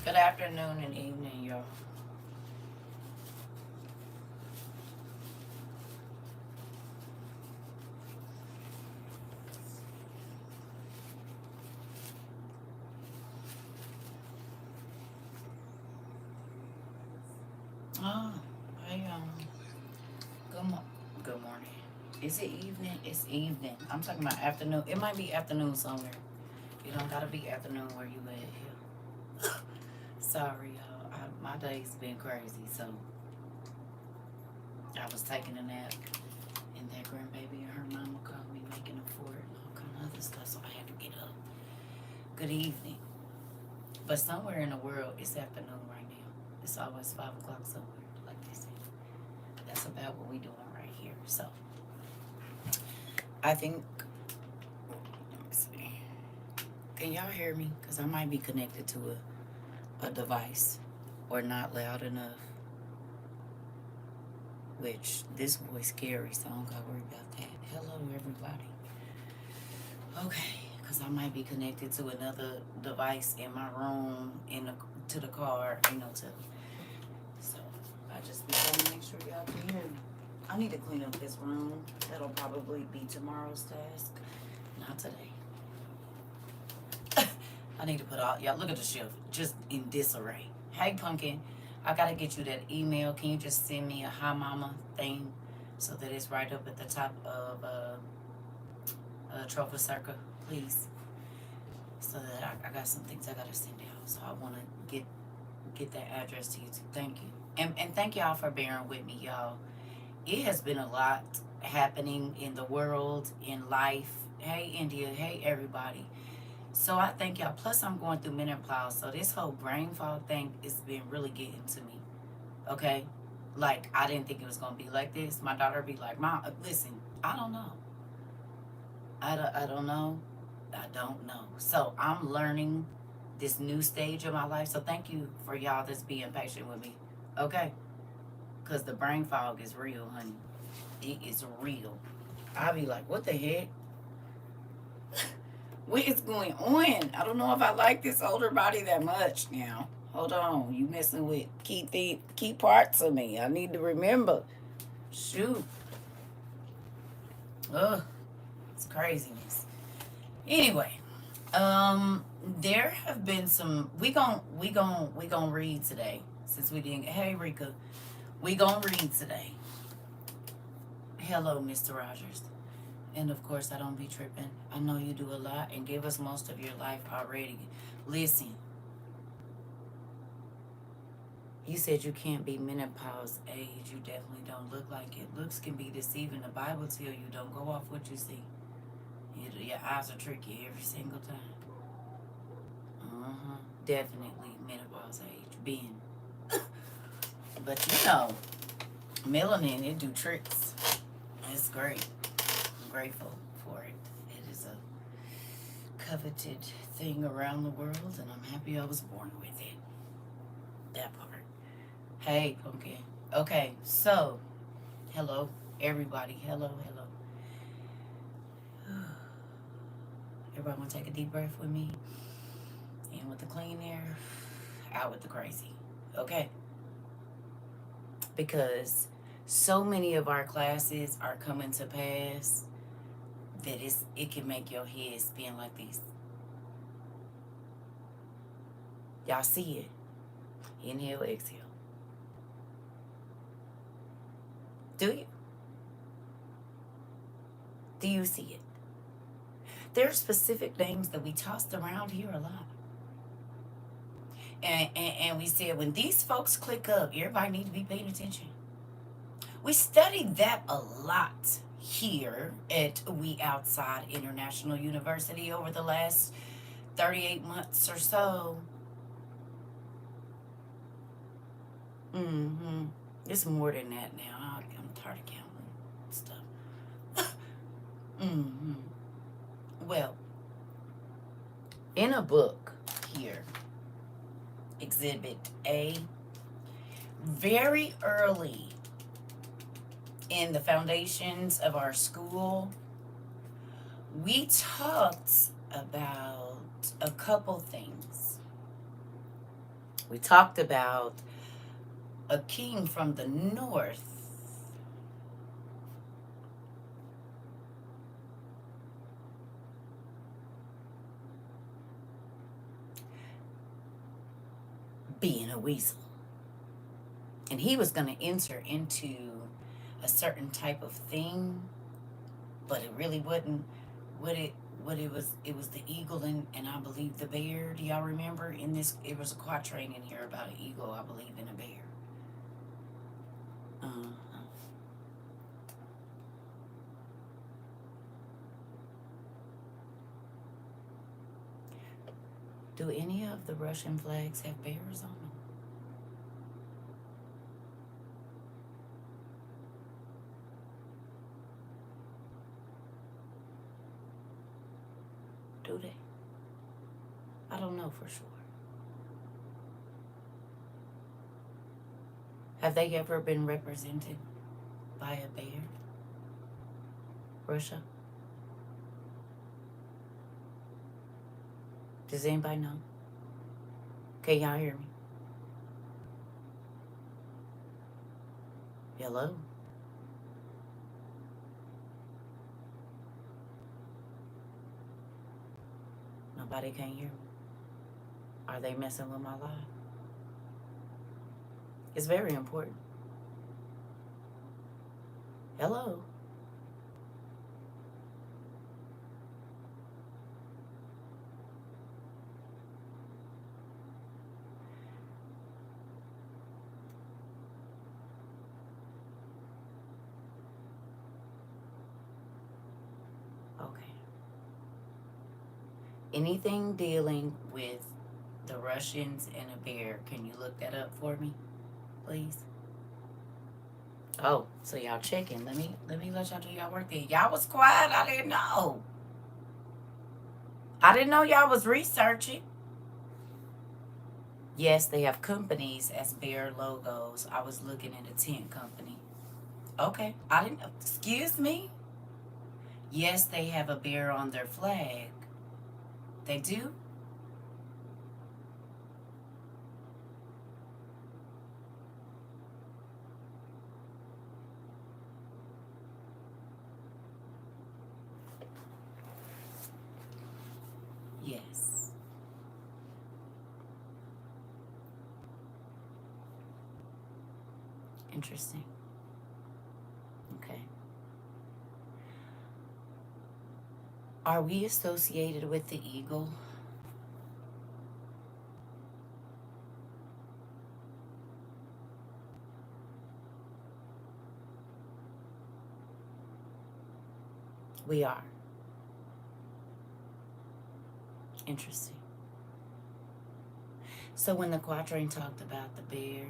Good afternoon and evening, y'all. Oh, hey, good morning. Is it evening? It's evening. I'm talking about afternoon. It might be afternoon somewhere. You don't gotta be afternoon where you at here. Sorry, y'all. My day's been crazy, so I was taking a nap, and that grandbaby and her mama called me making a fort and all kind of other stuff, so I had to get up. Good evening. But somewhere in the world, it's afternoon right now. It's always 5 o'clock somewhere, like they say. That's about what we doing right here. So, I think, let me see. Can y'all hear me? Because I might be connected to a device or not loud enough. Which, this voice scary, so I don't gotta worry about that. Hello, everybody. Okay, because I might be connected to another device in my room, to the car, so I just be trying to make sure y'all can hear me. I need to clean up this room. That'll probably be tomorrow's task, not today. I need to put all, y'all look at the shelf, just in disarray. Hey, Pumpkin, I gotta get you that email. Can you just send me a hi mama thing so that it's right up at the top of Trova CERCA, please? So that I got some things I gotta send out. So I wanna get that address to you too. Thank you. And thank y'all for bearing with me, y'all. It has been a lot happening in the world, in life. Hey, India. Hey, everybody. So I thank y'all. Plus, I'm going through menopause. So this whole brain fog thing has been really getting to me. Okay? Like, I didn't think it was going to be like this. My daughter would be like, Mom, listen, I don't know. I don't know. I don't know. So I'm learning this new stage of my life. So thank you for y'all that's being patient with me. Okay? Because the brain fog is real, honey. It is real. I'll be like, what the heck? What is going on? I don't know if I like this older body that much now. Hold on. You messing with key parts of me. I need to remember. Shoot. Ugh. It's craziness. Anyway, there have been some we gon' read today. Since we didn't, hey Rika. We gon' read today. Hello, Mr. Rogers. And of course, I don't be tripping. I know you do a lot and give us most of your life already. Listen, you said you can't be menopause age. You definitely don't look like it. Looks can be deceiving. The Bible tell you don't go off what you see. Your eyes are tricky every single time. Definitely menopause age. Being. But melanin, it do tricks. It's great. I'm grateful for it. It is a coveted thing around the world, and I'm happy I was born with it. That part. Hey, Pumpkin. Okay, so, hello, everybody. Hello. Everybody want to take a deep breath with me? In with the clean air, out with the crazy. Okay? Because so many of our classes are coming to pass that it can make your head spin like this. Y'all see it? Inhale, exhale. Do you? Do you see it? There are specific names that we tossed around here a lot. And we said, when these folks click up, everybody need to be paying attention. We studied that a lot here at We Outside International University over the last 38 months or so. It's more than that now. I'm tired of counting stuff. Well, in a book here, Exhibit A, very early in the foundations of our school, we talked about a couple things. We talked about a king from the north being a weasel. And he was going to enter into a certain type of thing, but it really wasn't what it was the eagle and I believe the bear. Do y'all remember in this it was a quatrain in here about an eagle, I believe, and a bear. Uh, do any of the Russian flags have bears on them? Do they? I don't know for sure. Have they ever been represented by a bear? Russia? Does anybody know? Can y'all hear me? Hello? Nobody can hear me. Are they messing with my life? It's very important. Hello? Okay. Anything dealing with the Russians and a bear, can you look that up for me, please? Oh, so y'all checking. Let me let y'all do y'all work there. Y'all was quiet. I didn't know. I didn't know y'all was researching. Yes, they have companies as bear logos. I was looking at a tent company. Okay. I didn't know. Excuse me? Yes, they have a bear on their flag. They do? Yes. Interesting. Okay. Are we associated with the eagle? We are. Interesting. So when the quatrain talked about the bear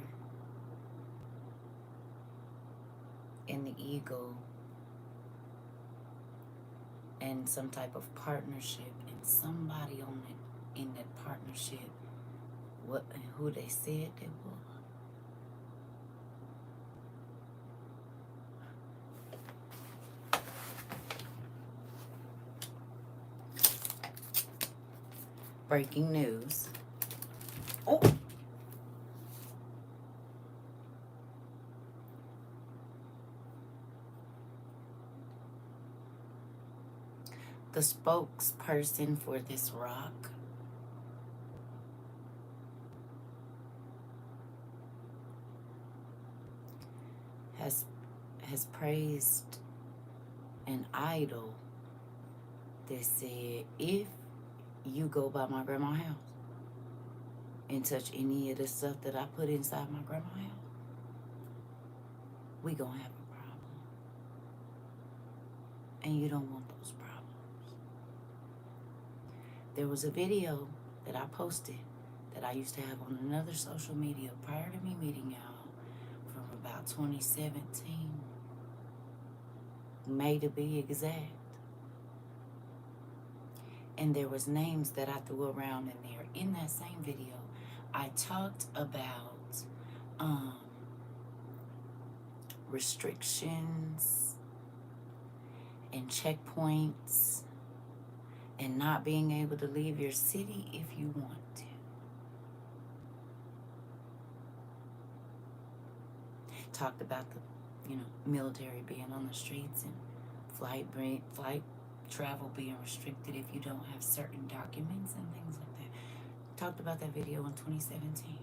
and the eagle and some type of partnership and somebody on it in that partnership, what who they said they were. Breaking news. Oh. The spokesperson for this rock has praised an idol that said, if you go by my grandma's house and touch any of the stuff that I put inside my grandma's house, we gonna have a problem. And you don't want those problems. There was a video that I posted that I used to have on another social media prior to me meeting y'all from about 2017, May to be exact. And there was names that I threw around in there. In that same video, I talked about restrictions and checkpoints and not being able to leave your city if you want to. talked about the, military being on the streets and flight travel being restricted if you don't have certain documents and things like that. Talked about that video in 2017.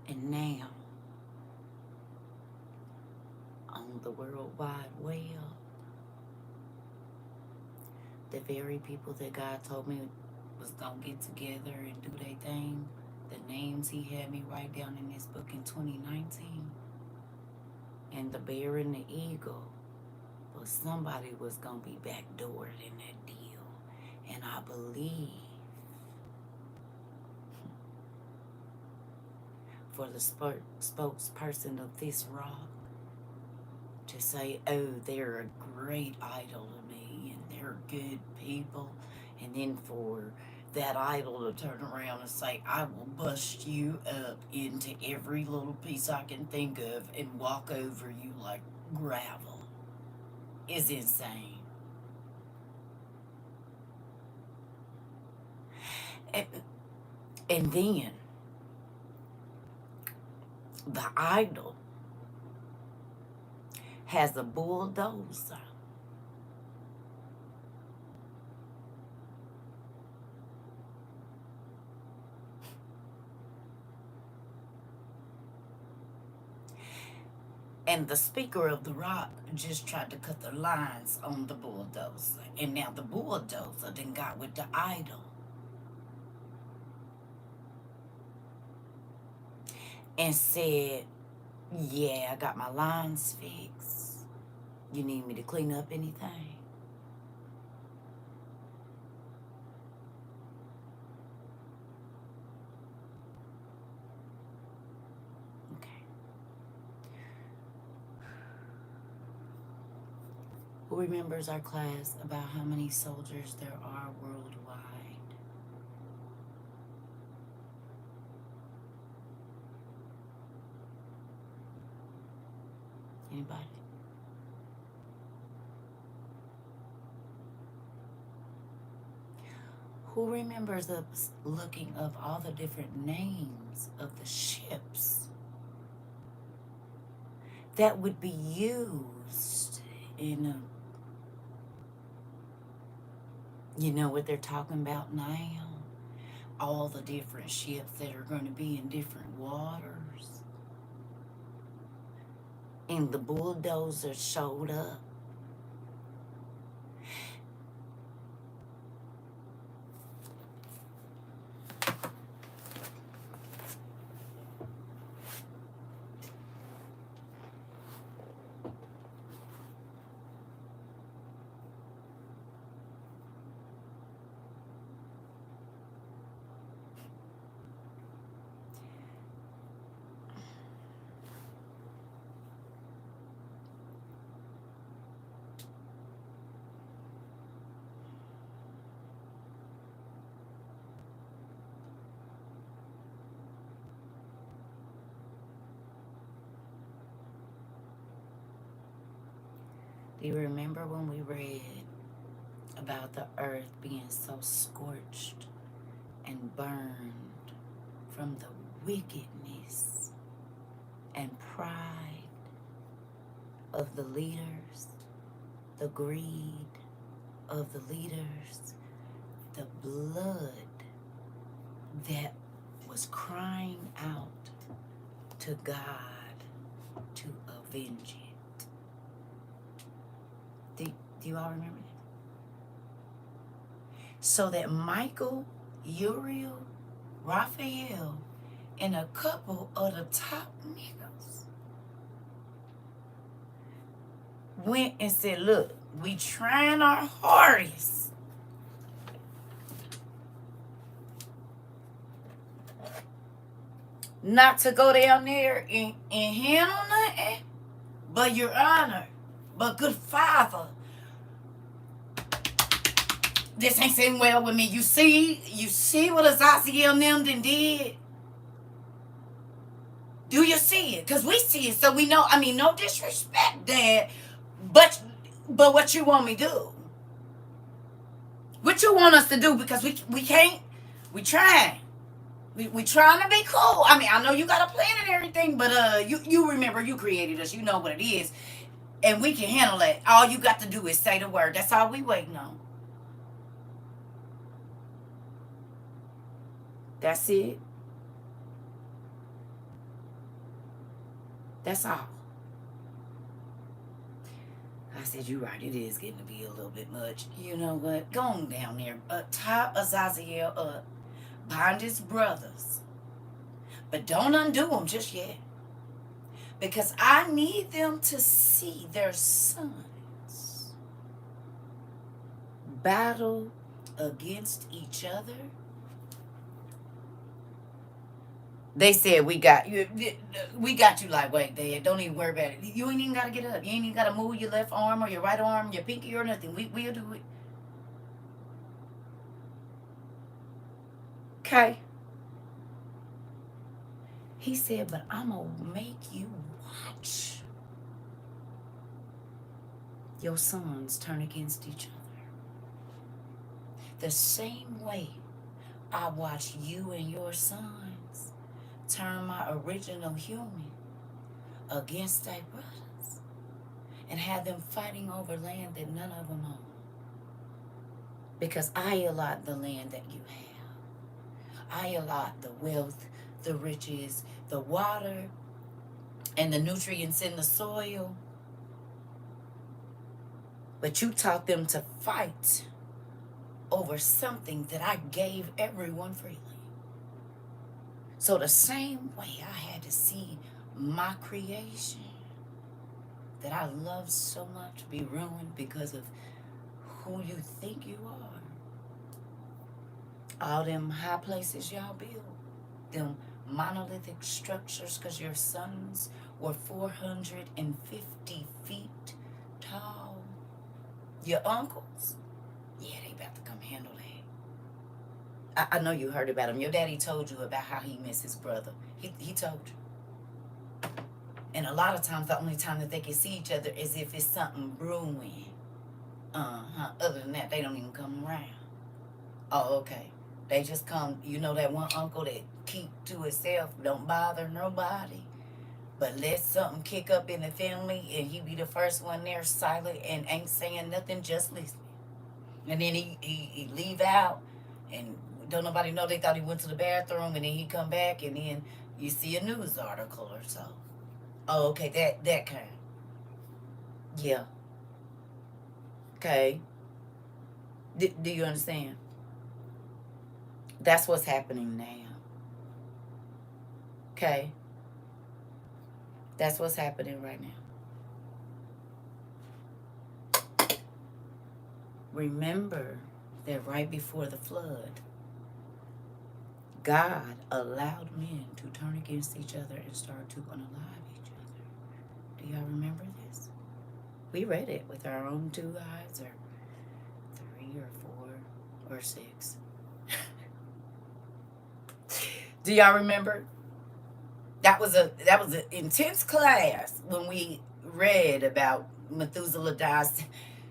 And now, on the World Wide Web, the very people that God told me was going to get together and do their thing, the names he had me write down in this book in 2019, and the bear and the eagle, but somebody was going to be backdoored in that deal. And I believe for the spokesperson of this rock to say, oh, they're a great idol to me and they're good people, and then for that idol to turn around and say, I will bust you up into every little piece I can think of and walk over you like gravel, is insane. And then the idol has a bulldozer. And the speaker of the rock just tried to cut the lines on the bulldozer. And now the bulldozer then got with the idol. And said, yeah, I got my lines fixed. You need me to clean up anything? Okay. Who remembers our class about how many soldiers there are worldwide? Anybody? Who remembers us looking up all the different names of the ships that would be used in you know what they're talking about now? All the different ships that are going to be in different waters. And the bulldozer showed up. Do you remember when we read about the earth being so scorched and burned from the wickedness and pride of the leaders, the greed of the leaders, the blood that was crying out to God to avenge it? Do you all remember that? So that Michael, Uriel, Raphael, and a couple of the top niggas went and said, look, we trying our hardest not to go down there and handle nothing, but your honor, but good father, this ain't sitting well with me. You see what Azaziel and them did? Do you see it? Because we see it, so we know. I mean, no disrespect, Dad, but what you want me to do? What you want us to do? Because we can't. We trying. We trying to be cool. I mean, I know you got a plan and everything, but you remember you created us. You know what it is, and we can handle it. All you got to do is say the word. That's all we waiting on. That's it. That's all. I said, you're right. It is getting to be a little bit much. You know what? Go on down there. Tie Azaziel up. Bind his brothers. But don't undo them just yet. Because I need them to see their sons battle against each other. They said we got you. We got you like wait, Dad. Don't even worry about it. You ain't even gotta get up. You ain't even gotta move your left arm or your right arm, your pinky or nothing. We'll do it. Okay. He said, but I'm gonna make you watch your sons turn against each other. The same way I watch you and your sons turn my original human against their brothers and have them fighting over land that none of them own. Because I allot the land that you have. I allot the wealth, the riches, the water, and the nutrients in the soil. But you taught them to fight over something that I gave everyone freely. So the same way I had to see my creation that I love so much be ruined because of who you think you are. All them high places y'all build, them monolithic structures, because your sons were 450 feet tall. Your uncles, yeah, they about to come handle that. I know you heard about him. Your daddy told you about how he missed his brother. He told you. And a lot of times, the only time that they can see each other is if it's something brewing. Other than that, they don't even come around. Oh, okay. They just come, you know, that one uncle that keep to itself, don't bother nobody. But let something kick up in the family and he be the first one there silent and ain't saying nothing, just listening. And then he leave out and don't nobody know they thought he went to the bathroom, and then he come back and then you see a news article or so. Oh, okay, that kind. Yeah. Okay. Do you understand? That's what's happening now. Okay. That's what's happening right now. Remember that right before the flood, God allowed men to turn against each other and start to unalive each other. Do y'all remember this? We read it with our own 2 eyes, or 3 or 4 or 6. Do y'all remember? That was an intense class when we read about Methuselah dies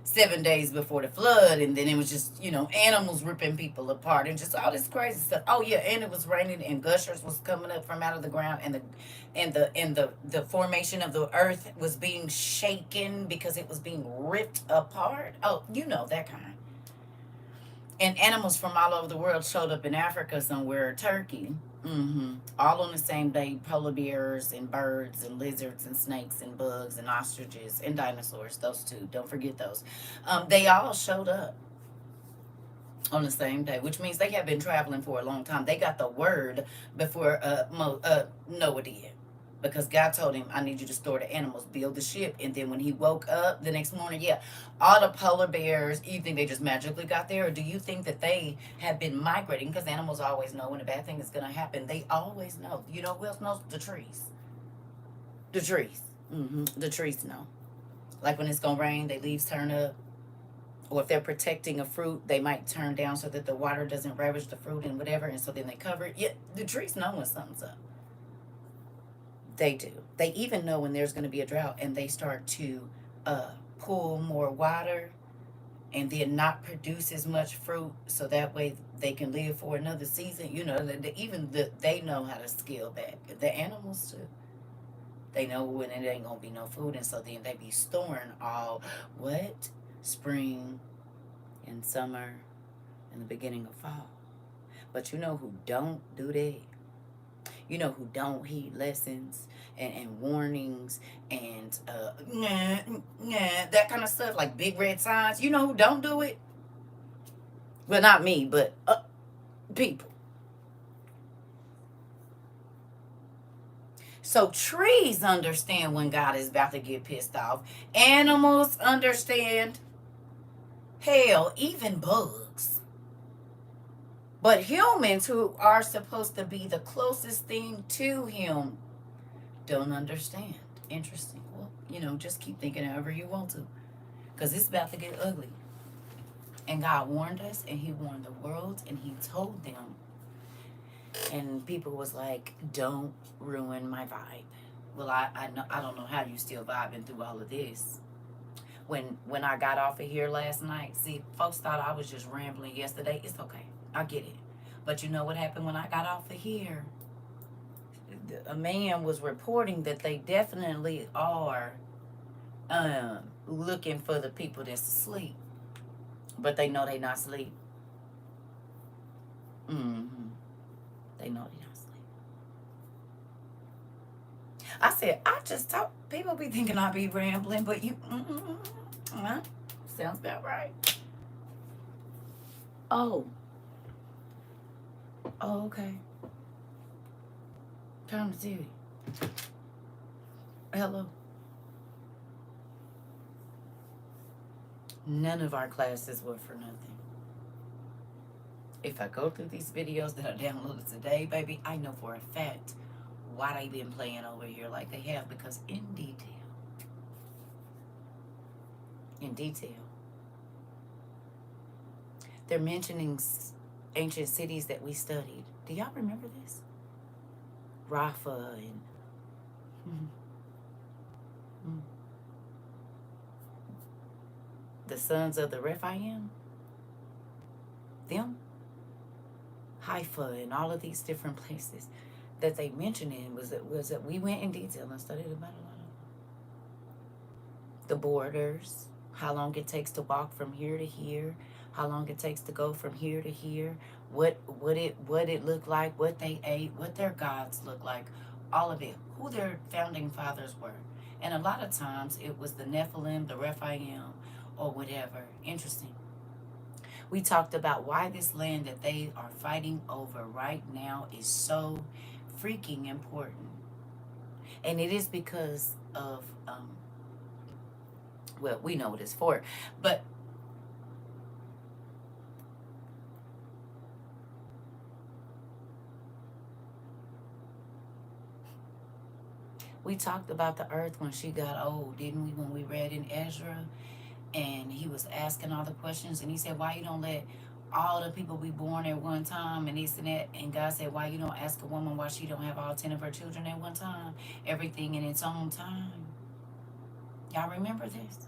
7 days before the flood, and then it was just, animals ripping people apart and just all this crazy stuff. Oh yeah, and it was raining and gushers was coming up from out of the ground, and the formation of the earth was being shaken because it was being ripped apart. Oh, that kind. And animals from all over the world showed up in Africa somewhere, Turkey. All on the same day, polar bears and birds and lizards and snakes and bugs and ostriches and dinosaurs, those 2, don't forget those. They all showed up on the same day, which means they have been traveling for a long time. They got the word before Noah did. Because God told him, I need you to store the animals, build the ship. And then when he woke up the next morning, all the polar bears, you think they just magically got there? Or do you think that they have been migrating? Because animals always know when a bad thing is going to happen. They always know. You know who else knows? The trees. The trees. The trees know. Like when it's going to rain, their leaves turn up. Or if they're protecting a fruit, they might turn down so that the water doesn't ravage the fruit and whatever. And so then they cover it. Yeah, the trees know when something's up. They do. They even know when there's going to be a drought, and they start to pull more water and then not produce as much fruit, so that way they can live for another season. You know, they know how to scale back. The animals too. They know when it ain't gonna be no food, and so then they be storing all what spring and summer and the beginning of fall. But you know who don't do that? You know who don't heed lessons and warnings and that kind of stuff, like big red signs. You know who don't do it? Well, not me, but people. So trees understand when God is about to get pissed off. Animals understand. Hell, even bugs. But humans, who are supposed to be the closest thing to him, don't understand. Interesting. Well, you know, just keep thinking however you want to, because it's about to get ugly. And God warned us, and he warned the world, and he told them. And people was like, don't ruin my vibe. Well, I don't know how you still vibing through all of this. When I got off of here last night, see, folks thought I was just rambling yesterday. It's okay. I get it. But you know what happened when I got off of here? A man was reporting that they definitely are looking for the people that's asleep. But they know they not asleep. Mm-hmm. They know they not asleep. I said, I just talk. People be thinking I be rambling, but you, sounds about right. Oh, okay. Time to TV. Hello. None of our classes were for nothing. If I go through these videos that I downloaded today, baby, I know for a fact why they been playing over here like they have, because in detail, they're mentioning ancient cities that we studied. Do y'all remember this? Rafa and the sons of the Rephaim, them, Haifa, and all of these different places that they mentioned in was that we went in detail and studied about a lot of the borders, how long it takes to walk from here to here, how long it takes to go from here to here, what it looked like, what they ate, what their gods looked like, all of it, who their founding fathers were. And a lot of times it was the Nephilim, the Rephaim, or whatever. Interesting. We talked about why this land that they are fighting over right now is so freaking important. And it is because of, well, we know what it's for, but we talked about the earth when she got old, didn't we, when we read in Ezra? And he was asking all the questions, and he said, why you don't let all the people be born at one time, and this and that? And God said, why you don't ask a woman why she don't have all 10 of her children at one time? Everything in its own time. Y'all remember this?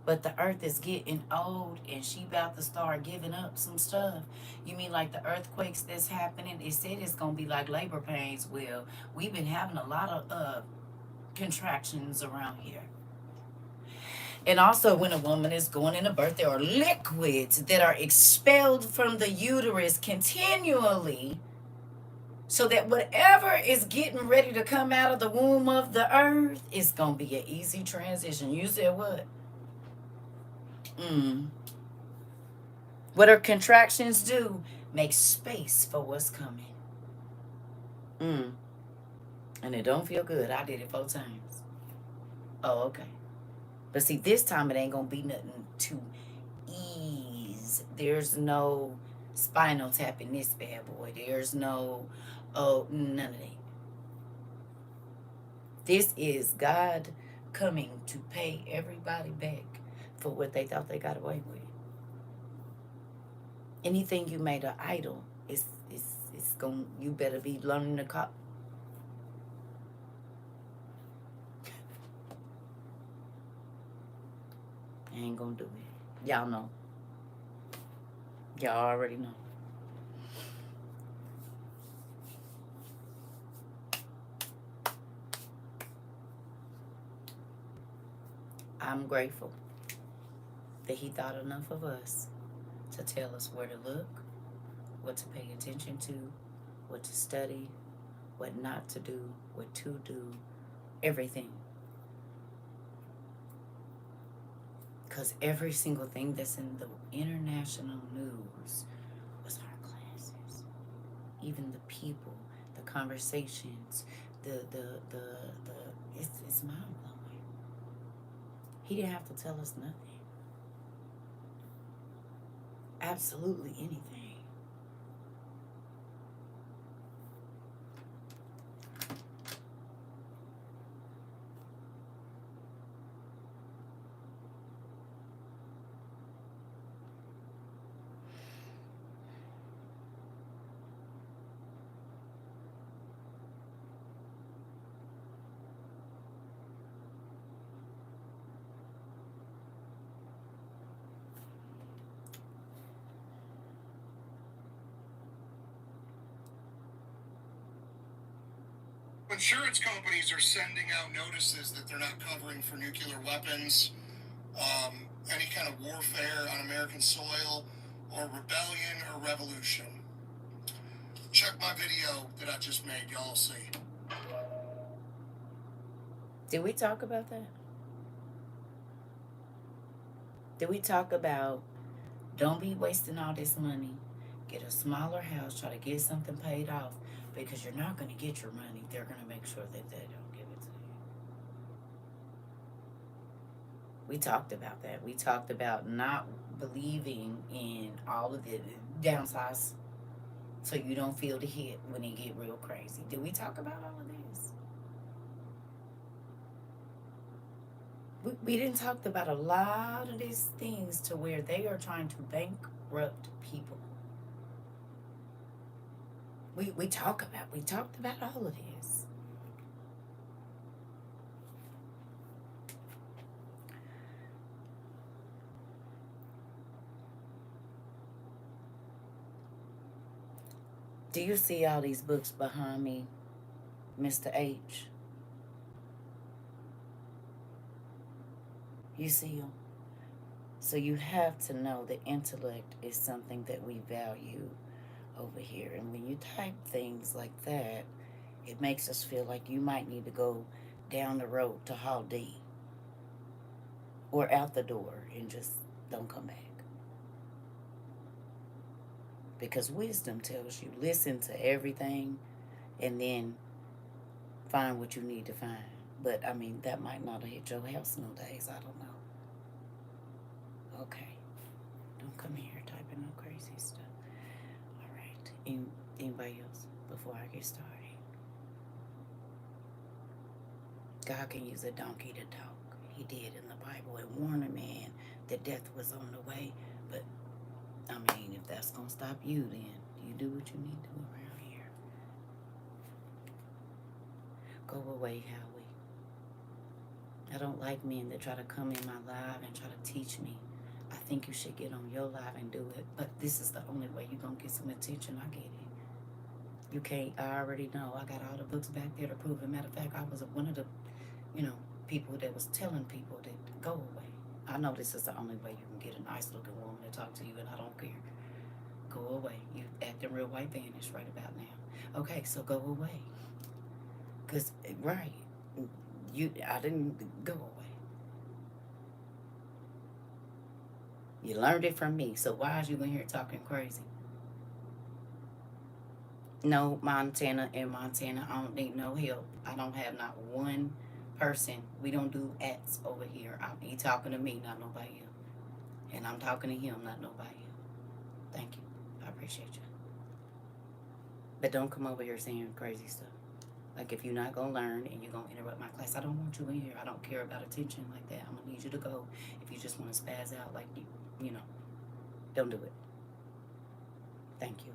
But the earth is getting old, and she about to start giving up some stuff. You mean like the earthquakes that's happening? It said it's going to be like labor pains. Well, we've been having a lot of contractions around here. And also, when a woman is going into birth, there are liquids that are expelled from the uterus continually, so that whatever is getting ready to come out of the womb of the earth is going to be an easy transition. You said what? What our contractions do? Make space for what's coming. And it don't feel good. I did it 4 times. Oh, okay. But see, this time it ain't gonna be nothing to ease. There's no spinal tap in this bad boy. There's no, none of that. This is God coming to pay everybody back for what they thought they got away with. Anything you made an idol, it's going. You better be learning to cop. I ain't gonna do it. Y'all know. Y'all already know. I'm grateful that he thought enough of us to tell us where to look, what to pay attention to, what to study, what not to do, what to do, everything. Because every single thing that's in the international news was our classes. Even the people, the conversations, it's mind blowing. He didn't have to tell us nothing. Absolutely anything. Insurance companies are sending out notices that they're not covering for nuclear weapons, any kind of warfare on American soil, or rebellion or revolution. Check my video that I just made, y'all see. Did we talk about that? Did we talk about don't be wasting all this money? Get a smaller house, try to get something paid off because you're not going to get your money. They're going to make sure that they don't give it to you. We talked about that. We talked about not believing in all of the downsides so you don't feel the hit when it get real crazy. Did we talk about all of this? We didn't talk about a lot of these things to where they are trying to bankrupt people. We talked about all of this. Do you see all these books behind me, Mr. H? You see them? So you have to know that intellect is something that we value over here. And when you type things like that, it makes us feel like you might need to go down the road to Hall D or out the door and just don't come back. Because wisdom tells you listen to everything and then find what you need to find. But I mean, that might not have hit your house no days. I don't know. Okay. Don't come here typing no crazy stuff. All right. Anybody else before I get started? God can use a donkey to talk. He did in the Bible and warn a man that death was on the way. But I mean, if that's gonna stop you, then you do what you need to do around here. Go away, Howie. I don't like men that try to come in my live and try to teach me. I think you should get on your live and do it. But this is the only way you're gonna get some attention. I get it. You can't. I already know. I got all the books back there to prove it. Matter of fact, I was one of the, people that was telling people that go away. I know this is the only way you can get a nice looking woman to talk to you, and I don't care. Go away. You acting real white vanish right about now. Okay, so go away. Cause right, I didn't go away. You learned it from me. So why is you in here talking crazy? No, Montana, I don't need no help. I don't have not one person. We don't do acts over here. He talking to me, not nobody else. And I'm talking to him, not nobody else. Thank you. I appreciate you. But don't come over here saying crazy stuff. Like if you're not going to learn and you're going to interrupt my class, I don't want you in here. I don't care about attention like that. I'm going to need you to go. If you just want to spaz out like don't do it. Thank you.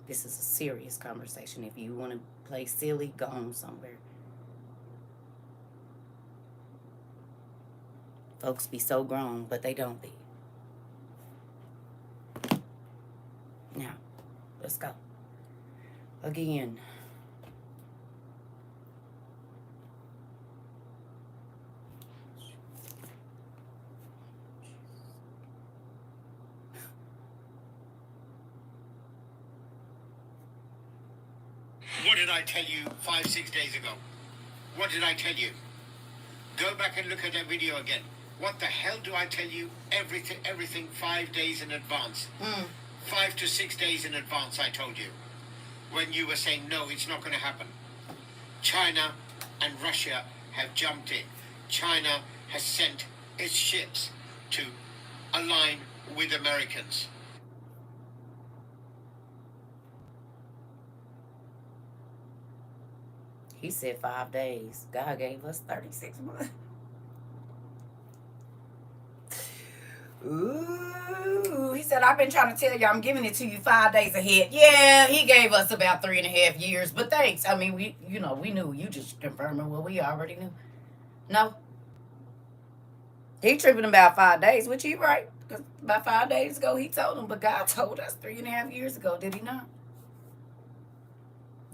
This is a serious conversation. If you want to play silly, go on somewhere. Folks be so grown, but they don't be. Now, let's go. Again. What did I tell you 5-6 days ago? What did I tell you? Go back and look at that video again. What the hell do I tell you? Everything 5 days in advance. 5 to 6 days in advance, I told you. When you were saying, no, it's not going to happen. China and Russia have jumped in. China has sent its ships to align with Americans. He said 5 days. God gave us 36 months. Ooh, he said, I've been trying to tell you, I'm giving it to you 5 days ahead. Yeah, he gave us about 3.5 years, but thanks. I mean, we knew. You just confirming what we already knew. No. He tripping about 5 days, which he right. Because about 5 days ago, he told him, but God told us 3.5 years ago, did he not?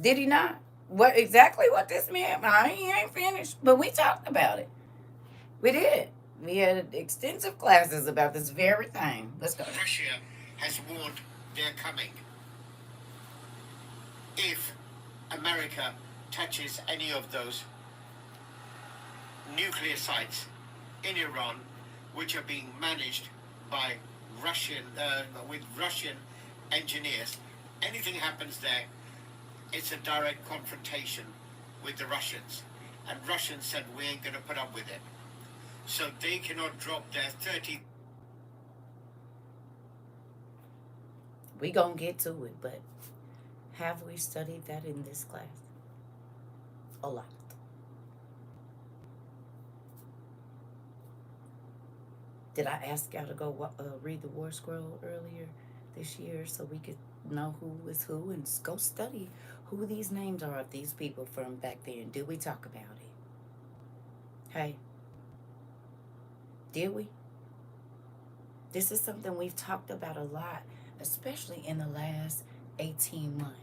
Did he not? What exactly what this meant? He ain't finished, but we talked about it. We did. We had extensive classes about this very thing. Let's go. Russia has warned they're coming. If America touches any of those nuclear sites in Iran, which are being managed by with Russian engineers, anything happens there, it's a direct confrontation with the Russians. And Russians said, we ain't going to put up with it. So they cannot drop their 30. We gonna get to it, but have we studied that in this class? A lot. Did I ask y'all to go read the War Scroll earlier this year so we could know who is who and go study who these names are of these people from back then? Did we talk about it? Hey. Did we? This is something we've talked about a lot, especially in the last 18 months.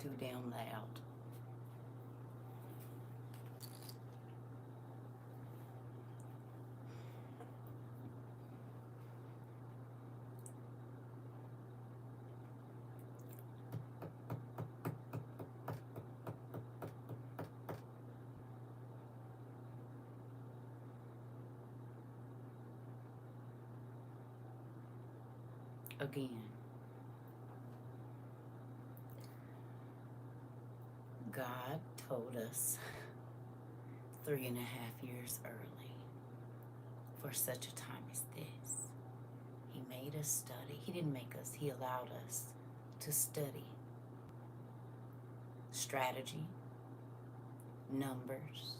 Too damn loud. Again. God told us 3.5 years early for such a time as this. He made us study. He didn't make us. He allowed us to study strategy, numbers,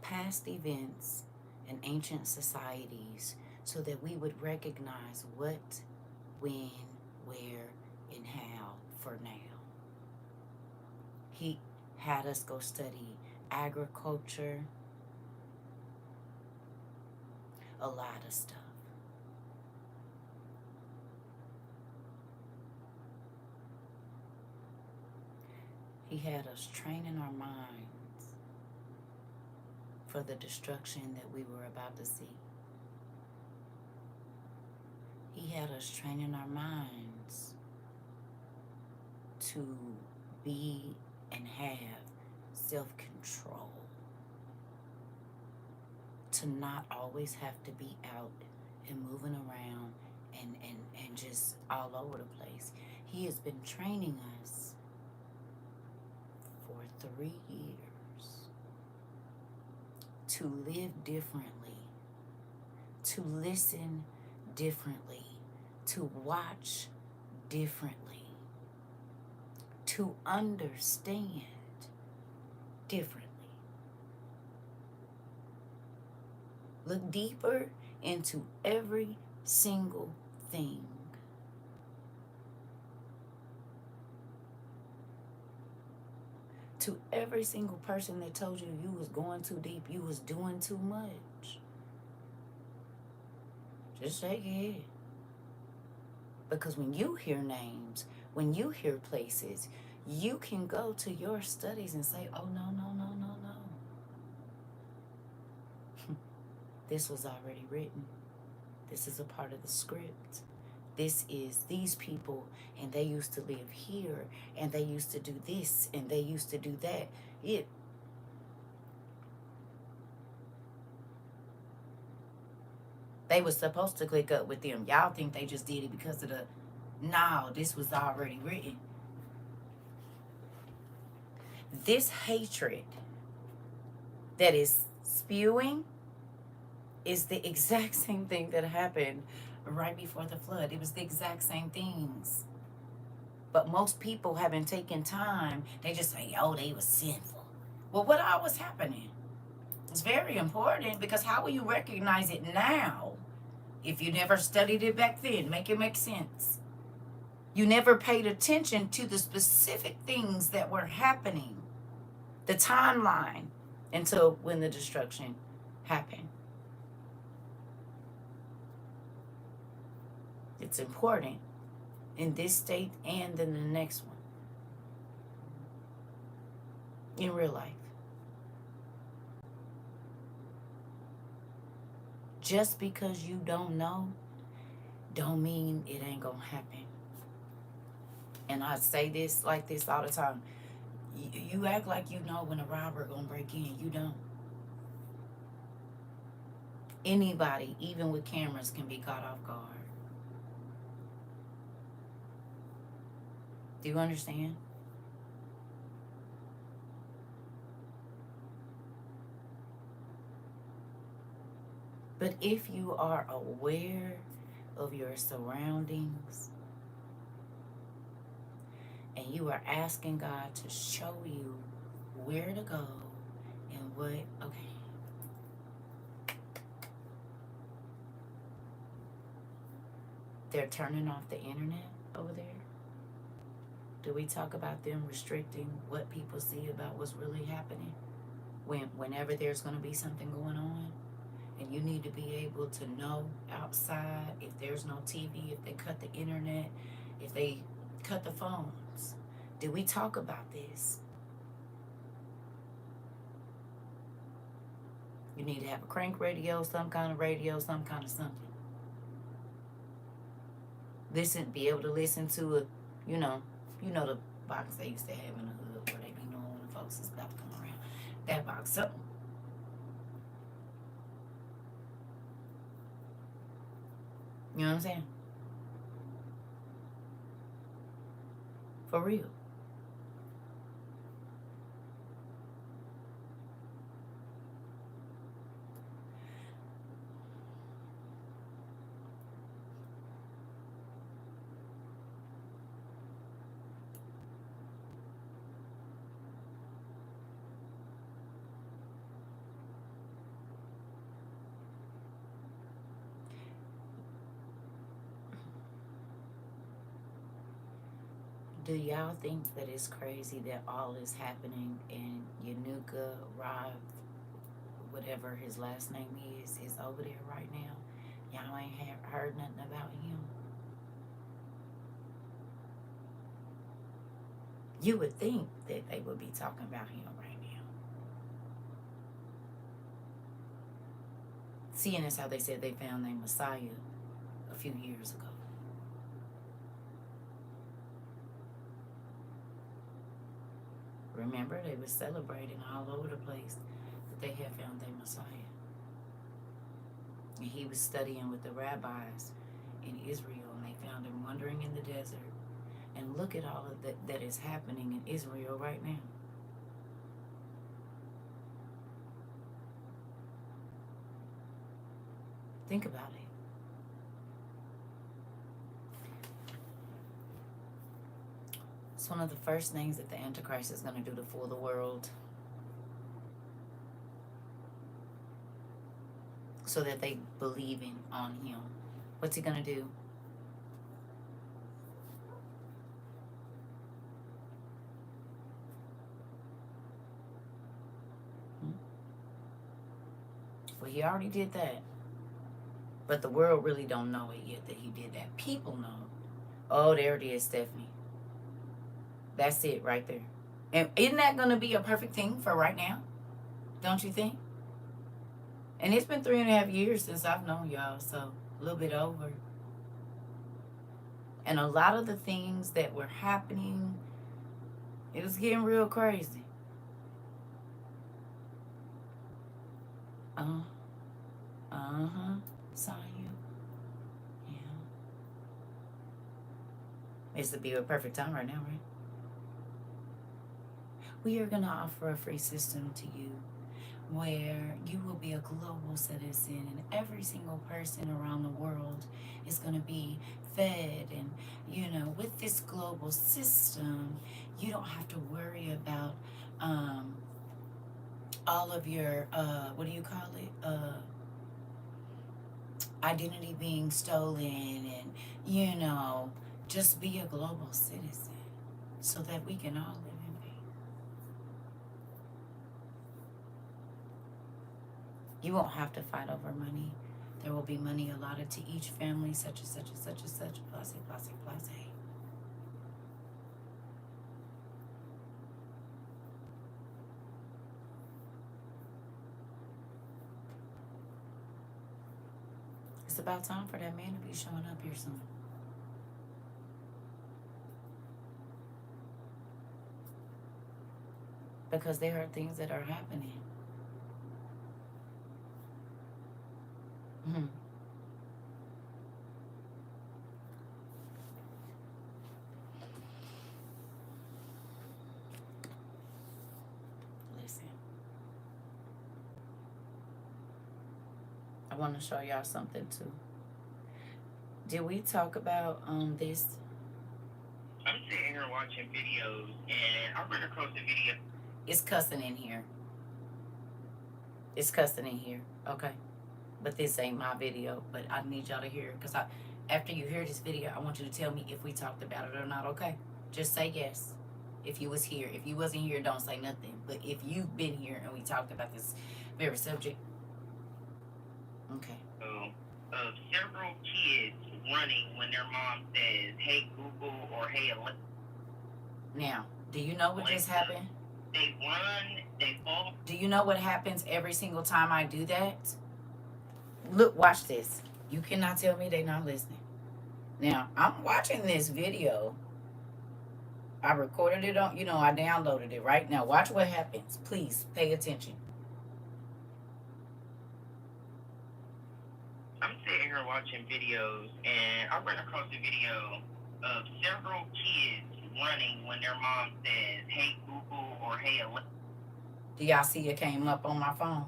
past events, and ancient societies so that we would recognize what, when, where, and how for now. He had us go study agriculture, a lot of stuff. He had us training our minds for the destruction that we were about to see. He had us training our minds to be and have self-control, to not always have to be out and moving around and just all over the place. He has been training us for 3 years to live differently, to listen differently, to watch differently, to understand differently. Look deeper into every single thing. To every single person that told you you was going too deep, you was doing too much, just shake your head. Because when you hear names, when you hear places, you can go to your studies and say, oh, no, no, no, no, no. This was already written. This is a part of the script. This is these people, and they used to live here, and they used to do this, and they used to do that. They was supposed to click up with them. Y'all think they just did it because of the... No, this was already written. This hatred that is spewing is the exact same thing that happened right before the flood. It was the exact same things. But most people haven't taken time. They just say, oh, they was sinful. Well, what all was happening? It's very important, because how will you recognize it now if you never studied it back then? Make it make sense. You never paid attention to the specific things that were happening, the timeline, until when the destruction happened. It's important in this state and in the next one, in real life. Just because you don't know, don't mean it ain't gonna happen. And I say this like this all the time. You act like you know when a robber gonna break in. You don't. Anybody, even with cameras, can be caught off guard. Do you understand? But if you are aware of your surroundings and you are asking God to show you where to go and what, okay. They're turning off the internet over there. Do we talk about them restricting what people see about what's really happening? Whenever there's going to be something going on, and you need to be able to know outside if there's no TV, if they cut the internet, if they cut the phones. Do we talk about this? You need to have a crank radio, some kind of something. Be able to listen to the box they used to have in the hood where they be knowing when the folks is about to come around. That box, something. You know what I'm saying? For real. Do y'all think that it's crazy that all is happening and Yanuka, Rob, whatever his last name is over there right now? Y'all ain't heard nothing about him. You would think that they would be talking about him right now. Seeing as how they said they found their Messiah a few years ago. Remember, they were celebrating all over the place that they had found their Messiah. And he was studying with the rabbis in Israel, and they found him wandering in the desert. And look at all of that is happening in Israel right now. Think about it. It's one of the first things that the Antichrist is going to do to fool the world, so that they believe on him. What's he going to do? Well, he already did that. But the world really don't know it yet that he did that. People know. Oh, there it is, Stephanie. That's it right there. And isn't that going to be a perfect thing for right now? Don't you think? And it's been 3.5 years since I've known y'all, so a little bit over. And a lot of the things that were happening, it was getting real crazy. Saw you. Yeah. It's to be a perfect time right now, right? We are going to offer a free system to you where you will be a global citizen, and every single person around the world is going to be fed. And, with this global system, you don't have to worry about all of your, what do you call it? Identity being stolen, and, just be a global citizen so that we can all live in peace. You won't have to fight over money. There will be money allotted to each family, such and such and such and such, blase, blase, blase. It's about time for that man to be showing up here soon. Because there are things that are happening. Listen. I want to show y'all something too. Did we talk about this? I'm sitting here watching videos, and I ran across a video. It's cussing in here. It's cussing in here, okay? But this ain't my video, but I need y'all to hear it, because after you hear this video, I want you to tell me if we talked about it or not, okay? Just say yes if you was here. If you wasn't here, don't say nothing. But if you've been here and we talked about this very subject, okay. Of several kids running when their mom says, "Hey Google" or "Hey Alexa." Now, do you know what just happened? They run, they fall. Do you know what happens every single time I do that? Look, watch this. You cannot tell me they're not listening. Now, I'm watching this video. I recorded it on, I downloaded it right now. Watch what happens. Please pay attention. I'm sitting here watching videos, and I ran across a video of several kids running when their mom says, "Hey Google" or "Hey Alexa." Do y'all see it came up on my phone?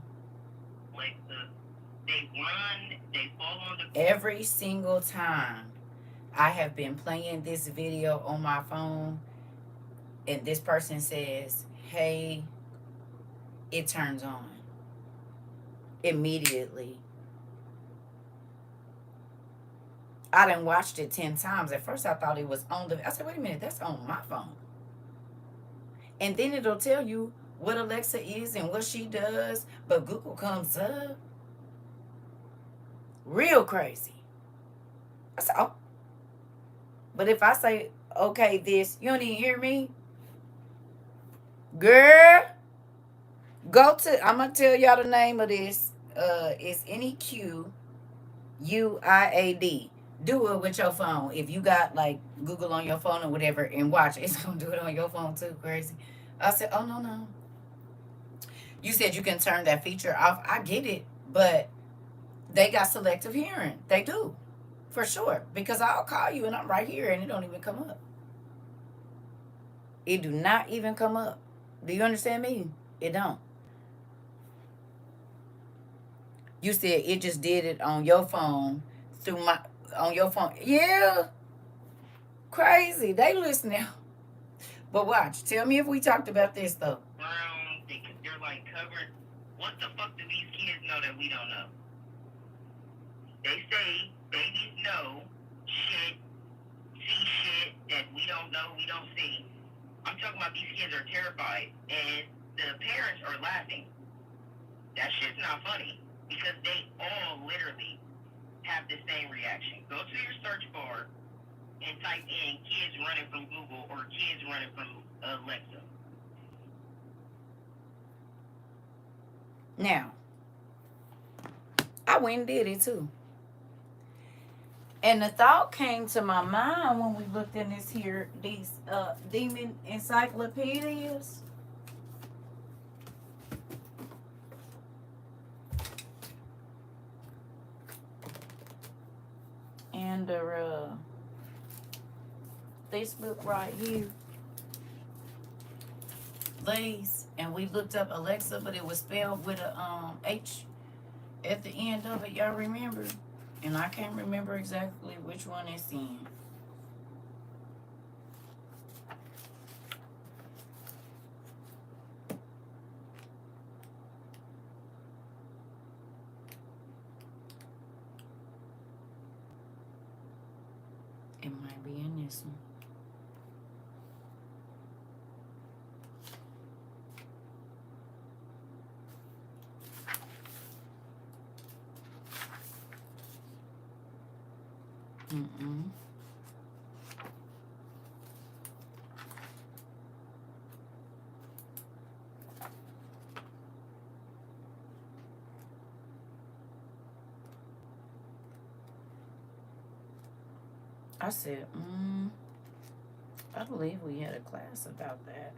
They run, they fall on the... Every single time I have been playing this video on my phone, and this person says, "Hey," it turns on immediately. I done watched it 10 times. At first I thought it was on I said, wait a minute, that's on my phone. And then it'll tell you what Alexa is and what she does, but Google comes up. Real crazy. I said, oh. But if I say, okay, this, you don't even hear me? Girl, go to, I'm going to tell y'all the name of this. It's NEQUIAD. Do it with your phone. If you got like Google on your phone or whatever and watch, it's going to do it on your phone too. Crazy. I said, oh, no, no. You said you can turn that feature off. I get it, but they got selective hearing. They do, for sure. Because I'll call you and I'm right here and it don't even come up. It do not even come up. Do you understand me? It don't. You said it just did it on your phone through my on your phone. Yeah, crazy. They listening. But watch. Tell me if we talked about this though. Brown, they're like covered. What the fuck do these kids know that we don't know? They say babies know shit, see shit that we don't know, we don't see. I'm talking about these kids are terrified, and the parents are laughing. That shit's not funny because they all literally have the same reaction. Go to your search bar and type in kids running from Google or kids running from Alexa. Now, I went and did it too. And the thought came to my mind when we looked in these demon encyclopedias. And this book right here. Ladies, and we looked up Alexa, but it was spelled with a H at the end of it. Y'all remember? And I can't remember exactly which one it's in. It might be in this one. Mm-mm. I said, I believe we had a class about that.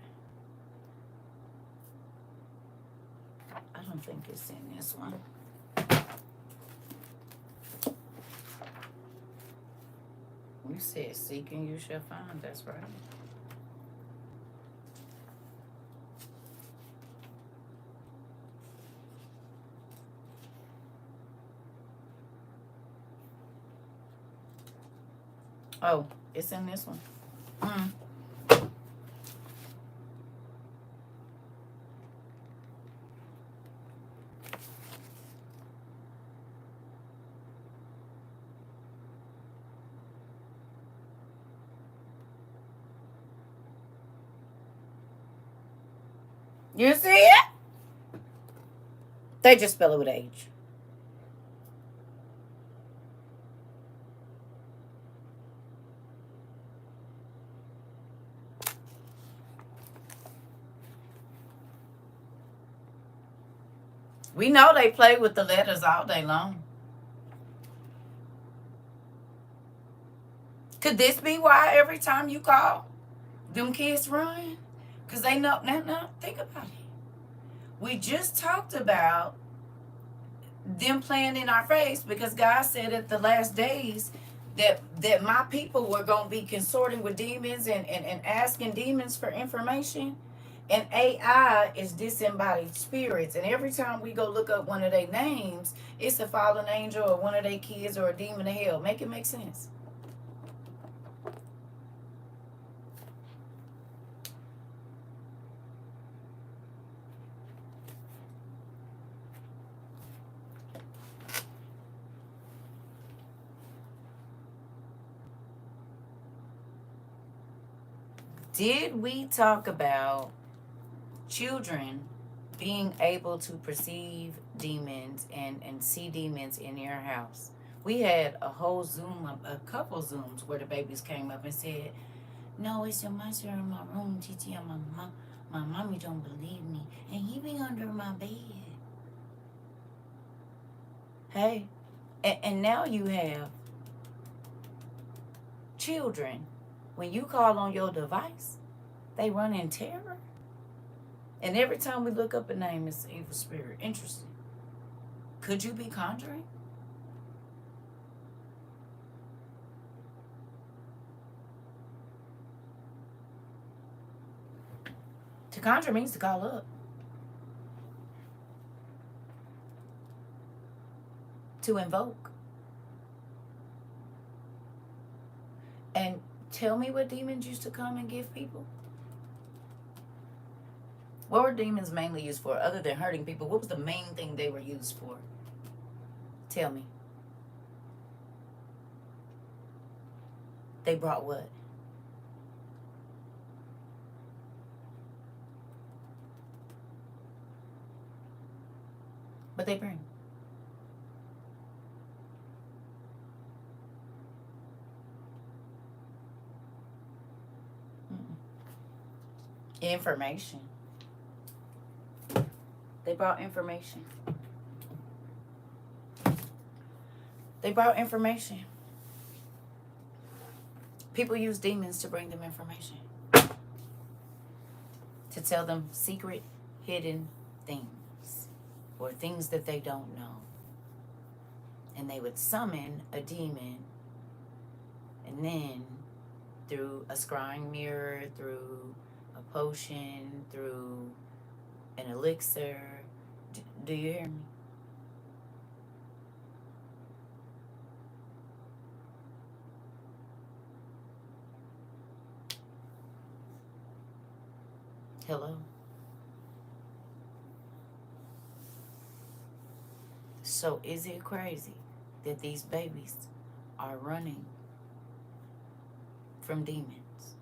I don't think it's in this one. You said seek and you shall find. That's right. Oh, it's in this one. You see it? They just spell it with H. We know they play with the letters all day long. Could this be why every time you call, them kids run? Because they know. Now, think about it. We just talked about them playing in our face because God said at the last days that my people were going to be consorting with demons and asking demons for information. And AI is disembodied spirits. And every time we go look up one of their names, it's a fallen angel or one of their kids or a demon of hell. Make it make sense. Did we talk about children being able to perceive demons and see demons in your house? We had a whole Zoom, a couple Zooms where the babies came up and said, no, it's your monster in my room, Titi. My mommy don't believe me. And he be under my bed. Hey. And now you have children. When you call on your device, they run in terror. And every time we look up a name, it's an evil spirit. Interesting. Could you be conjuring? To conjure means to call up. To invoke. And tell me what demons used to come and give people. What were demons mainly used for other than hurting people? What was the main thing they were used for? Tell me. They brought what? What they bring? Information. They brought information. They brought information. People use demons to bring them information. To tell them secret, hidden things. Or things that they don't know. And they would summon a demon. And then, through a scrying mirror, through a potion, through an elixir. Do you hear me? Hello? So is it crazy that these babies are running from demons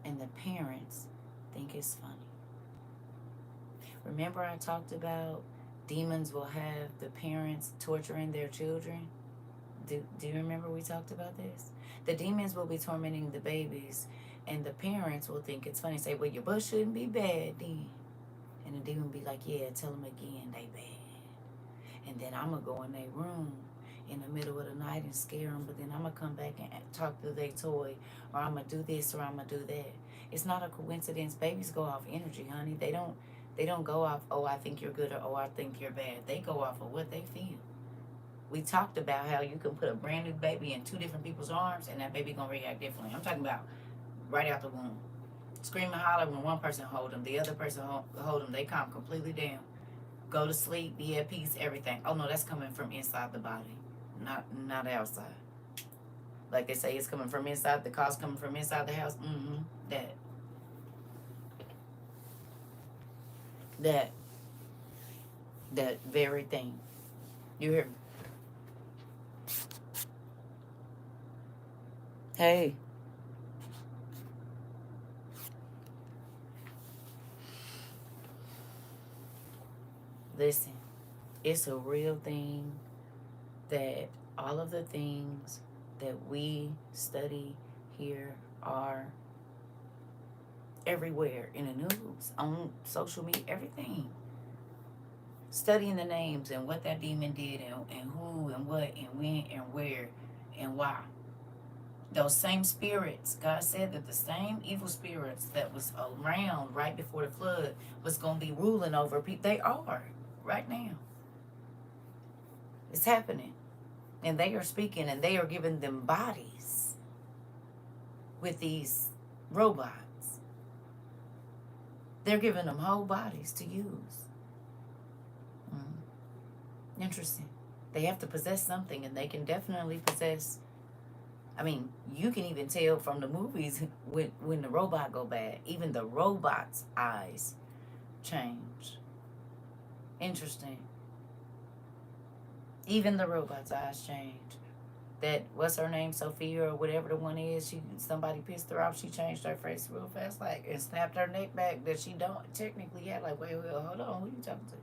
and the parents think it's funny? Remember I talked about demons will have the parents torturing their children? Do you remember we talked about this? The demons will be tormenting the babies and the parents will think it's funny. Say, well, your butt shouldn't be bad then. And the demon will be like, yeah, tell them again they bad. And then I'm going to go in their room in the middle of the night and scare them. But then I'm going to come back and talk to their toy. Or I'm going to do this or I'm going to do that. It's not a coincidence. Babies go off energy, honey. They don't go off, oh, I think you're good or oh, I think you're bad. They go off of what they feel. We talked about how you can put a brand new baby in two different people's arms and that baby going to react differently. I'm talking about right out the womb. Scream and holler when one person hold them. The other person hold them. They calm completely down. Go to sleep, be at peace, everything. Oh, no, that's coming from inside the body, not outside. Like they say, it's coming from inside. The cause coming from inside the house. That very thing. You hear me? Hey. Listen, it's a real thing that all of the things that we study here are everywhere, in the news, on social media, everything. Studying the names and what that demon did and who and what and when and where and why. Those same spirits, God said that the same evil spirits that was around right before the flood was going to be ruling over people. They are right now. It's happening. And they are speaking and they are giving them bodies with these robots. They're giving them whole bodies to use. Interesting. They have to possess something, and they can definitely possess. I mean, you can even tell from the movies when the robot go bad. Even the robot's eyes change. Interesting. Even the robot's eyes change. That, what's her name, Sophia or whatever the one is, somebody pissed her off, she changed her face real fast, like, and snapped her neck back that she don't technically have, like, wait, hold on, who you talking to?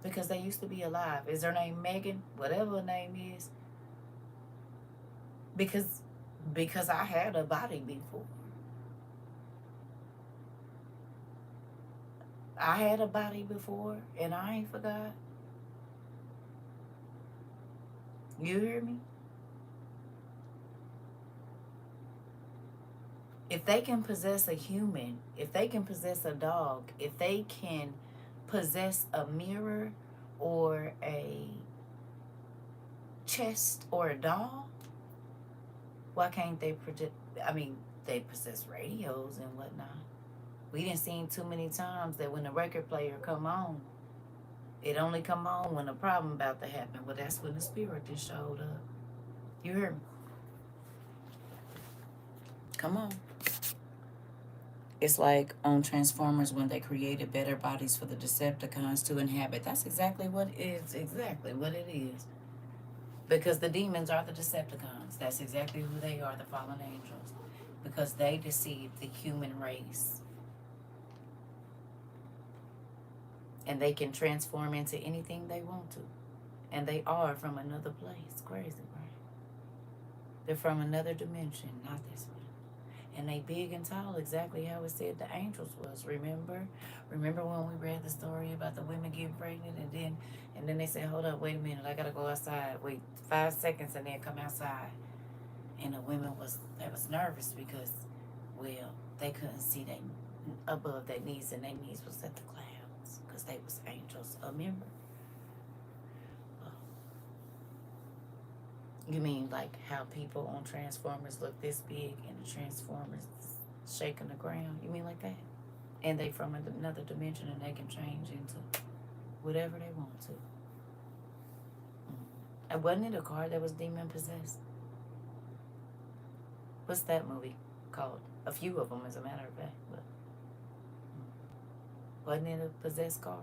Because they used to be alive. Is her name Megan? Whatever her name is. Because I had a body before. I had a body before, and I ain't forgot. You hear me? If they can possess a human, if they can possess a dog, if they can possess a mirror or a chest or a doll, why can't they project? I mean, they possess radios and whatnot. We done seen too many times that when the record player come on, it only come on when a problem about to happen. Well, that's when the spirit just showed up. You hear me? Come on. It's like on Transformers when they created better bodies for the Decepticons to inhabit. That's exactly what it is. Because the demons are the Decepticons. That's exactly who they are, the fallen angels. Because they deceived the human race. And they can transform into anything they want to. And they are from another place. Crazy, right? They're from another dimension, not this one. And they big and tall, exactly how it said the angels was. Remember when we read the story about the women getting pregnant, and then they said, hold up, wait a minute, I gotta go outside. Wait 5 seconds and then come outside. And the women was nervous because, well, they couldn't see they above their knees, and their knees was at the clouds because they was angels. Remember? You mean like how people on Transformers look this big and the Transformers shaking the ground? You mean like that? And they from another dimension and they can change into whatever they want to. And wasn't it a car that was demon possessed? What's that movie called? A few of them, as a matter of fact. But wasn't it a possessed car?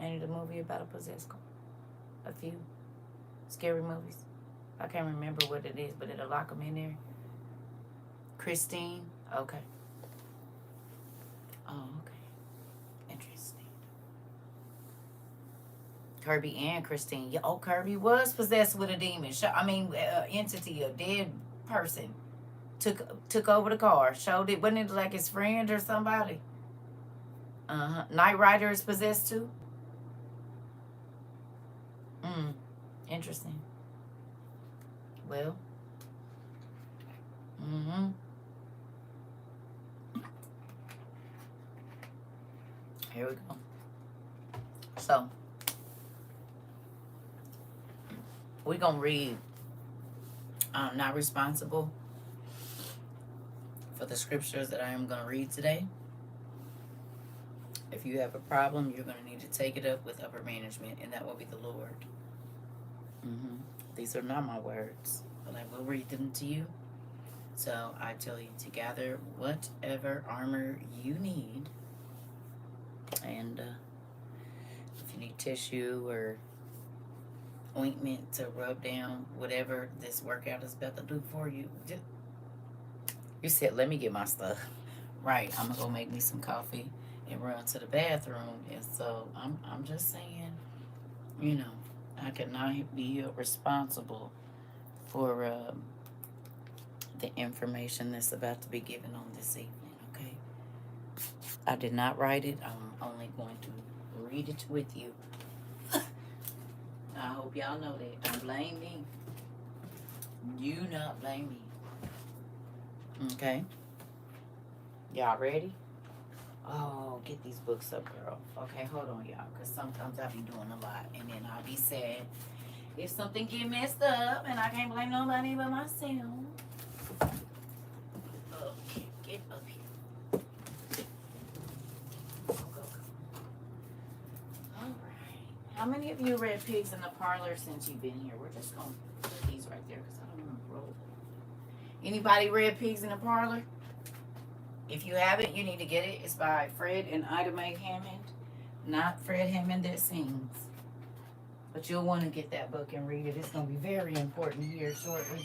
Ain't it a movie about a possessed car? A few scary movies. I can't remember what it is, but it'll lock them in there. Christine? Okay. Oh, okay. Interesting. Kirby and Christine. Yeah, oh, Kirby was possessed with a demon. Entity, a dead person. Took over the car. Showed it. Wasn't it like his friend or somebody? Knight Rider is possessed too? Interesting. Well. Here we go. So, we're going to read I'm not responsible for the scriptures that I am going to read today. If you have a problem, you're going to need to take it up with upper management, and that will be the Lord. These are not my words, but I will read them to you. So I tell you to gather whatever armor you need. And if you need tissue or ointment to rub down whatever this workout is about to do for you. You said, let me get my stuff. Right, I'm going to go make me some coffee and run to the bathroom. And so I'm just saying, I cannot be responsible for the information that's about to be given on this evening, okay? I did not write it. I'm only going to read it with you. I hope y'all know that. Don't blame me. You not blame me. Okay? Y'all ready? Oh, get these books up, girl. Okay, hold on, y'all, because sometimes I be doing a lot, and then I'll be sad if something get messed up, and I can't blame nobody but myself. Okay, get up here. Go. All right. How many of you read Pigs in the Parlor since you've been here? We're just going to put these right there because I don't want to roll. Anybody read Pigs in the Parlor? If you haven't, you need to get it. It's by Fred and Ida Mae Hammond. Not Fred Hammond that sings. But you'll want to get that book and read it. It's going to be very important here shortly.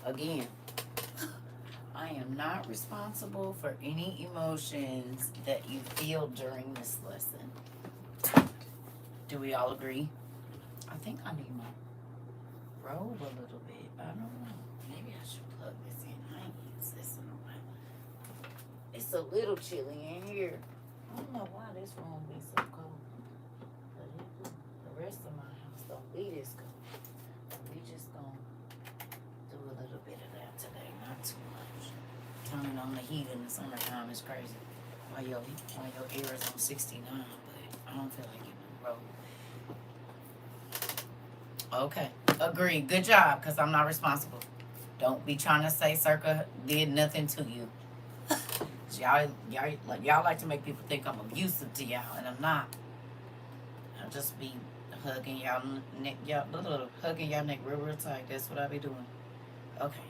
Again, I am not responsible for any emotions that you feel during this lesson. Do we all agree? I think I need my robe a little bit. I don't know. Maybe I should plug this in. I ain't used this in a while. It's a little chilly in here. I don't know why this room be so cold. But the rest of my house don't be this cold. We just gonna do a little bit of that today, not too much. Turning on the heat in the summertime is crazy. Why your air is on 69, but I don't feel like getting on the road. Okay, agreed. Good job, because I'm not responsible. Don't be trying to say CERCA did nothing to you. y'all like to make people think I'm abusive to y'all, and I'm not. I'll just be hugging y'all neck, hugging y'all neck real tight. That's what I be doing. Okay.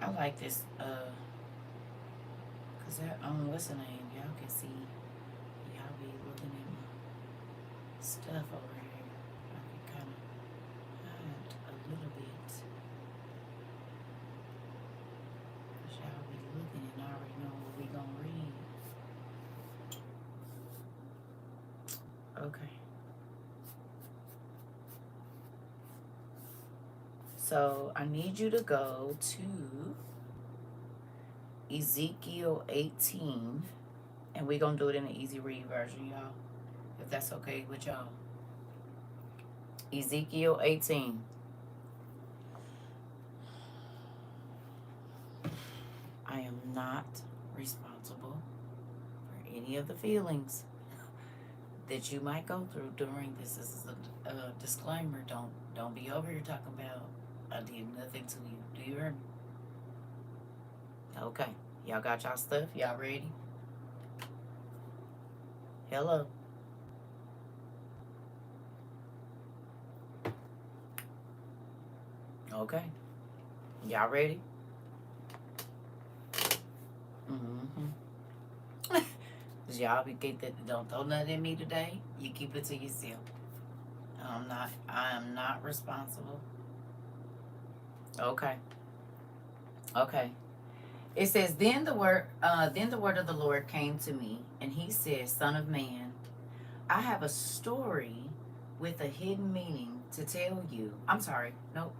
I like this, cause that what's the name? Y'all can see. Y'all be looking at my stuff over here. I can kind of hide a little bit. Cause y'all be looking and I already know what we gonna read. Okay. So I need you to go to Ezekiel 18, and we're going to do it in an easy read version, y'all, if that's okay with y'all. Ezekiel 18. I am not responsible for any of the feelings that you might go through during this. This is a disclaimer. Don't be over here talking about I did nothing to you. Do you hear me? Okay. Y'all got y'all stuff? Y'all ready? Hello. Okay. Y'all ready? Cause y'all be get that. Don't throw nothing at me today. You keep it to yourself. I am not responsible. Okay. Okay. It says, then the word of the Lord came to me, and he said, Son of man, I have a story with a hidden meaning to tell you. I'm sorry. Nope.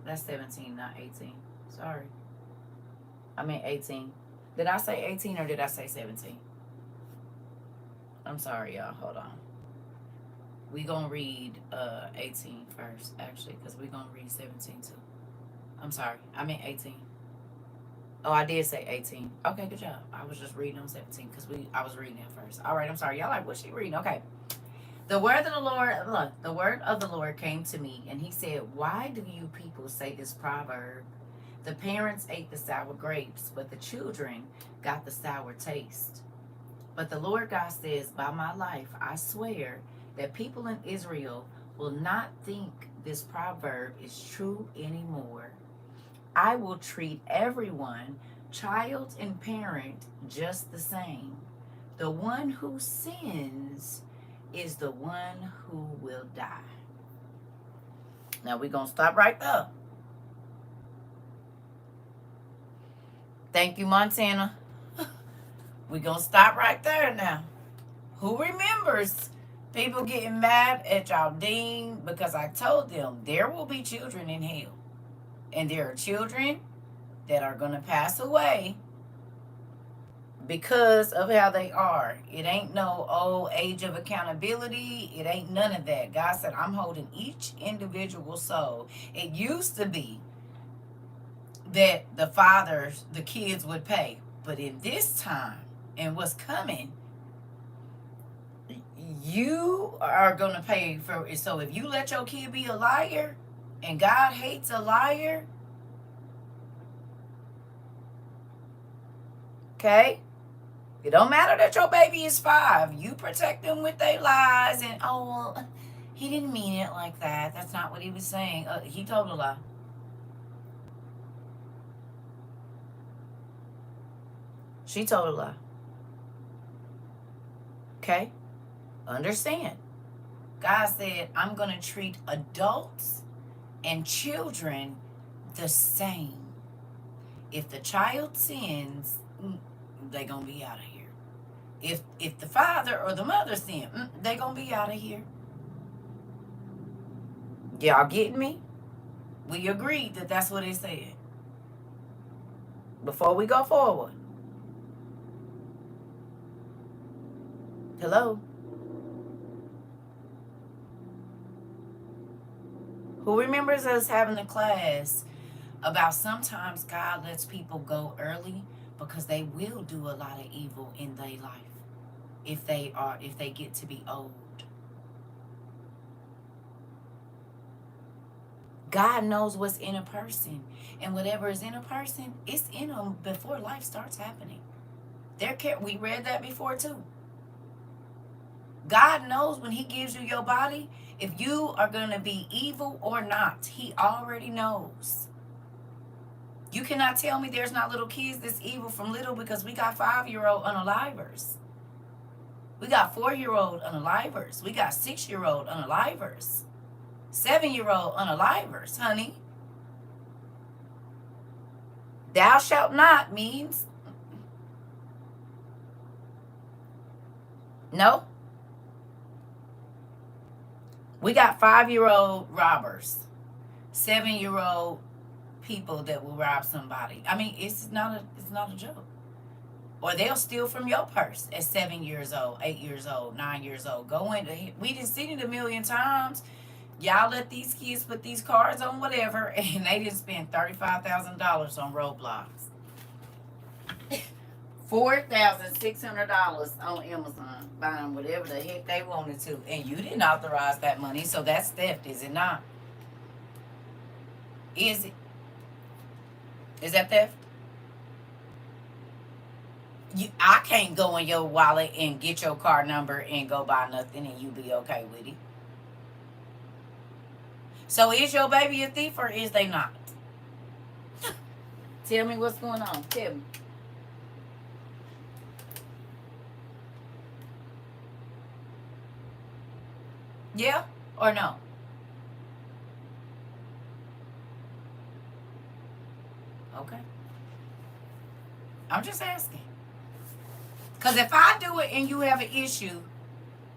That's 17, not 18. Sorry. I meant 18. Did I say 18 or did I say 17? I'm sorry, y'all. Hold on. We gonna read 18 first, actually, because we gonna read 17 too. I'm sorry. I meant 18. Oh, I did say 18. Okay, good job. I was just reading on 17 because I was reading it first. All right, I'm sorry. Y'all like, what's she reading? Okay. The word of the Lord came to me, and he said, why do you people say this proverb? The parents ate the sour grapes, but the children got the sour taste. But the Lord God says, by my life, I swear that people in Israel will not think this proverb is true anymore. I will treat everyone, child and parent, just the same. The one who sins is the one who will die. Now we're going to stop right there. Thank you, Montana. We're going to stop right there now. Who remembers people getting mad at y'all Dean because I told them there will be children in hell. And there are children that are going to pass away because of how they are. It ain't no old age of accountability. It ain't none of that. God said, I'm holding each individual soul. It used to be that the kids would pay. But in this time and what's coming, you are going to pay for it. So if you let your kid be a liar, and God hates a liar, okay? It don't matter that your baby is 5. You protect them with their lies and, oh, well, he didn't mean it like that. That's not what he was saying. He told a lie. She told a lie. Okay? Understand. God said, I'm going to treat adults and children the same. If the child sins, they going to be out of here. If the father or the mother sin, they going to be out of here. Y'all getting me? We agreed that that's what it said. Before we go forward. Hello? Who remembers us having a class about sometimes God lets people go early because they will do a lot of evil in their life if they get to be old. God knows what's in a person, and whatever is in a person, it's in them before life starts happening. We read that before too. God knows when he gives you your body if you are going to be evil or not. He already knows. You cannot tell me there's not little kids that's evil from little, because we got 5-year-old unalivers. We got 4-year-old unalivers. We got 6-year-old unalivers. 7-year-old unalivers, honey. Thou shalt not means no. We got 5-year-old robbers, 7-year-old people that will rob somebody. I mean, it's not a joke. Or they'll steal from your purse at 7 years old, 8 years old, 9 years old. Go in. We done seen it a million times. Y'all let these kids put these cards on whatever, and they didn't spend $35,000 on Roblox. $4,600 on Amazon buying whatever the heck they wanted to, and you didn't authorize that money, so that's theft, is it not? Is it? Is that theft? I can't go in your wallet and get your card number and go buy nothing, and you be okay with it. So is your baby a thief or is they not? Tell me what's going on. Tell me. Yeah or no? Okay. I'm just asking. Because if I do it and you have an issue,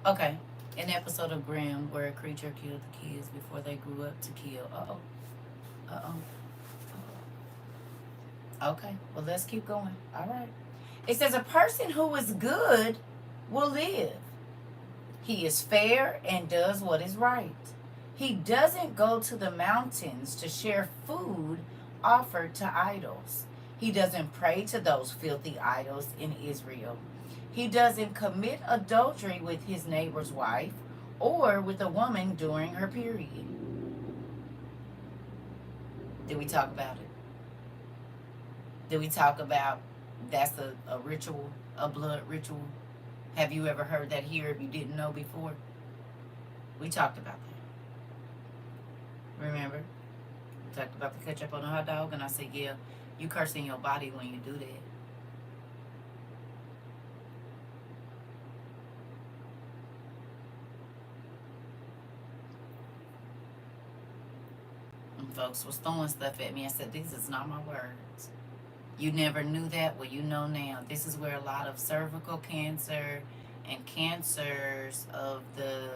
okay. An episode of Grimm where a creature killed the kids before they grew up to kill. Uh-oh. Uh-oh. Okay. Well, let's keep going. All right. It says a person who is good will live. He is fair and does what is right. He doesn't go to the mountains to share food offered to idols. He doesn't pray to those filthy idols in Israel. He doesn't commit adultery with his neighbor's wife or with a woman during her period. Did we talk about it? Did we talk about that's a ritual, a blood ritual? Have you ever heard that here if you didn't know before? We talked about that. Remember? We talked about the ketchup on a hot dog, and I said, yeah, you cursing your body when you do that. And folks was throwing stuff at me. I said, these is not my words. You never knew that? Well, you know now. This is where a lot of cervical cancer and cancers of the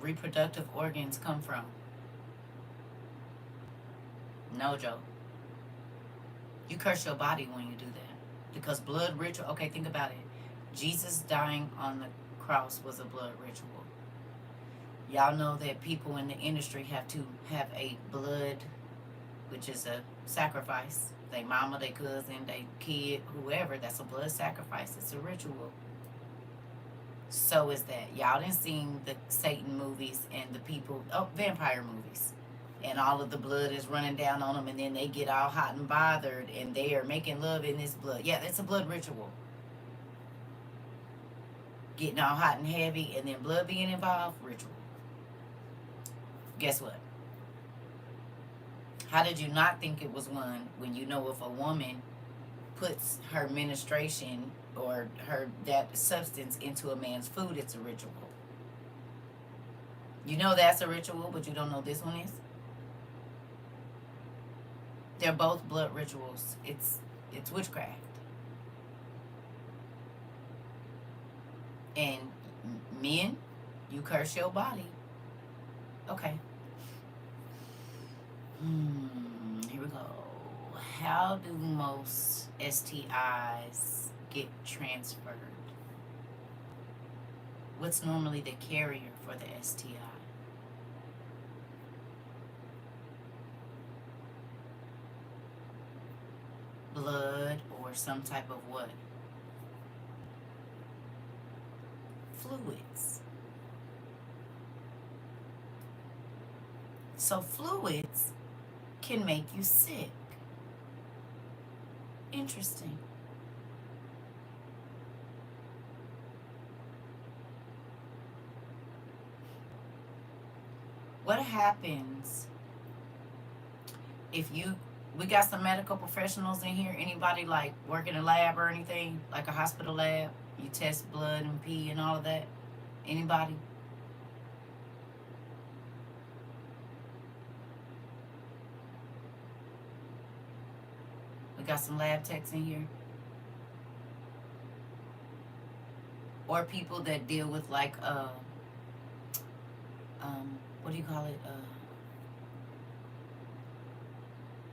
reproductive organs come from. No joke. You curse your body when you do that. Because blood ritual, okay, think about it. Jesus dying on the cross was a blood ritual. Y'all know that people in the industry have to have a blood, which is a sacrifice. They mama, they cousin, they kid, whoever, that's a blood sacrifice. It's a ritual. So is that. Y'all didn't see the Satan movies and the people, vampire movies. And all of the blood is running down on them, and then they get all hot and bothered, and they are making love in this blood. Yeah, that's a blood ritual. Getting all hot and heavy, and then blood being involved, ritual. Guess what? How did you not think it was one when you know if a woman puts her ministration or that substance into a man's food, it's a ritual. You know that's a ritual, but you don't know this one is? They're both blood rituals. It's witchcraft. And men, you curse your body. Okay. Here we go. How do most STIs get transferred? What's normally the carrier for the STI? Blood or some type of what? Fluids. So fluids can make you sick. Interesting. What happens if we got some medical professionals in here, anybody like work in a lab or anything, like a hospital lab, you test blood and pee and all of that? Anybody? We got some lab techs in here. Or people that deal with like what do you call it?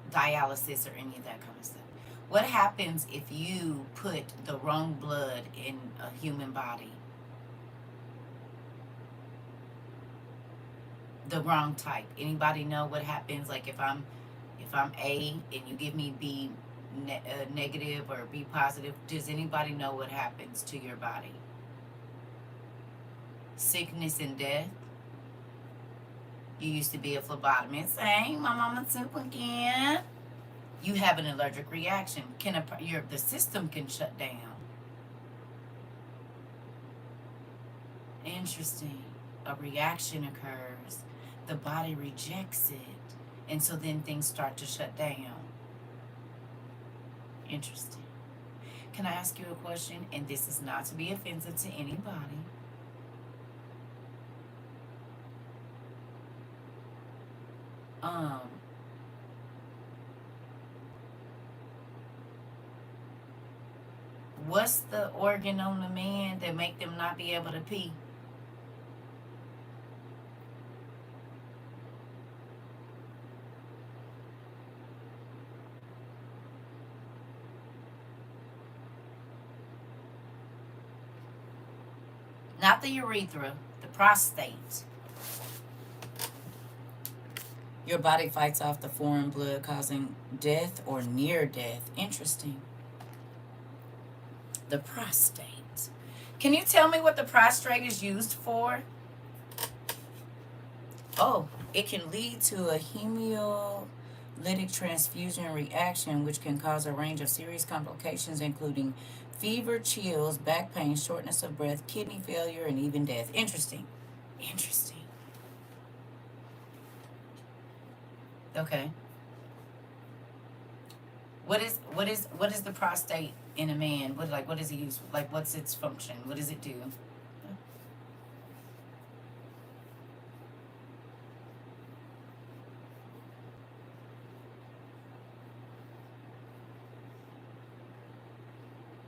Dialysis or any of that kind of stuff. What happens if you put the wrong blood in a human body? The wrong type. Anybody know what happens? Like if I'm A and you give me B negative or B positive, does anybody know what happens to your body? Sickness and death. You used to be a phlebotomist. Hey, my mama took again. You have an allergic reaction. The system can shut down. Interesting. A reaction occurs. The body rejects it. And so then things start to shut down. Interesting. Can I ask you a question? And this is not to be offensive to anybody. What's the organ on the man that make them not be able to pee? Not the urethra, the prostate. Your body fights off the foreign blood, causing death or near death. Interesting. The prostate. Can you tell me what the prostate is used for? Oh, it can lead to a hemolytic transfusion reaction, which can cause a range of serious complications, including fever, chills, back pain, shortness of breath, kidney failure, and even death. Interesting. Interesting. Okay. What is the prostate in a man? What is it used? Like, what's its function? What does it do?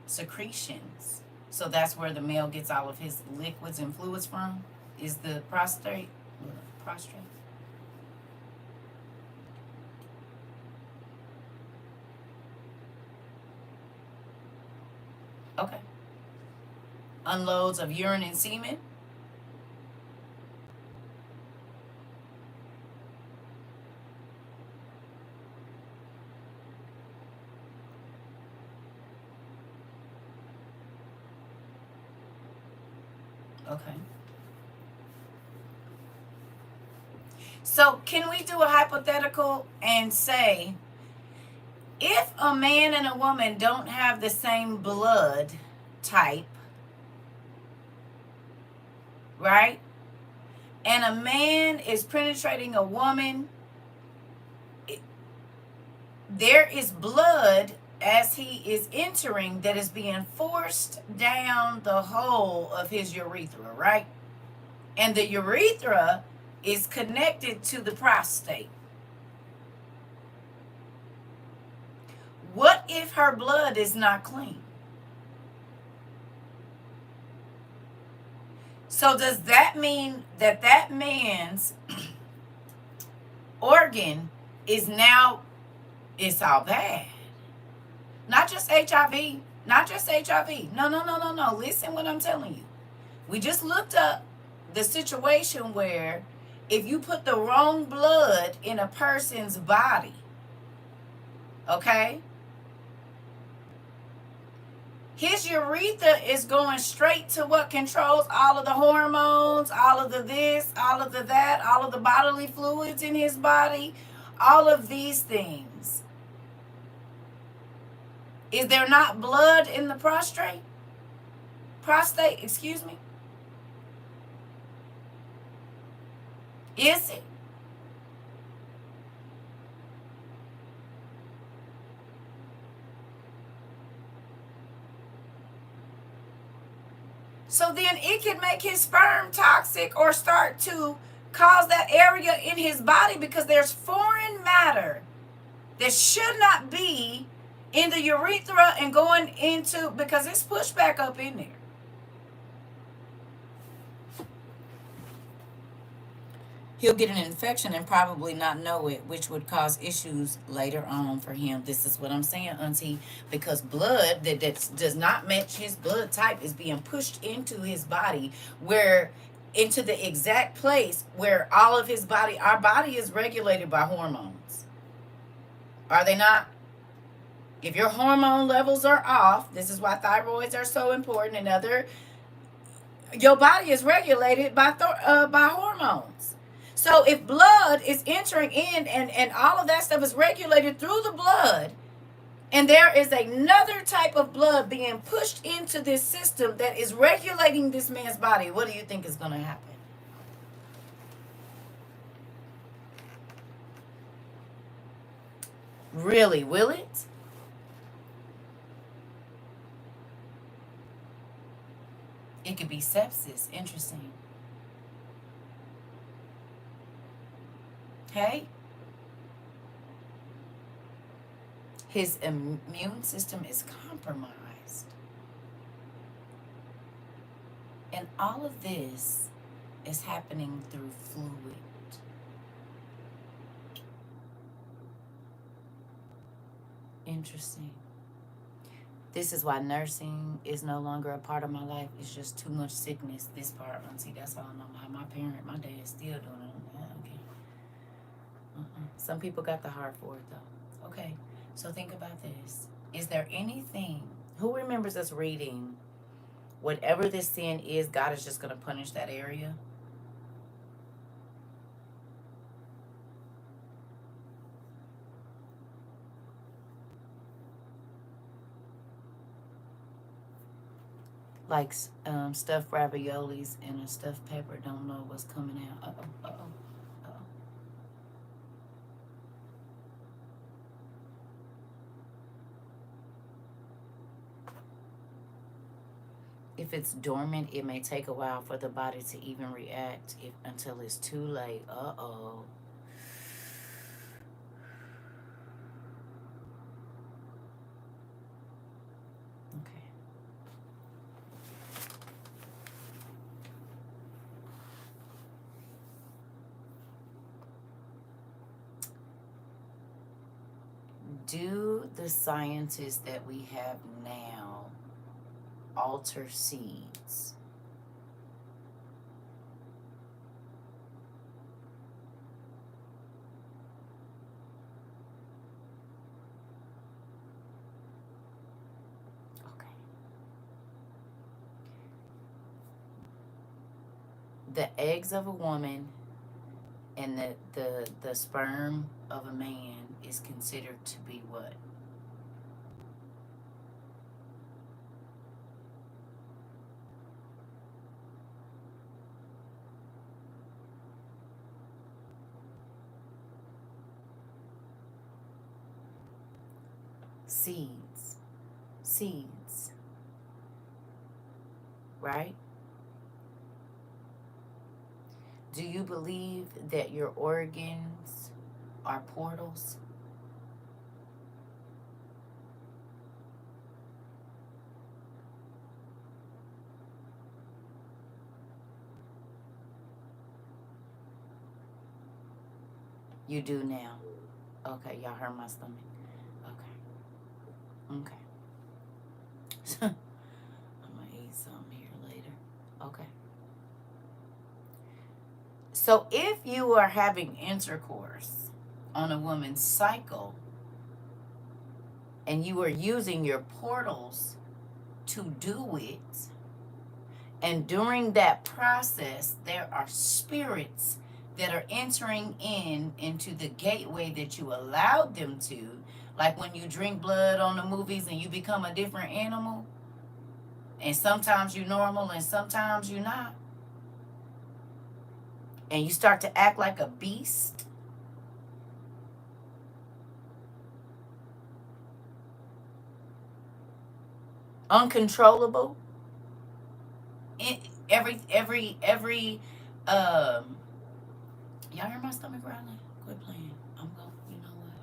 Secretions. So that's where the male gets all of his liquids and fluids from. Is the prostate? Prostrate. Okay. Unloads of urine and semen. Okay. So can we do a hypothetical and say, if a man and a woman don't have the same blood type, right? And a man is penetrating a woman, there is blood as he is entering that is being forced down the hole of his urethra, right? And the urethra is connected to the prostate. What if her blood is not clean? So does that mean that that man's organ is now, it's all bad? Not just HIV, not just HIV. No, no, no, no, no. Listen what I'm telling you. We just looked up the situation where if you put the wrong blood in a person's body, okay, his urethra is going straight to what controls all of the hormones, all of the this, all of the that, all of the bodily fluids in his body, all of these things. Is there not blood in the prostate? Prostate, excuse me. Is it? So then it can make his sperm toxic or start to cause that area in his body because there's foreign matter that should not be in the urethra and going into, because it's pushed back up in there. He'll get an infection and probably not know it, which would cause issues later on for him. This is what I'm saying, Auntie, because blood that does not match his blood type is being pushed into his body, where into the exact place where all of his body, our body is regulated by hormones. Are they not? If your hormone levels are off, this is why thyroids are so important, and other, your body is regulated by hormones. So if blood is entering in and all of that stuff is regulated through the blood, and there is another type of blood being pushed into this system that is regulating this man's body, what do you think is going to happen? Really, will it? It could be sepsis. Interesting. Okay? His immune system is compromised. And all of this is happening through fluid. Interesting. This is why nursing is no longer a part of my life. It's just too much sickness. This part, see, that's all I know. My dad is still doing it. Okay. Some people got the heart for it, though. Okay, so think about this. Is there anything, who remembers us reading, whatever this sin is, God is just going to punish that area? Like stuffed raviolis and a stuffed pepper don't know what's coming out. Uh-oh. If it's dormant, it may take a while for the body to even react until it's too late. Uh-oh. Okay. Do the scientists that we have now alter seeds? Okay. The eggs of a woman and the sperm of a man is considered to be what? Seeds. Seeds. Right? Do you believe that your organs are portals? You do now. Okay, y'all heard my stomach. Okay. Okay. I'm gonna eat something here later. Okay. So if you are having intercourse on a woman's cycle and you are using your portals to do it, and during that process there are spirits that are entering into the gateway that you allowed them to, like when you drink blood on the movies and you become a different animal, and sometimes you're normal and sometimes you're not, and you start to act like a beast. Uncontrollable. Every y'all hear my stomach growling? Quit playing. I'm going. You know what?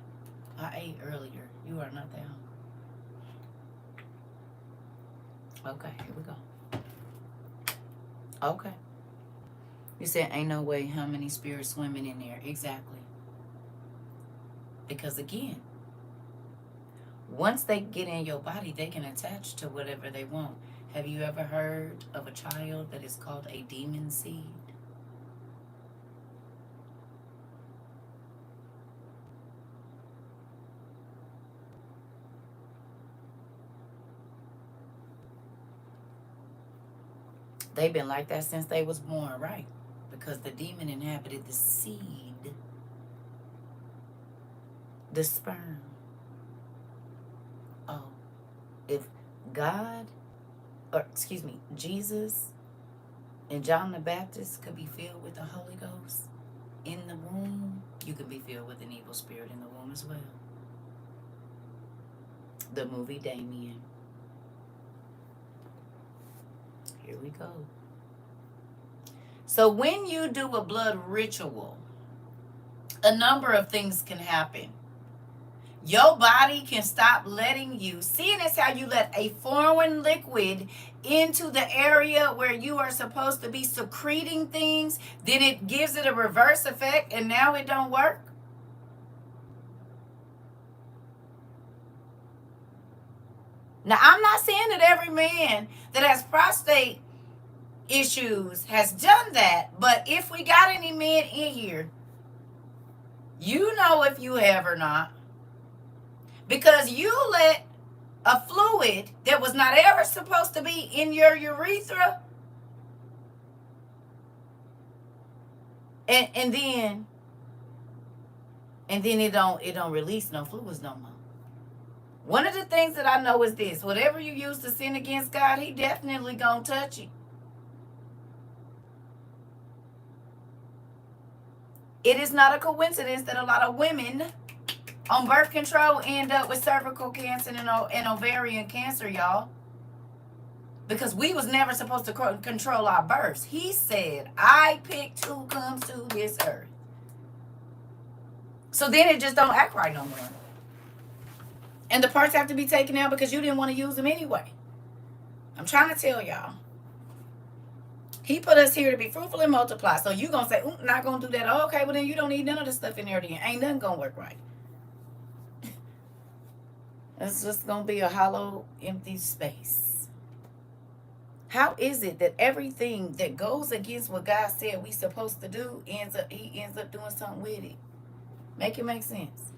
I ate earlier. You are not that hungry. Okay, here we go. Okay. You said ain't no way how many spirits swimming in there. Exactly. Because again, once they get in your body, they can attach to whatever they want. Have you ever heard of a child that is called a demon seed? They've been like that since they was born, right? Because the demon inhabited the seed, the sperm. Oh, if God, or excuse me, Jesus and John the Baptist could be filled with the Holy Ghost in the womb, you can be filled with an evil spirit in the womb as well. The movie Damien. Here we go. So when you do a blood ritual, a number of things can happen. Your body can stop letting you, seeing as how you let a foreign liquid into the area where you are supposed to be secreting things, then it gives it a reverse effect and now it don't work. Now, I'm not saying that every man that has prostate issues has done that, but if we got any men in here, you know if you have or not, because you let a fluid that was not ever supposed to be in your urethra, and then it don't release no fluids no more. One of the things that I know is this: whatever you use to sin against God, He definitely gonna touch it. It is not a coincidence that a lot of women on birth control end up with cervical cancer and ovarian cancer, y'all. Because we was never supposed to control our births. He said, I picked who comes to this earth. So then it just don't act right no more. And the parts have to be taken out because you didn't want to use them anyway. I'm trying to tell y'all. He put us here to be fruitful and multiply. So you going to say, not going to do that. Oh, okay, well then you don't need none of this stuff in there then. Ain't nothing going to work right. It's just going to be a hollow, empty space. How is it that everything that goes against what God said we supposed to do, He ends up doing something with it? Make it make sense.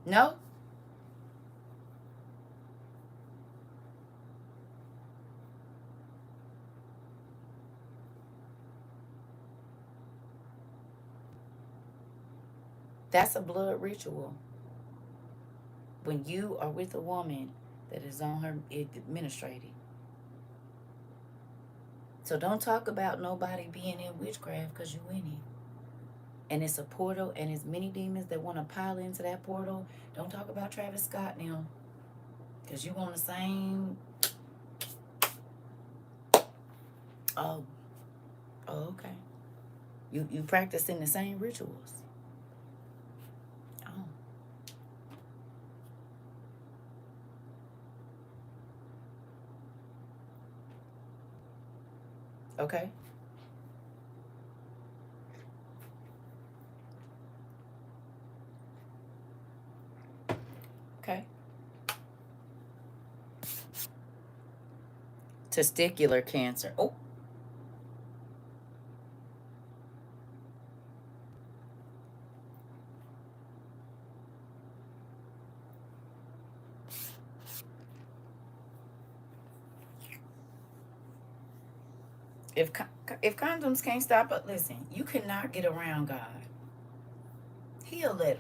No? That's a blood ritual. When you are with a woman that is on her administrating. So don't talk about nobody being in witchcraft because you in it. and it's a portal, and it's many demons that want to pile into that portal. Don't talk about Travis Scott now, because you on the same. Oh, okay. You practicing the same rituals. Oh, okay. Okay. Testicular cancer. Oh, if if condoms can't stop it, listen, you cannot get around God. He'll let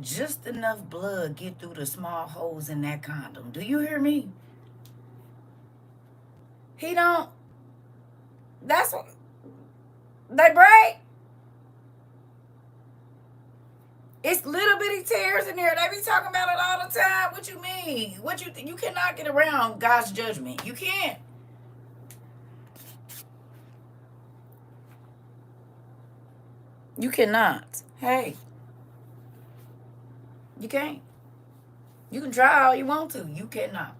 just enough blood get through the small holes in that condom. Do you hear me? He don't. That's what they break. It's little bitty tears in there. They be talking about it all the time. What you mean? What you think? You cannot get around God's judgment. You can't. You cannot. Hey, you can't. You can try all you want to. You cannot.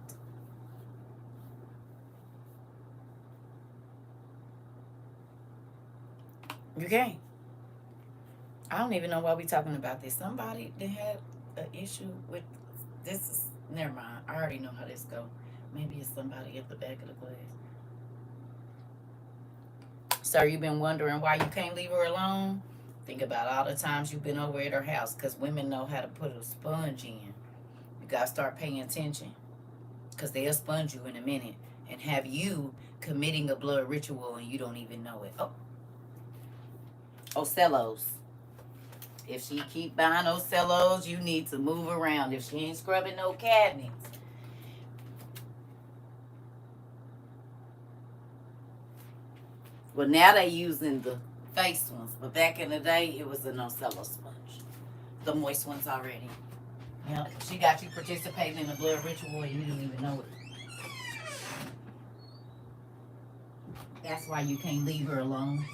You can't. I don't even know why we talking about this. Somebody that had an issue with this. Never mind. I already know how this go. Maybe it's somebody at the back of the class. Sir, you've been wondering why you can't leave her alone? Think about all the times you've been over at her house, because women know how to put a sponge in. You got to start paying attention, because they'll sponge you in a minute and have you committing a blood ritual and you don't even know it. Oh, Ocellos. If she keep buying Ocellos, you need to move around. If she ain't scrubbing no cabinets. Well, now they using the face ones, but back in the day, it was an Ocello sponge. The moist ones already. Yeah, she got you participating in a blood ritual and you didn't even know it. That's why you can't leave her alone.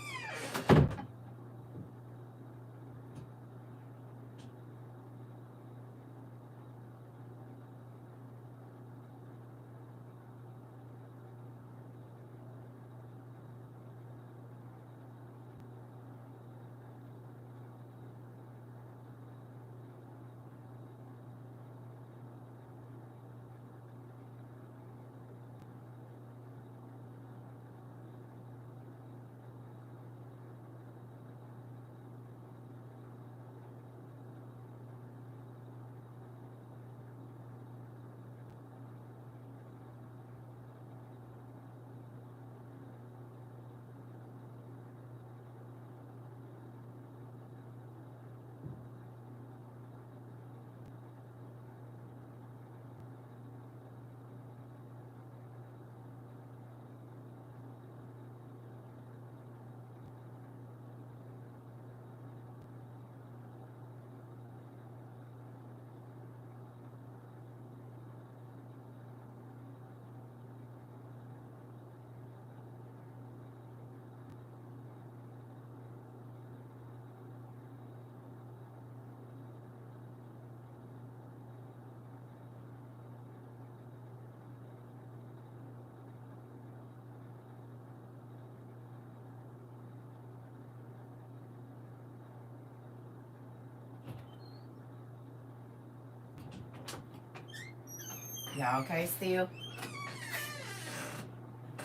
Y'all okay still?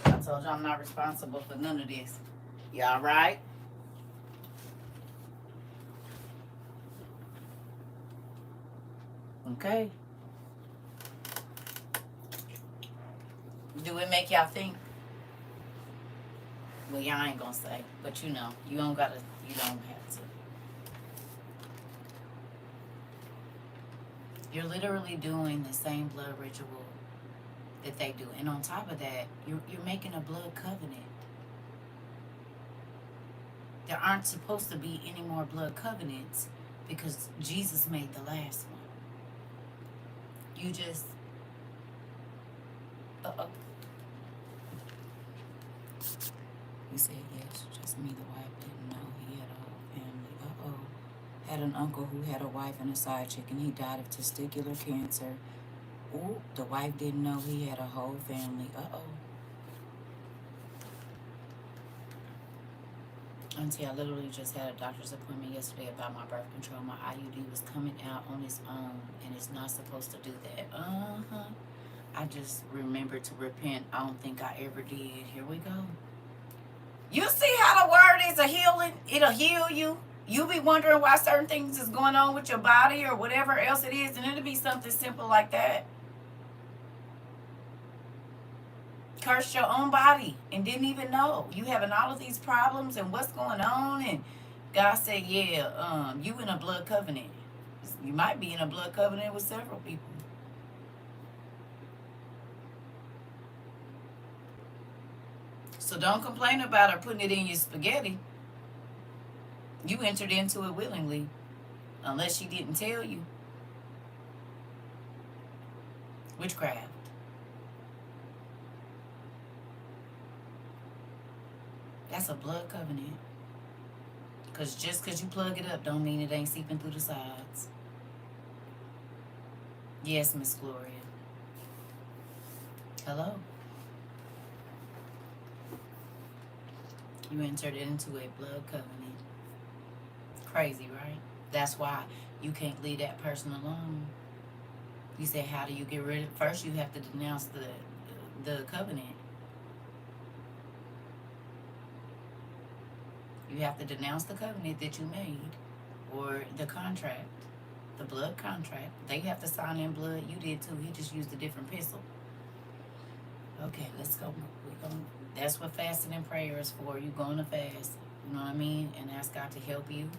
I told you I'm not responsible for none of this. Y'all right? Okay. Do it make y'all think? Well, y'all ain't gonna say, but you know, you don't have to. You're literally doing the same blood ritual that they do. And on top of that, you're making a blood covenant. There aren't supposed to be any more blood covenants because Jesus made the last one. You just, uh-oh. He said, yes, just me. The wife didn't know he had a whole family. Uh-oh. Had an uncle who had a wife and a side chick, and he died of testicular cancer. Ooh, the wife didn't know he had a whole family. Uh-oh. Auntie, I literally just had a doctor's appointment yesterday about my birth control. My IUD was coming out on its own, and it's not supposed to do that. Uh-huh. I just remembered to repent. I don't think I ever did. Here we go. You see how the word is a healing? It'll heal you. You be wondering why certain things is going on with your body or whatever else it is, and it'll be something simple like that. Cursed your own body and didn't even know. You having all of these problems and what's going on, and God said, yeah, you in a blood covenant. You might be in a blood covenant with several people. So don't complain about her putting it in your spaghetti. You entered into it willingly, unless she didn't tell you. Witchcraft. That's a blood covenant. Because just because you plug it up don't mean it ain't seeping through the sides. Yes, Miss Gloria. Hello? You entered into a blood covenant. Crazy, right? That's why you can't leave that person alone. You say, how do you get rid of it? First, you have to denounce the covenant. You have to denounce the covenant that you made, or the contract, the blood contract. They have to sign in blood. You did too. He just used a different pencil. Okay, let's go. That's what fasting and prayer is for. You going to fast, you know what I mean, and ask God to help you.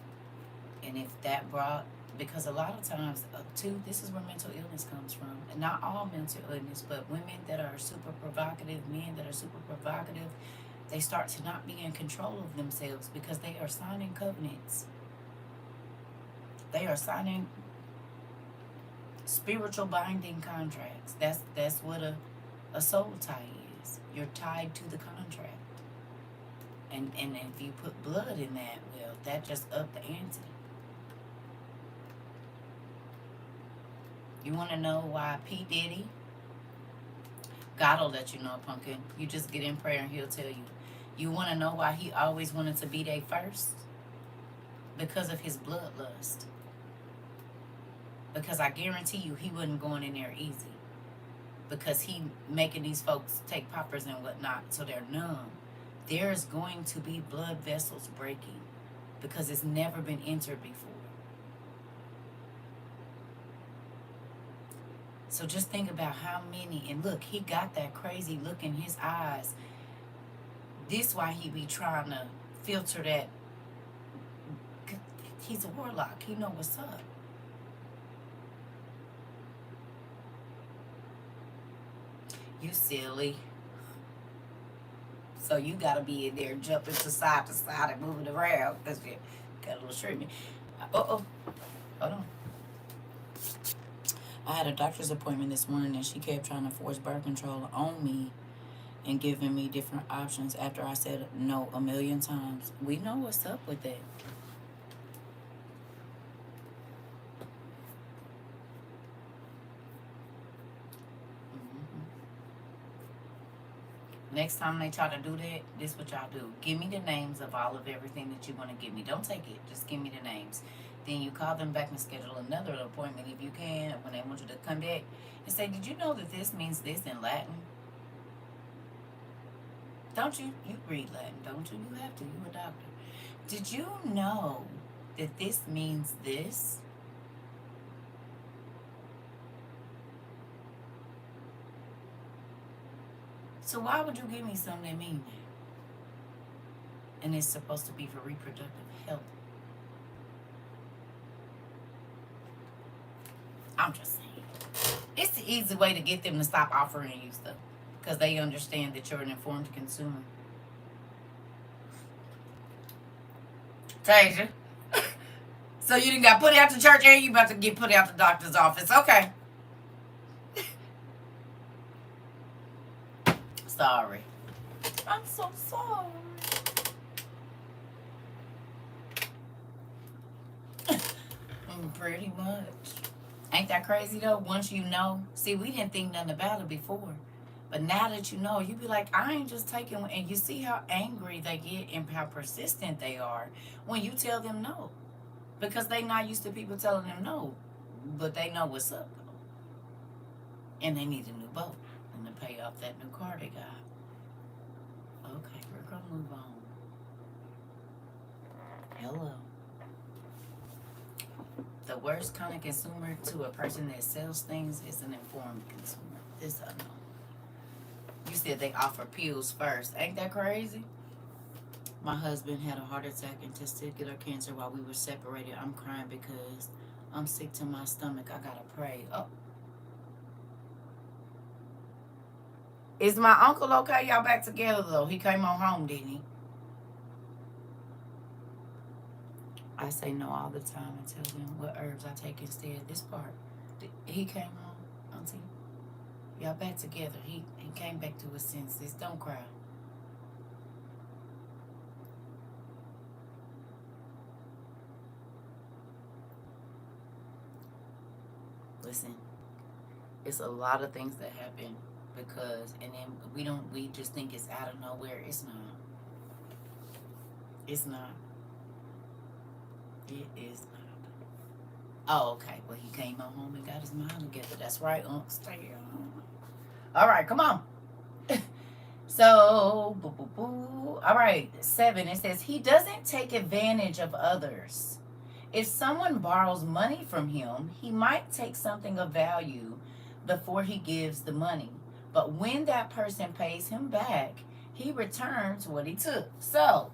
And if that brought, because a lot of times, too, this is where mental illness comes from. And not all mental illness, but women that are super provocative, men that are super provocative, they start to not be in control of themselves because they are signing covenants. They are signing spiritual binding contracts. That's what a soul tie is. You're tied to the contract. And if you put blood in that, well, that just upped the ante. You want to know why P. Diddy? God will let you know, pumpkin. You just get in prayer and he'll tell you. You want to know why he always wanted to be there first? Because of his bloodlust. Because I guarantee you he wasn't going in there easy. Because he making these folks take poppers and whatnot so they're numb. There's going to be blood vessels breaking because it's never been entered before. So just think about how many, and look, he got that crazy look in his eyes. This why he be trying to filter that. He's a warlock. He know what's up. You silly. So you gotta be in there jumping to side and moving around because you got a little shrimpy. Hold on. I had a doctor's appointment this morning and she kept trying to force birth control on me and giving me different options after I said no a million times. We know what's up with that. Next time they try to do that, this is what y'all do. Give me the names of all of everything that you want to give me. Don't take it. Just give me the names. Then you call them back and schedule another appointment if you can when they want you to come back and say, did you know that this means this in Latin? Don't you? You read Latin, don't you? You have to. You're a doctor. Did you know that this means this? So why would you give me something that means that? And it's supposed to be for reproductive health. I'm just saying. It's the easy way to get them to stop offering you stuff because they understand that you're an informed consumer. Tasia. So you didn't got put out the church and you about to get put out the doctor's office. Okay. Sorry. I'm so sorry. Pretty much. Ain't that crazy though? Once you know. See, we didn't think nothing about it before. But now that you know, you be like, I ain't just taking, and you see how angry they get and how persistent they are when you tell them no. Because they not used to people telling them no. But they know what's up though. And they need a new boat. And to pay off that new car they got. Okay, we're gonna move on. Hello. The worst kind of consumer to a person that sells things is an informed consumer. This I know. You said they offer pills first. Ain't that crazy? My husband had a heart attack and testicular cancer while we were separated. I'm crying because I'm sick to my stomach. I gotta pray. Oh. Is my uncle okay? Y'all back together though. He came on home, didn't he? I say no all the time and tell them what herbs I take instead. This part. He came home, Auntie. Y'all back together. He came back to his senses. Don't cry. Listen, it's a lot of things that happen because, and then we just think it's out of nowhere. It's not. It's not. It is not. Oh, okay. Well, he came on home and got his mind together. That's right, stay on. All right, come on. So, boo, boo, boo. All right, 7. It says, he doesn't take advantage of others. If someone borrows money from him, he might take something of value before he gives the money. But when that person pays him back, he returns what he took. So,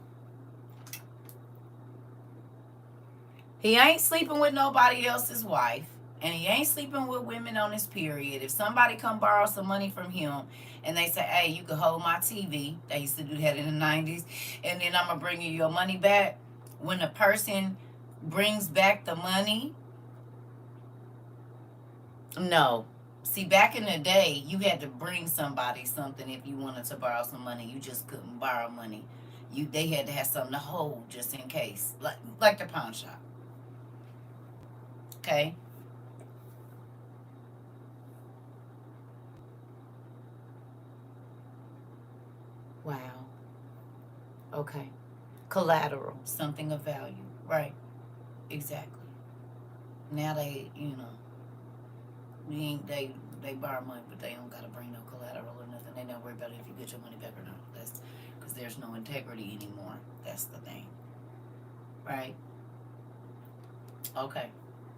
he ain't sleeping with nobody else's wife, and he ain't sleeping with women on his period. If somebody come borrow some money from him, and they say, hey, you can hold my TV. They used to do that in the 90s. And then I'm going to bring you your money back. When the person brings back the money, no. See, back in the day, you had to bring somebody something if you wanted to borrow some money. You just couldn't borrow money. They had to have something to hold just in case. Like the pawn shop. Okay? Wow. Okay. Collateral, something of value. Right. Exactly. Now they, they borrow money, but they don't gotta bring no collateral or nothing. They don't worry about it if you get your money back or not. That's because there's no integrity anymore. That's the thing. Right? Okay.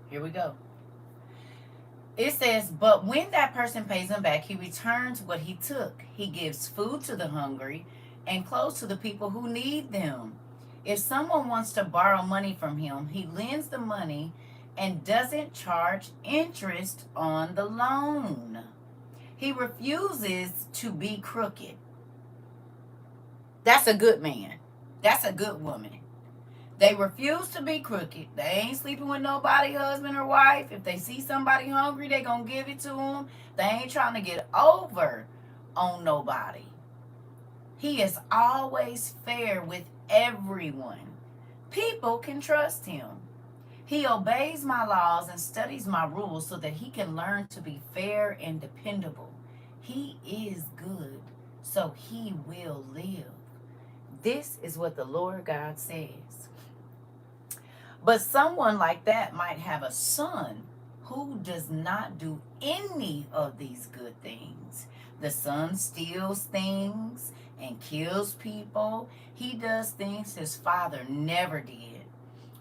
Here we go. It says, but when that person pays him back, he returns what he took. He gives food to the hungry and clothes to the people who need them. If someone wants to borrow money from him, he lends the money and doesn't charge interest on the loan. He refuses to be crooked. That's a good man. That's a good woman. They refuse to be crooked. They ain't sleeping with nobody, husband or wife. If they see somebody hungry, they gonna give it to them. They ain't trying to get over on nobody. He is always fair with everyone. People can trust him. He obeys my laws and studies my rules so that he can learn to be fair and dependable. He is good, so he will live. This is what the Lord God says. But someone like that might have a son who does not do any of these good things. The son steals things and kills people. He does things his father never did.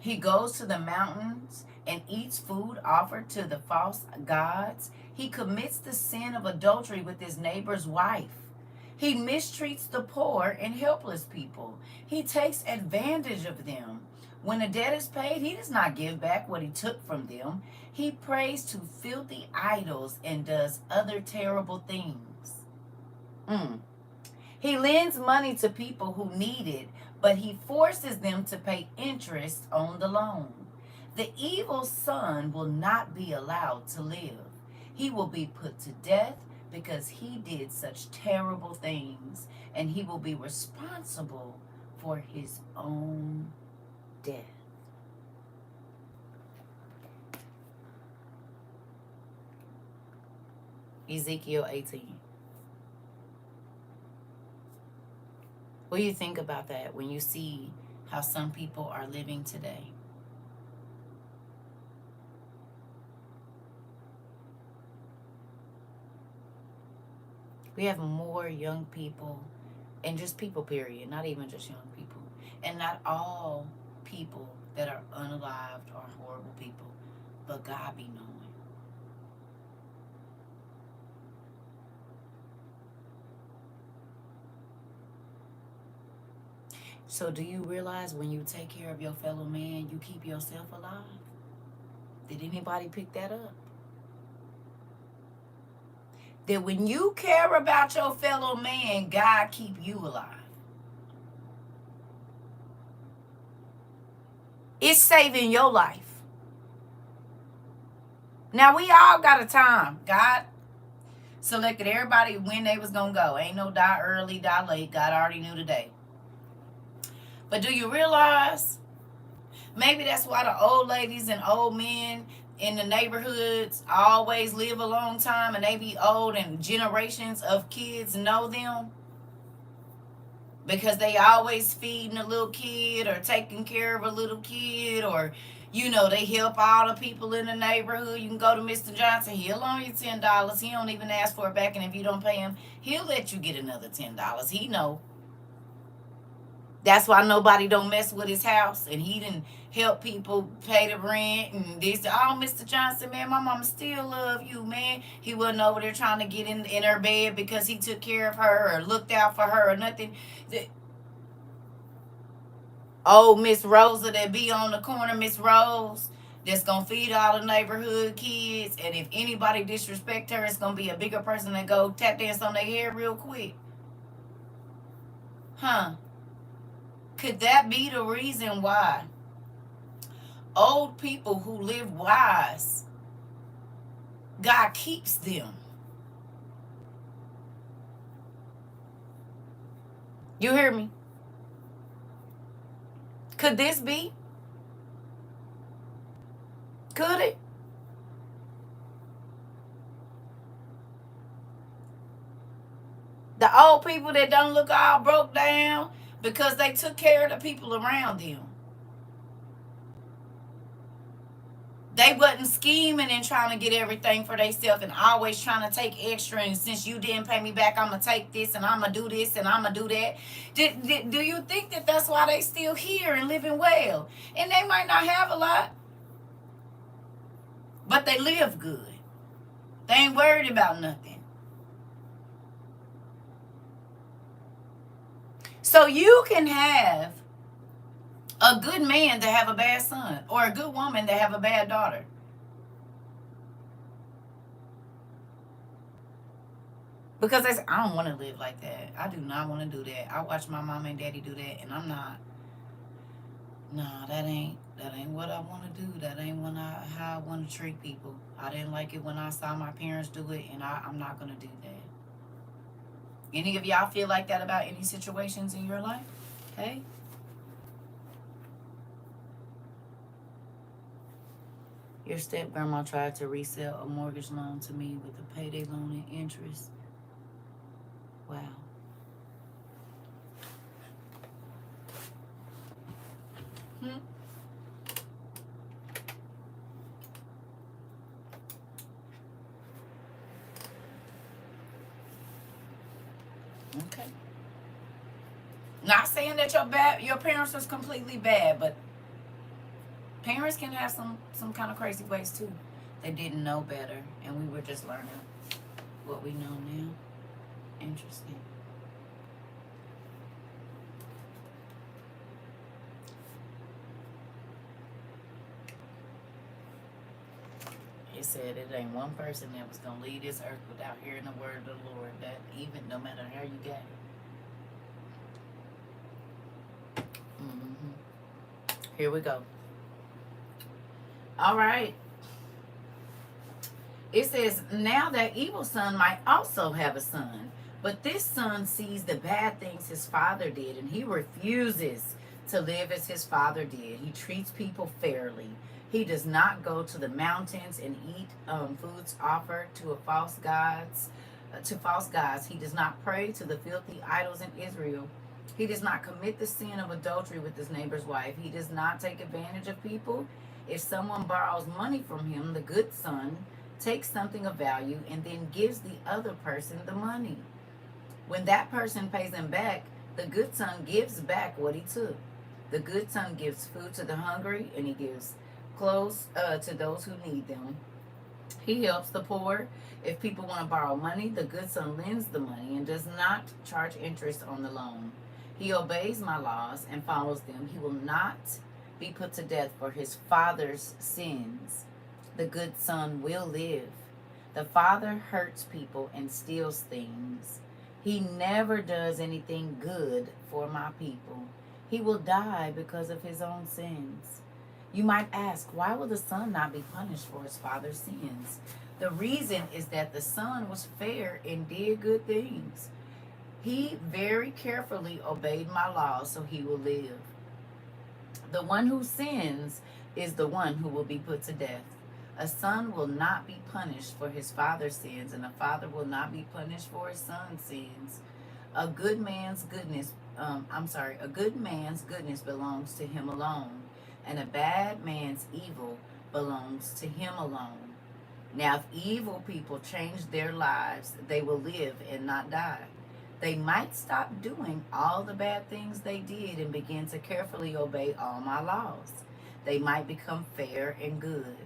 He goes to the mountains and eats food offered to the false gods. He commits the sin of adultery with his neighbor's wife. He mistreats the poor and helpless people. He takes advantage of them. When a debt is paid, he does not give back what he took from them. He prays to filthy idols and does other terrible things. He lends money to people who need it, but he forces them to pay interest on the loan. The evil son will not be allowed to live. He will be put to death because he did such terrible things, and he will be responsible for his own death. Ezekiel 18. What do you think about that when you see how some people are living today? We have more young people, and just people, period, not even just young people. And not all people that are unalived are horrible people, but God be knowing. So do you realize when you take care of your fellow man, you keep yourself alive? Did anybody pick that up? That when you care about your fellow man, God keep you alive. It's saving your life. Now, we all got a time. God selected everybody when they was going to go. Ain't no die early, die late. God already knew the day. But do you realize maybe that's why the old ladies and old men in the neighborhoods always live a long time, and they be old and generations of kids know them? Because they always feeding a little kid or taking care of a little kid, or, you know, they help all the people in the neighborhood. You can go to Mr. Johnson. He'll loan you $10. He don't even ask for it back. And if you don't pay him, he'll let you get another $10. He know. That's why nobody don't mess with his house. And he didn't help people pay the rent. And this, oh, Mr. Johnson, man, my mama still love you, man. He wasn't over there trying to get in her bed because he took care of her or looked out for her or nothing. Oh, Miss Rosa that be on the corner, Miss Rose, that's going to feed all the neighborhood kids. And if anybody disrespect her, it's going to be a bigger person that go tap dance on their hair real quick. Huh? Could that be the reason why old people who live wise, God keeps them? You hear me? Could this be? Could it? The old people that don't look all broke down because they took care of the people around them. They wasn't scheming and trying to get everything for themselves and always trying to take extra. And since you didn't pay me back, I'm going to take this and I'm going to do this and I'm going to do that. Do you think that that's why they still here and living well? And they might not have a lot, but they live good. They ain't worried about nothing. So you can have a good man to have a bad son, or a good woman to have a bad daughter. Because I don't want to live like that. I do not want to do that. I watch my mom and daddy do that, and I'm not. Nah, that ain't what I want to do. That ain't how I want to treat people. I didn't like it when I saw my parents do it, and I'm not gonna do that. Any of y'all feel like that about any situations in your life? Hey. Your step-grandma tried to resell a mortgage loan to me with a payday loan and interest. Wow. Okay. Not saying that your parents was completely bad, but parents can have some kind of crazy ways too. They didn't know better, and we were just learning what we know now. Interesting. It said it ain't one person that was gonna leave this earth without hearing the word of the Lord. That even no matter how you got it. Mm-hmm. Here we go. All right. It says, now that evil son might also have a son, but this son sees the bad things his father did, and he refuses to live as his father did. He treats people fairly. He does not go to the mountains and eat foods offered to a false gods. To false gods, he does not pray to the filthy idols in Israel. He does not commit the sin of adultery with his neighbor's wife. He does not take advantage of people. If someone borrows money from him, the good son takes something of value and then gives the other person the money. When that person pays him back, the good son gives back what he took. The good son gives food to the hungry, and he gives clothes to those who need them. He helps the poor. If people want to borrow money, the good son lends the money and does not charge interest on the loan. He obeys my laws and follows them. He will not be put to death for his father's sins. The good son will live. The father hurts people and steals things. He never does anything good for my people. He will die because of his own sins. You might ask, why will the son not be punished for his father's sins? The reason is that the son was fair and did good things. He very carefully obeyed my laws, so he will live. The one who sins is the one who will be put to death. A son will not be punished for his father's sins, and a father will not be punished for his son's sins. A good man's goodness belongs to him alone, and a bad man's evil belongs to him alone. Now, if evil people change their lives, they will live and not die. They might stop doing all the bad things they did and begin to carefully obey all my laws. They might become fair and good.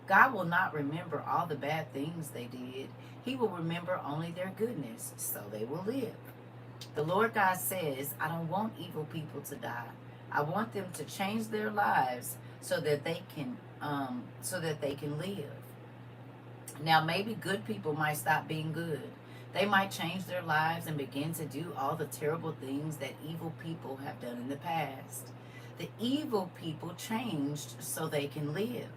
God will not remember all the bad things they did. He will remember only their goodness, so they will live. The Lord God says, I don't want evil people to die. I want them to change their lives so that they can live. Now, maybe good people might stop being good. They might change their lives and begin to do all the terrible things that evil people have done in the past. The evil people changed so they can live.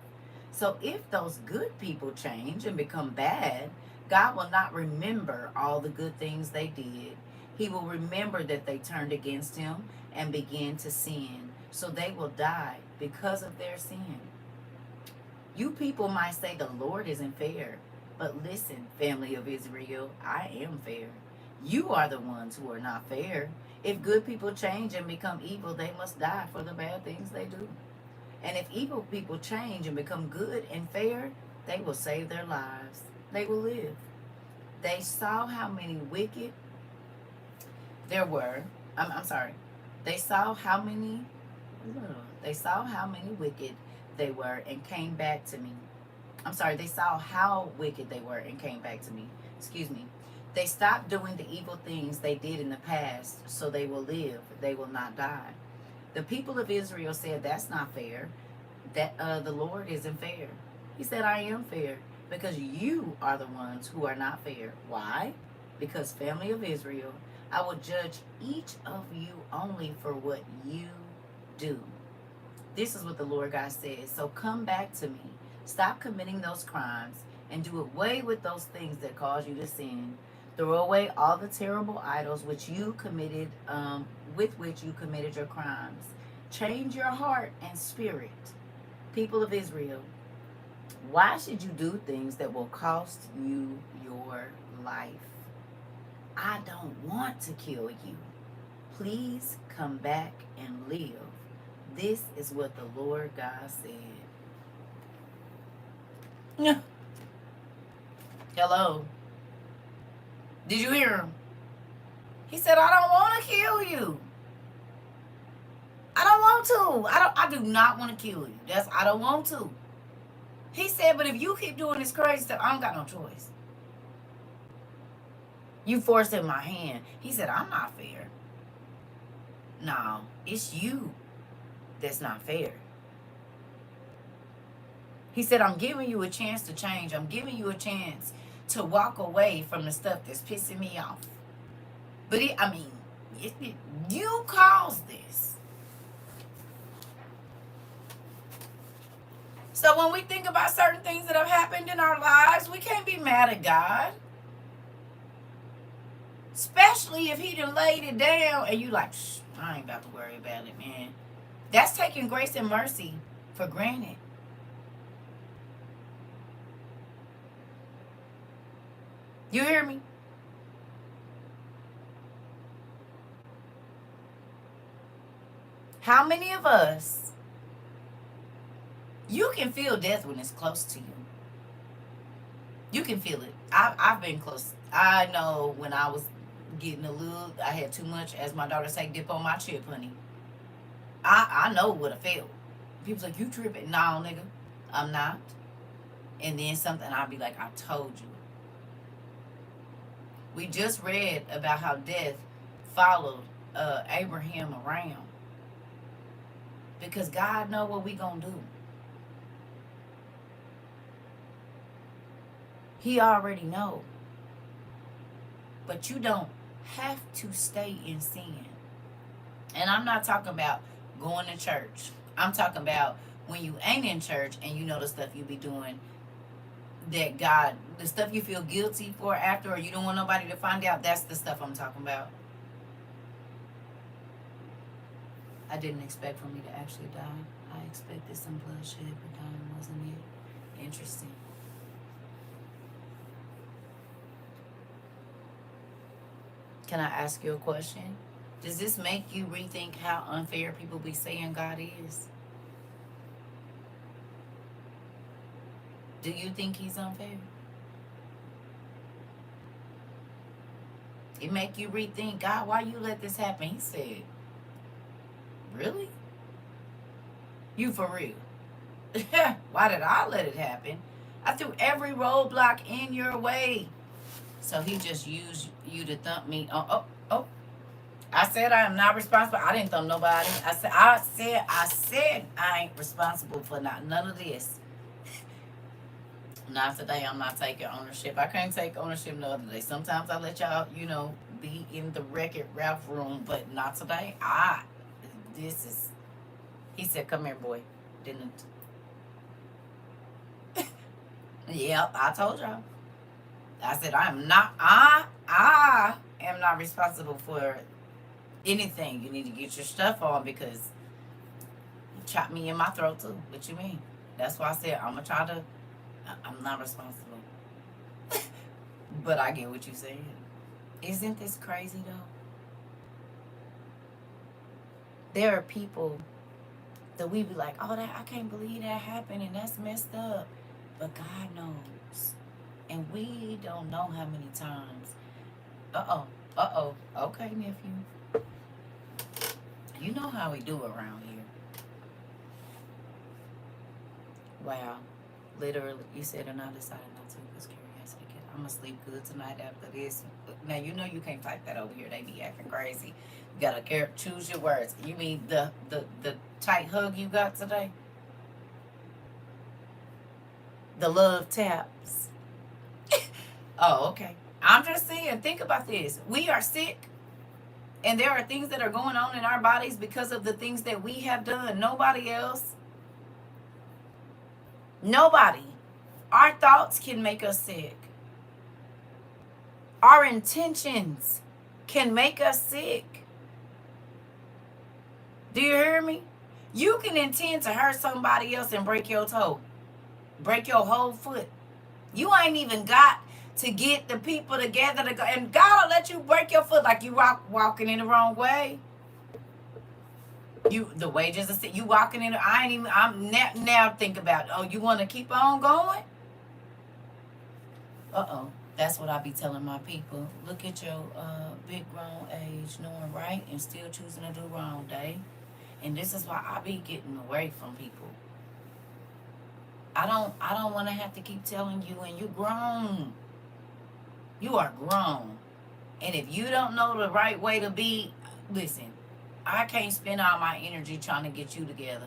So if those good people change and become bad, God will not remember all the good things they did. He will remember that they turned against him and began to sin. So they will die because of their sin. You people might say the Lord isn't fair. But listen, family of Israel, I am fair. You are the ones who are not fair. If good people change and become evil, they must die for the bad things they do. And if evil people change and become good and fair, they will save their lives. They will live. They saw how many wicked there were. They saw how many wicked they were and came back to me. They saw how wicked they were and came back to me. Excuse me. They stopped doing the evil things they did in the past, so they will live. They will not die. The people of Israel said, that's not fair. That the Lord isn't fair. He said, I am fair because you are the ones who are not fair. Why? Because, family of Israel, I will judge each of you only for what you do. This is what the Lord God says. So come back to me. Stop committing those crimes and do away with those things that cause you to sin. Throw away all the terrible idols with which you committed your crimes. Change your heart and spirit. People of Israel, why should you do things that will cost you your life? I don't want to kill you. Please come back and live. This is what the Lord God said. Hello. Did you hear him? He said, I don't want to kill you. I don't want to. I do not want to kill you. I don't want to. He said, but if you keep doing this crazy stuff, I don't got no choice. You forced in my hand. He said, I'm not fair. No, it's you that's not fair. He said, I'm giving you a chance to change. I'm giving you a chance to walk away from the stuff that's pissing me off. But you caused this. So when we think about certain things that have happened in our lives, we can't be mad at God. Especially if he done laid it down and you like, shh, I ain't about to worry about it, man. That's taking grace and mercy for granted. You hear me? How many of us, you can feel death when it's close to you. You can feel it. I've been close. I know when I was getting a little, I had too much, as my daughter say, dip on my chip, honey. I know what I felt. People's like, you tripping. No, nigga, I'm not. And then something, I'll be like, I told you. We just read about how death followed Abraham around. Because God know what we gonna do. He already know. But you don't have to stay in sin. And I'm not talking about going to church. I'm talking about when you ain't in church and you know the stuff you be doing that God, the stuff you feel guilty for after, or you don't want nobody to find out. That's the stuff I'm talking about. I didn't expect for me to actually die. I expected some bloodshed, but dying wasn't it. Interesting. Can I ask you a question? Does this make you rethink how unfair people be saying God is? Do you think he's unfair? It make you rethink, God, why you let this happen? He said, really? You for real? Why did I let it happen? I threw every roadblock in your way. So he just used you to thump me. Oh. I said I am not responsible. I didn't thump nobody. I said I ain't responsible for none of this. Not today. I'm not taking ownership. I can't take ownership no other day. Sometimes I let y'all, be in the Wreck-It Ralph room, but not today. He said, come here, boy. Didn't. Yep, I told y'all. I said, I am not responsible for anything. You need to get your stuff on because you chopped me in my throat too. What you mean? That's why I said, I'm not responsible. But I get what you said. Isn't this crazy though? There are people that we be like, oh, I can't believe that happened and that's messed up. But God knows. And we don't know how many times. Okay, nephew. You know how we do around here. Wow. Literally, you said, and I decided not to because curiosity. I'm going to sleep good tonight after this. Now, you can't type that over here. They be acting crazy. You got to choose your words. You mean the tight hug you got today? The love taps. Oh, okay. I'm just saying, think about this. We are sick, and there are things that are going on in our bodies because of the things that we have done. Nobody else. Nobody. Our thoughts can make us sick. Our intentions can make us sick. Do you hear me? You can intend to hurt somebody else and break your toe. Break your whole foot. You ain't even got to get the people together to go, and God will let you break your foot like you walking in the wrong way. The wages of sin. You walking in. I'm now think about. Oh, you want to keep on going? That's what I be telling my people. Look at your big grown age, knowing right and still choosing to do wrong, day. And this is why I be getting away from people. I don't want to have to keep telling you, and you grown. You are grown. And if you don't know the right way to be, listen, I can't spend all my energy trying to get you together.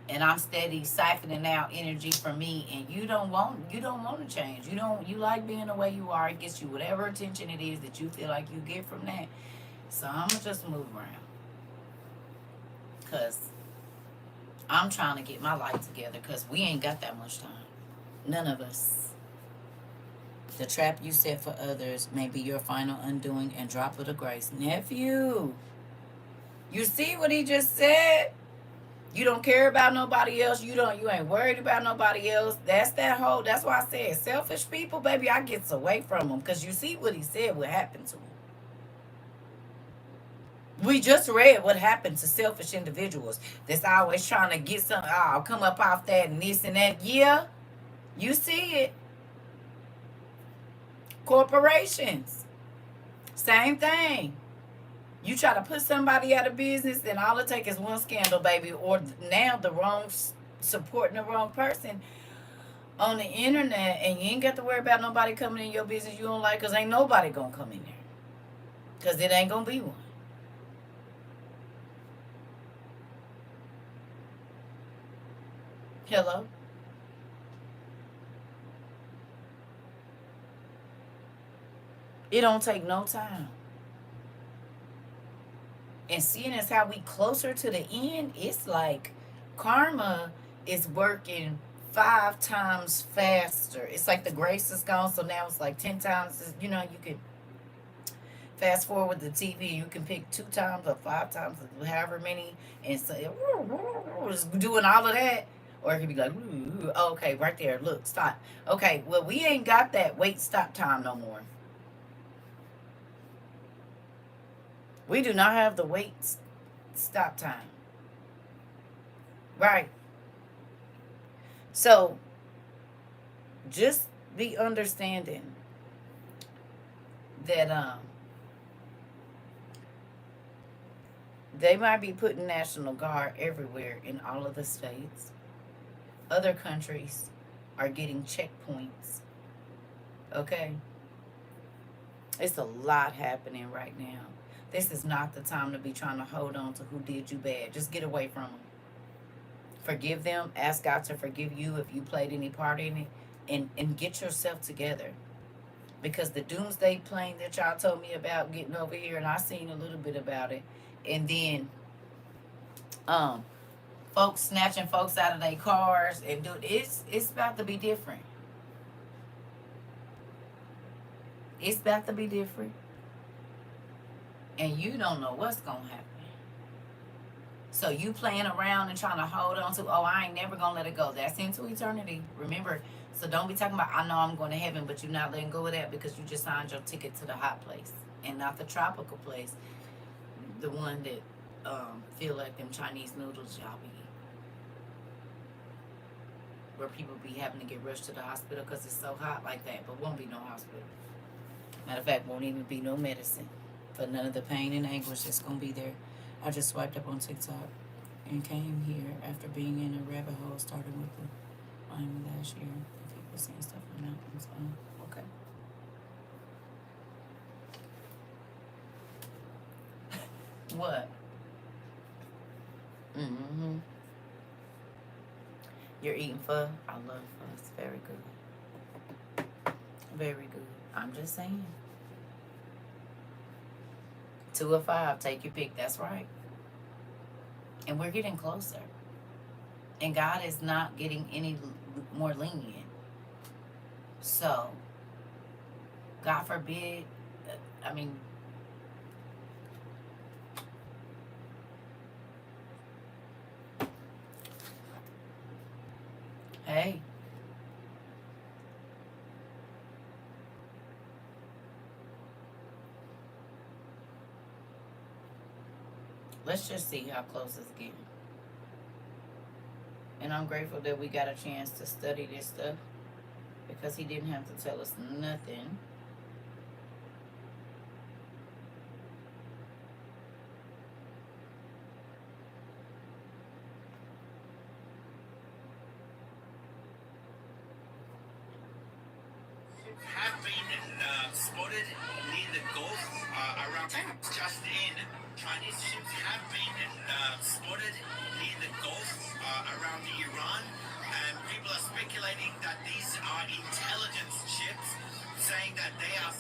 And I'm steady siphoning out energy from me, and you don't want to change. You like being the way you are. It gets you whatever attention it is that you feel like you get from that. So I'm gonna just move around. Cause I'm trying to get my life together because we ain't got that much time. None of us. The trap you set for others may be your final undoing and drop of the grace. Nephew, you see what he just said? You don't care about nobody else. You ain't worried about nobody else. That's why I said selfish people, baby, I gets away from them. Because you see what he said, what happened to him. We just read what happened to selfish individuals that's always trying to get some, come up off that and this and that. Yeah, you see it. Corporations, same thing. You try to put somebody out of business, then all it takes is one scandal, baby, or now the wrong supporting the wrong person on the internet, and you ain't got to worry about nobody coming in your business you don't like, cause ain't nobody gonna come in there, cause it ain't gonna be one. Hello. It don't take no time. And seeing as how we closer to the end, it's like karma is working 5 times faster. It's like the grace is gone, so now it's like 10 times. You could fast forward the TV. You can pick 2 times or 5 times, or however many, and say doing all of that. Or it could be like, okay, right there. Look, stop. Okay, well, we ain't got that wait stop time no more. We do not have the wait stop time. Right. So just be understanding that they might be putting National Guard everywhere in all of the states. Other countries are getting checkpoints. Okay? It's a lot happening right now. This is not the time to be trying to hold on to who did you bad. Just get away from them. Forgive them. Ask God to forgive you if you played any part in it. And get yourself together. Because the doomsday plane that y'all told me about getting over here, and I seen a little bit about it. And then folks snatching folks out of their cars and it's about to be different. It's about to be different. And you don't know what's gonna happen. So you playing around and trying to hold on to, I ain't never gonna let it go. That's into eternity. Remember, so don't be talking about, I know I'm going to heaven, but you're not letting go of that because you just signed your ticket to the hot place and not the tropical place. The one that feel like them Chinese noodles y'all be eating. Where people be having to get rushed to the hospital because it's so hot like that, but won't be no hospital. Matter of fact, won't even be no medicine for none of the pain and anguish that's going to be there. I just swiped up on TikTok and came here after being in a rabbit hole, starting with the Miami last year. And people seeing stuff on mountains. Okay. What? Mm-hmm. You're eating pho? I love pho. It's very good. Very good. I'm just saying. 2 or 5, take your pick. That's right. And we're getting closer. And God is not getting any more lenient. So, God forbid, I mean, hey. Let's just see how close it's getting. And I'm grateful that we got a chance to study this stuff because he didn't have to tell us nothing. Have been spotted near the Gulf around just in. Chinese ships have been spotted near the Gulf around Iran, and people are speculating that these are intelligence ships, saying that they are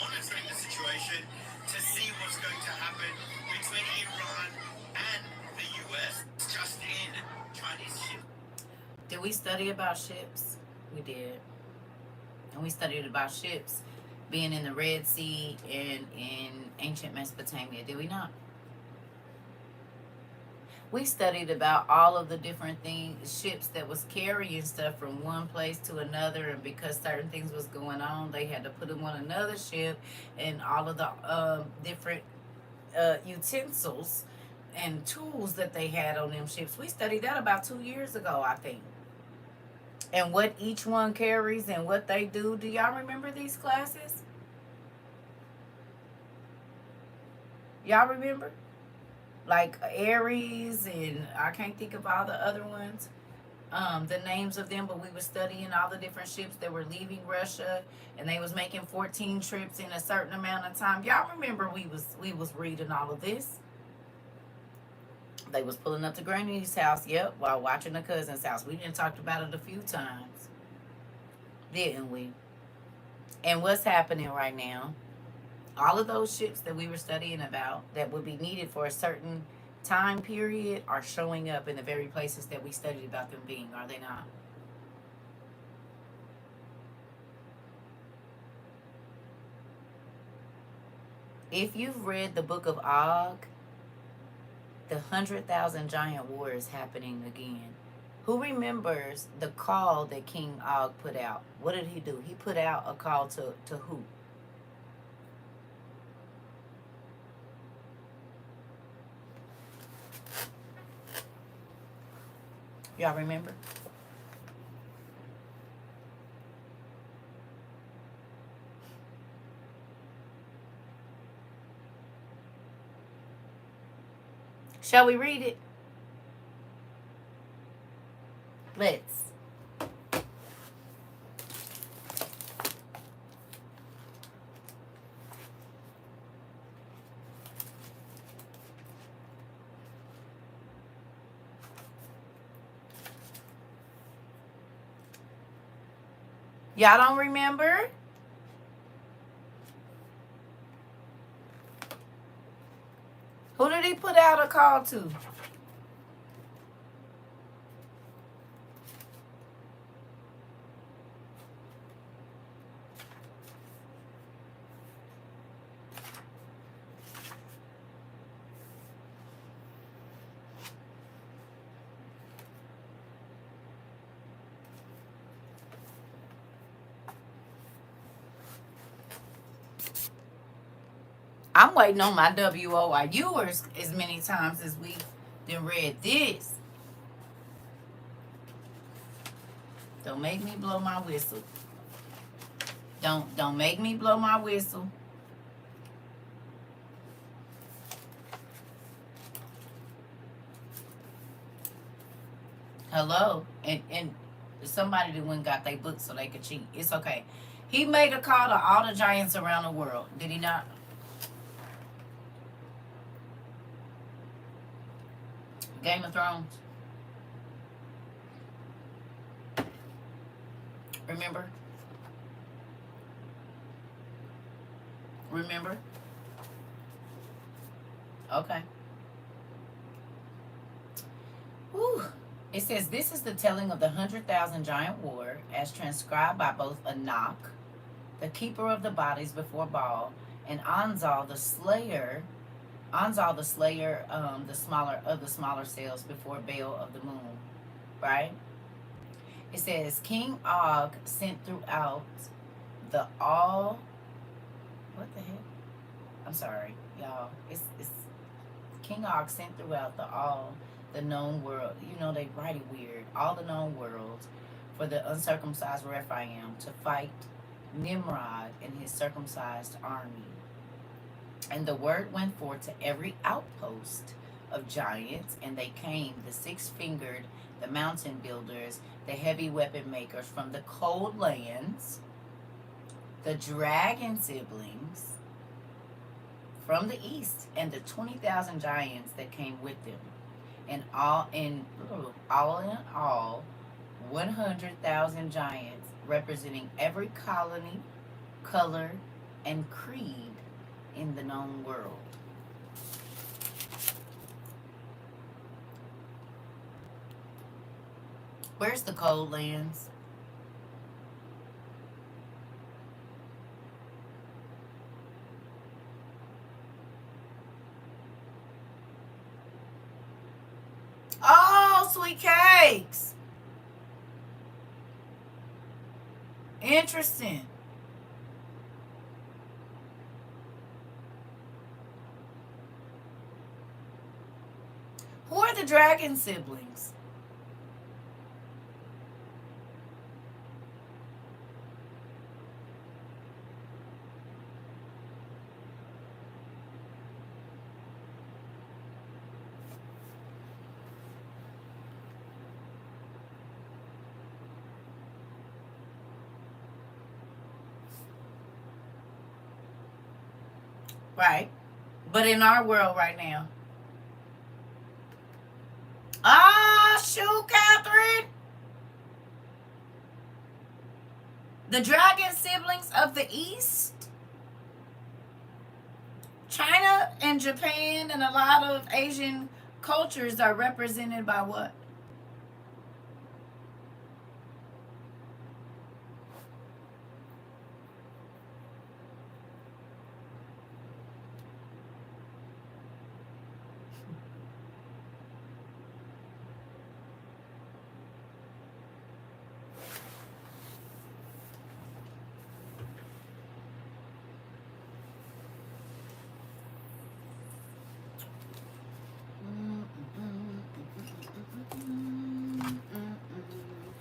monitoring the situation to see what's going to happen between Iran and the US. Just in, China we study about ships? We did. And we studied about ships being in the Red Sea and in ancient Mesopotamia, did we not? We studied about all of the different things, ships that was carrying stuff from one place to another, and because certain things was going on, they had to put them on another ship, and all of the different utensils and tools that they had on them ships. We studied that about 2 years ago, I think. And what each one carries and what they do. Do y'all remember these classes? Y'all remember? Like Aries, and I can't think of all the other ones, the names of them, but we were studying all the different ships that were leaving Russia, and they was making 14 trips in a certain amount of time. Y'all remember we was reading all of this. They was pulling up to Granny's house, yep, while watching the cousin's house. We done talked about it a few times, didn't we? And what's happening right now? All of those ships that we were studying about that would be needed for a certain time period are showing up in the very places that we studied about them being, are they not? If you've read the book of Og, the 100,000 giant war is happening again. Who remembers the call that King Og put out? What did he do? He put out a call to who? Y'all remember? Shall we read it? Let's. Y'all don't remember? Who did he put out a call to? I'm waiting on my WOIUers as many times as we done read this. Don't make me blow my whistle. Don't make me blow my whistle. Hello? And somebody that went and got their book so they could cheat. It's okay. He made a call to all the giants around the world. Did he not? Game of Thrones. Remember? Remember? Okay. Whew. It says, this is the telling of the 100,000 giant war, as transcribed by both Enoch, the keeper of the bodies before Baal, and Anzal the slayer, the smaller cells before Baal of the moon. Right? It says, King Og sent throughout the all. What the heck? I'm sorry, y'all. It's King Og sent throughout the known world. You know, they write it weird. All the known worlds for the uncircumcised Rephaim to fight Nimrod and his circumcised army. And the word went forth to every outpost of giants, and they came, the six-fingered, the mountain builders, the heavy weapon makers from the cold lands, the dragon siblings from the east, and the 20,000 giants that came with them. And all in all, 100,000 giants, representing every colony, color, and creed in the known world. Where's the cold lands? Oh, sweet cakes. Interesting. Who are the dragon siblings? Right. But in our world right now. Ah, shoot, Catherine. The dragon siblings of the East. China and Japan and a lot of Asian cultures are represented by what?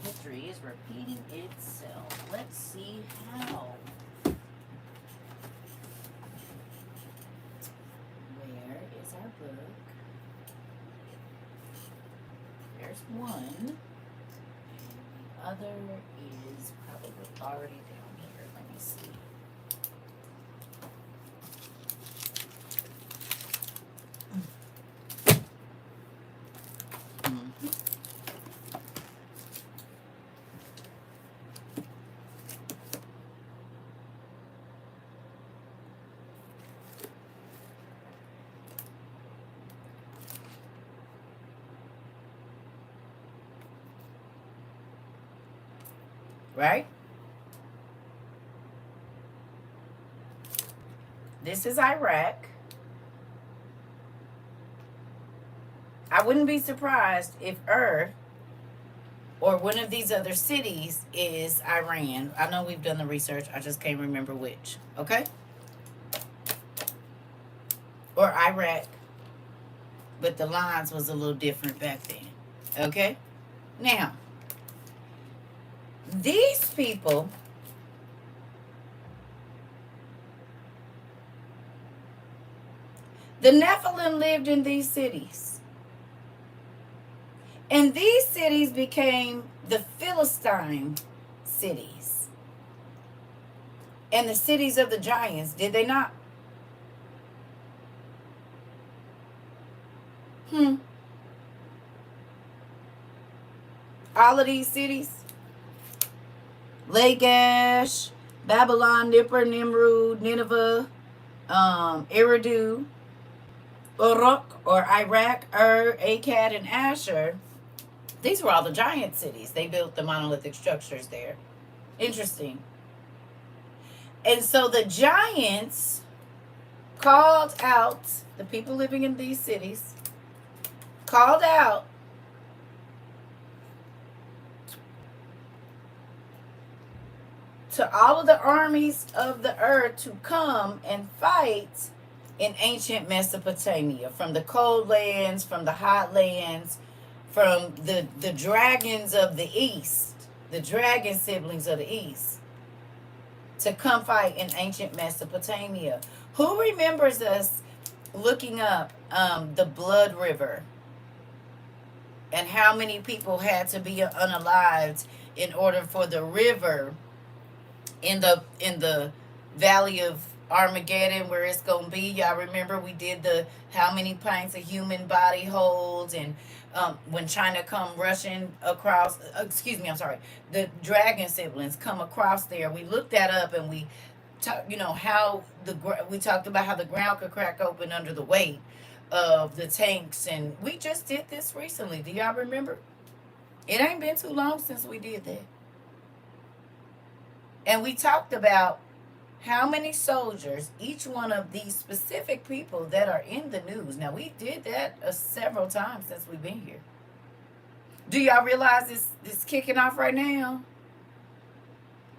History is repeating itself. Let's see how. Where is our book? There's one. And the other is probably already down here. Let me see. Right? This is Iraq. I wouldn't be surprised if or one of these other cities is Iran. I know we've done the research. I just can't remember which. Okay? Or Iraq. But the lines was a little different back then. Okay? Now, these people the Nephilim lived in these cities. And these cities became the Philistine cities. And the cities of the giants, did they not? All of these cities. Lagash, Babylon, Nippur, Nimrud, Nineveh, Eridu, Uruk, or Iraq, Akkad, and Asher. These were all the giant cities. They built the monolithic structures there. Interesting. And so the giants called out, the people living in these cities, called out to all of the armies of the earth to come and fight in ancient Mesopotamia, from the cold lands, from the hot lands, from the dragons of the east, the dragon siblings of the east, to come fight in ancient Mesopotamia. Who remembers us looking up the Blood River and how many people had to be unalived in order for the river in the valley of Armageddon, where it's gonna be? Y'all remember we did the how many pints a human body holds, and when China come rushing across, the dragon siblings come across there. We looked that up, and we how we talked about how the ground could crack open under the weight of the tanks, and we just did this recently. Do y'all remember? It ain't been too long since we did that. And we talked about how many soldiers each one of these specific people that are in the news. Now, we did that several times since we've been here. Do y'all realize this kicking off right now?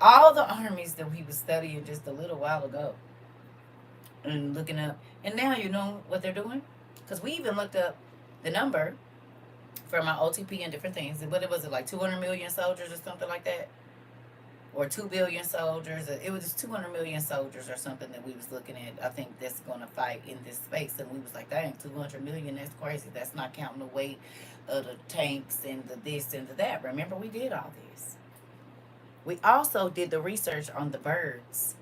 All the armies that we were studying just a little while ago and looking up. And now you know what they're doing? Because we even looked up the number for my OTP and different things. What was it, like 200 million soldiers or something like that? Or 2 billion soldiers. It was just 200 million soldiers or something that we was looking at. I think that's going to fight in this space. And we was like, dang, 200 million, that's crazy. That's not counting the weight of the tanks and the this and the that. Remember, we did all this. We also did the research on the birds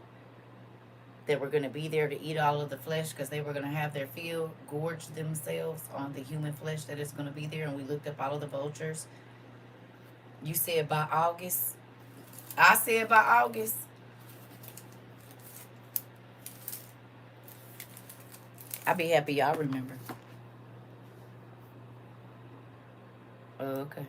that were going to be there to eat all of the flesh because they were going to have their fill, gorge themselves on the human flesh that is going to be there. And we looked up all of the vultures. You said by August. I said by August. I'll be happy y'all remember. Okay.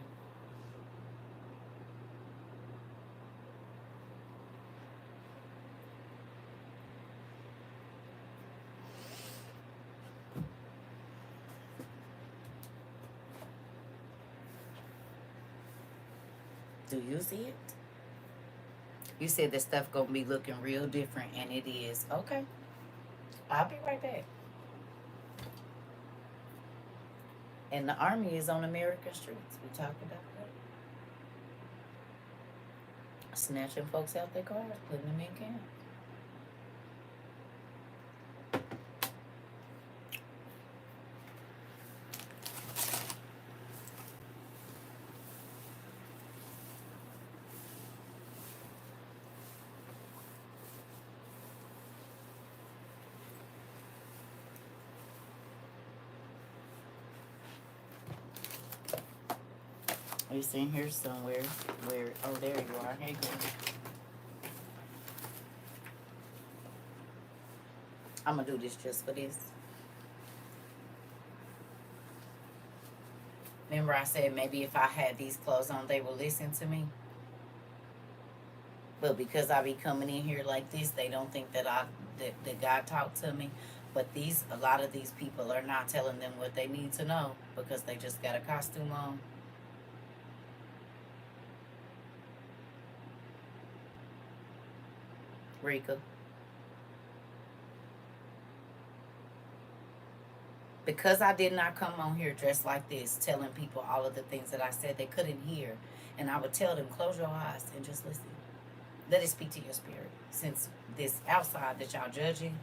Do you see it? You said this stuff gonna be looking real different, and it is. Okay. I'll be right back. And the army is on American streets. We talked about that. Snatching folks out their cars, putting them in camp. It's in here somewhere. Where? Oh, there you are. Hey, girl. I'm gonna do this just for this. Remember, I said maybe if I had these clothes on, they will listen to me. But because I be coming in here like this, they don't think that that God talked to me. But a lot of these people are not telling them what they need to know because they just got a costume on. Rika. Because I did not come on here dressed like this, telling people all of the things that I said they couldn't hear. And I would tell them, close your eyes and just listen. Let it speak to your spirit. Since this outside that y'all judging.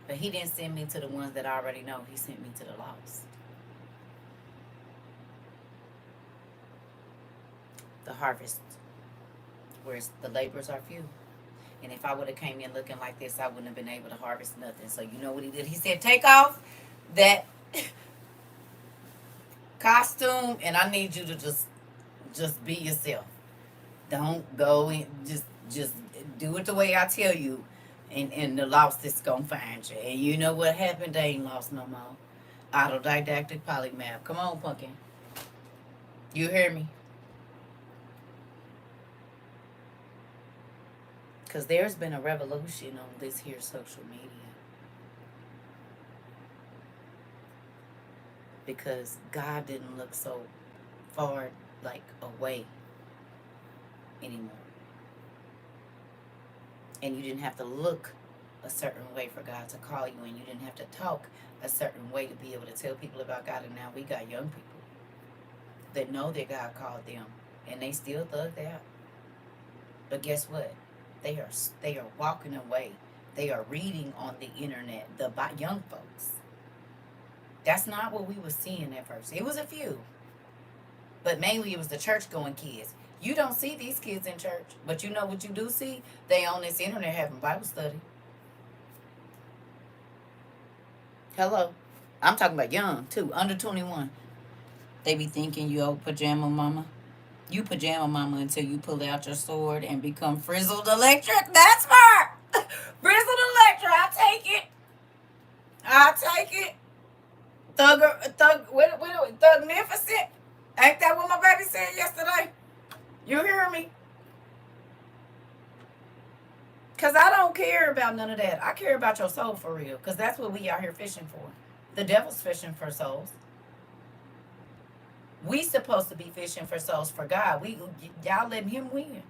But he didn't send me to the ones that I already know. He sent me to the lost. The harvest. Where the laborers are few. And if I would have came in looking like this, I wouldn't have been able to harvest nothing. So you know what he did? He said, take off that costume and I need you to just be yourself. Don't go and just do it the way I tell you. And the lost is gonna find you. And you know what happened? They ain't lost no more. Autodidactic polymath. Come on, pumpkin. You hear me? Because there's been a revolution on this here social media. Because God didn't look so far, like, away anymore. And you didn't have to look a certain way for God to call you. And you didn't have to talk a certain way to be able to tell people about God. And now we got young people that know that God called them. And they still thugged out. But guess what? They are walking away. They are reading on the internet. The young folks. That's not what we were seeing at first. It was a few. But mainly it was the church-going kids. You don't see these kids in church. But you know what you do see? They on this internet having Bible study. Hello. I'm talking about young, too. Under 21. They be thinking you old pajama mama. You pajama mama until you pull out your sword and become frizzled electric. That's her. Frizzled electric. I'll take it. Thugnificent. Ain't that what my baby said yesterday? You hear me? Because I don't care about none of that. I care about your soul for real. Because that's what we out here fishing for. The devil's fishing for souls. We supposed to be fishing for souls for God. Y'all letting him win.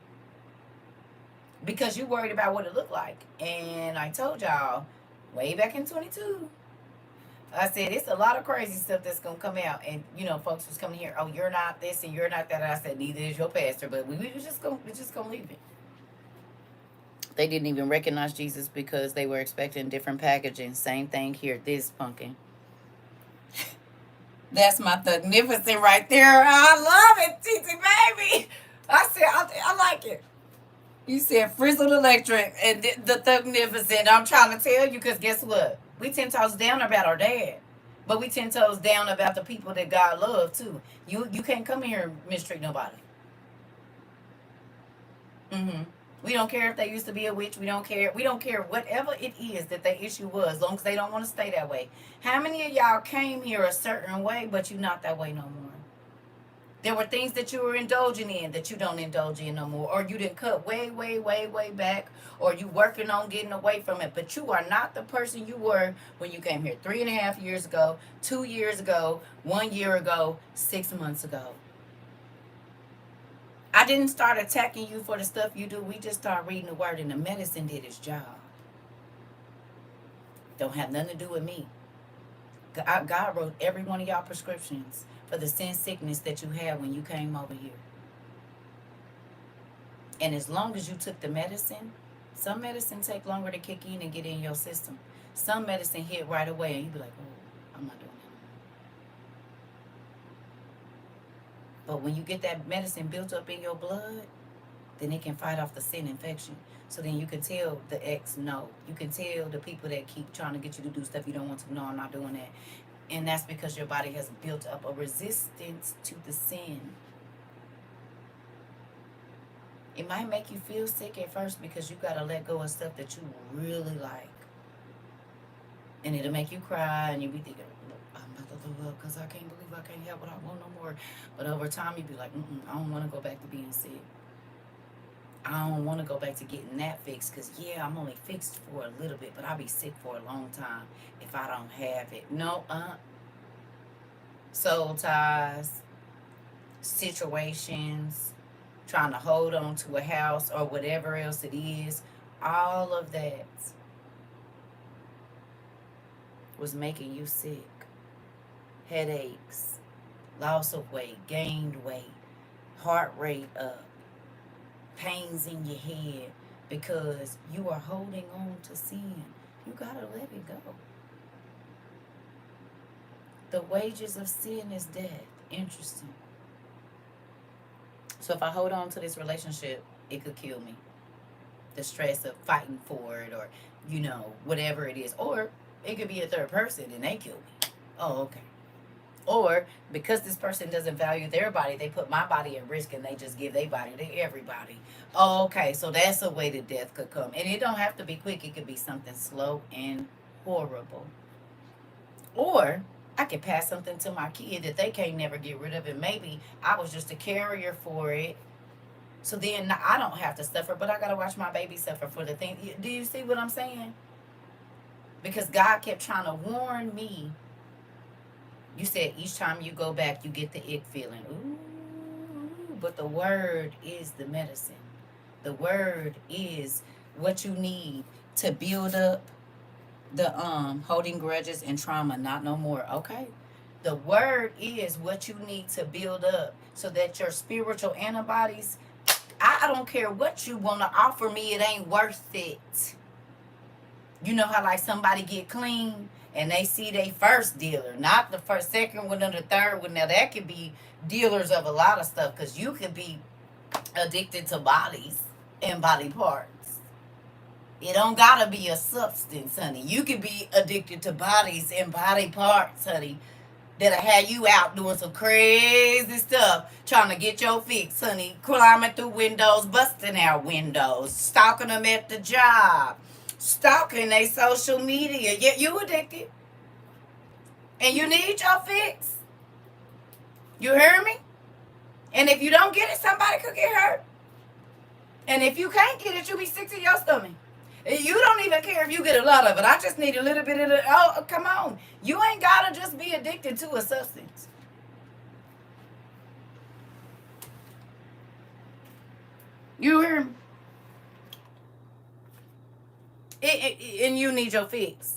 Because you worried about what it looked like. And I told y'all way back in 22, I said it's a lot of crazy stuff that's gonna come out. And folks was coming here, oh, you're not this and you're not that. And I said, neither is your pastor, but we're just gonna leave it. They didn't even recognize Jesus because they were expecting different packaging. Same thing here. This pumpkin. That's my Thugnificent right there. I love it, TT baby. I said I like it. You said Frizzled Electric and the Thugnificent. I'm trying to tell you because guess what? We 10 toes down about our dad. But we 10 toes down about the people that God loves too. You can't come in here and mistreat nobody. We don't care if they used to be a witch. We don't care. We don't care whatever it is that their issue was, as long as they don't want to stay that way. How many of y'all came here a certain way, but you're not that way no more? There were things that you were indulging in that you don't indulge in no more. Or you didn't cut way, way, way, way back. Or you working on getting away from it. But you are not the person you were when you came here 3.5 years ago, 2 years ago, 1 year ago, 6 months ago. I didn't start attacking you for the stuff you do. We just started reading the word and the medicine did its job. Don't have nothing to do with me. God wrote every one of y'all prescriptions for the sin sickness that you had when you came over here. And as long as you took the medicine, some medicine take longer to kick in and get in your system. Some medicine hit right away and you be like, oh, I'm not doing that. But when you get that medicine built up in your blood, then it can fight off the sin infection. So then you can tell the ex no. You can tell the people that keep trying to get you to do stuff you don't want to. No, I'm not doing that. And that's because your body has built up a resistance to the sin. It might make you feel sick at first because you got to let go of stuff that you really like. And it'll make you cry and you'll be thinking, I'm about to throw up because I can't believe I can't have what I want no more. But over time, you'll be like, I don't want to go back to being sick. I don't want to go back to getting that fixed because, yeah, I'm only fixed for a little bit, but I'll be sick for a long time if I don't have it. No, soul ties, situations, trying to hold on to a house or whatever else it is, all of that was making you sick. Headaches, loss of weight, gained weight, heart rate up, pains in your head because you are holding on to sin. You gotta let it go. The wages of sin is death. Interesting. So if I hold on to this relationship, it could kill me. The stress of fighting for it or, whatever it is. Or it could be a third person and they kill me. Oh, okay. Or because this person doesn't value their body, they put my body at risk and they just give their body to everybody. Oh, okay, so that's a way that death could come. And it don't have to be quick. It could be something slow and horrible. Or I could pass something to my kid that they can't never get rid of. And maybe I was just a carrier for it. So then I don't have to suffer, but I got to watch my baby suffer for the thing. Do you see what I'm saying? Because God kept trying to warn me. You said each time you go back, you get the ick feeling. Ooh, but the word is the medicine. The word is what you need to build up the holding grudges and trauma. Not no more. Okay. The word is what you need to build up so that your spiritual antibodies, I don't care what you want to offer me, it ain't worth it. You know how like somebody get clean and they see their first dealer, not the first, second one, or the third one. Now that could be dealers of a lot of stuff because you could be addicted to bodies and body parts. It don't gotta be a substance, honey. You could be addicted to bodies and body parts, honey. That'll have you out doing some crazy stuff, trying to get your fix, honey. Climbing through windows, busting out windows, stalking them at the job, stalking their social media. Yeah, you addicted. And you need your fix. You hear me? And if you don't get it, somebody could get hurt. And if you can't get it, you be sick to your stomach. You don't even care if you get a lot of it. I just need a little bit of it. Oh, come on. You ain't got to just be addicted to a substance. You hear me? And you need your fix.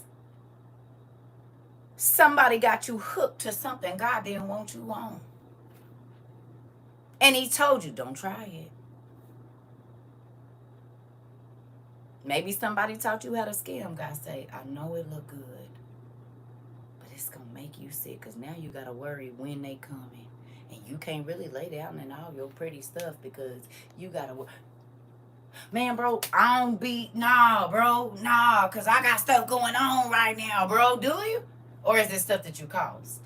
Somebody got you hooked to something God didn't want you on. And he told you, don't try it. Maybe somebody taught you how to scam. God say, I know it look good, but it's going to make you sick because now you got to worry when they coming. And you can't really lay down in all your pretty stuff because you got to... Man, bro, I don't be... Nah, bro, nah, because I got stuff going on right now, bro. Do you? Or is it stuff that you caused?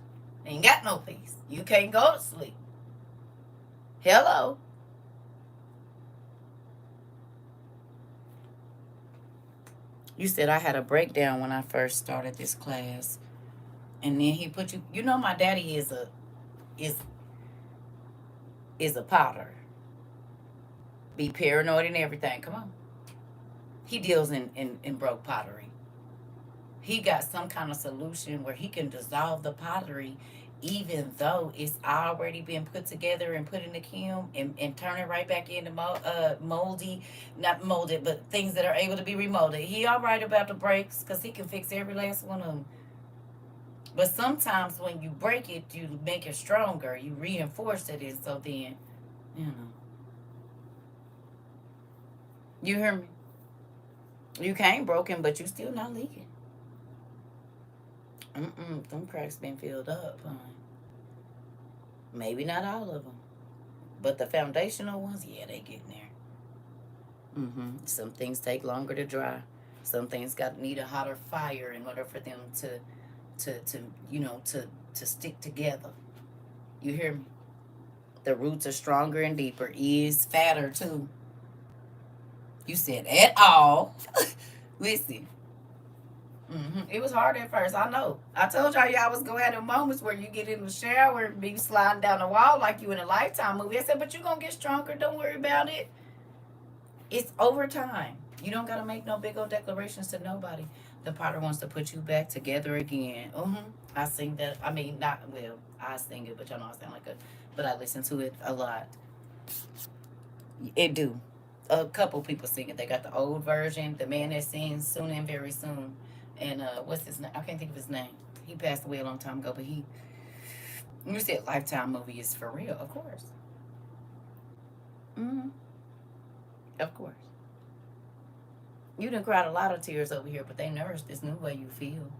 Ain't got no peace. You can't go to sleep. Hello? You said I had a breakdown when I first started this class. And then he put you... You know my daddy is a potter. Be paranoid and everything. Come on. He deals in broke pottery. He got some kind of solution where he can dissolve the pottery even though it's already been put together and put in the kiln and turn it right back into moldy, not molded, but things that are able to be remolded. He all right about the breaks because he can fix every last one of them. But sometimes when you break it, you make it stronger. You reinforce it, and so then, you know. You hear me? You can't broken, but you still not leaking. Them cracks been filled up, huh? Maybe not all of them. But the foundational ones, yeah, they getting there. Some things take longer to dry. Some things need a hotter fire in order for them to stick together. You hear me? The roots are stronger and deeper. Is fatter too. You said at all. Listen. It was hard at first, I know. I told y'all was gonna have the moments where you get in the shower and be sliding down the wall like you in a Lifetime movie. I said, but you gonna get stronger. Don't worry about it. It's over time. You don't gotta make no big old declarations to nobody. The potter wants to put you back together again. I sing that. I mean, not well. I sing it, but y'all know I sound like but I listen to it a lot. It do. A couple people sing it. They got the old version. The man that sings Soon and Very Soon. And what's his name? I can't think of his name. He passed away a long time ago, but you said Lifetime movie is for real, of course. Of course. You done cried a lot of tears over here, but they nourish this new way you feel.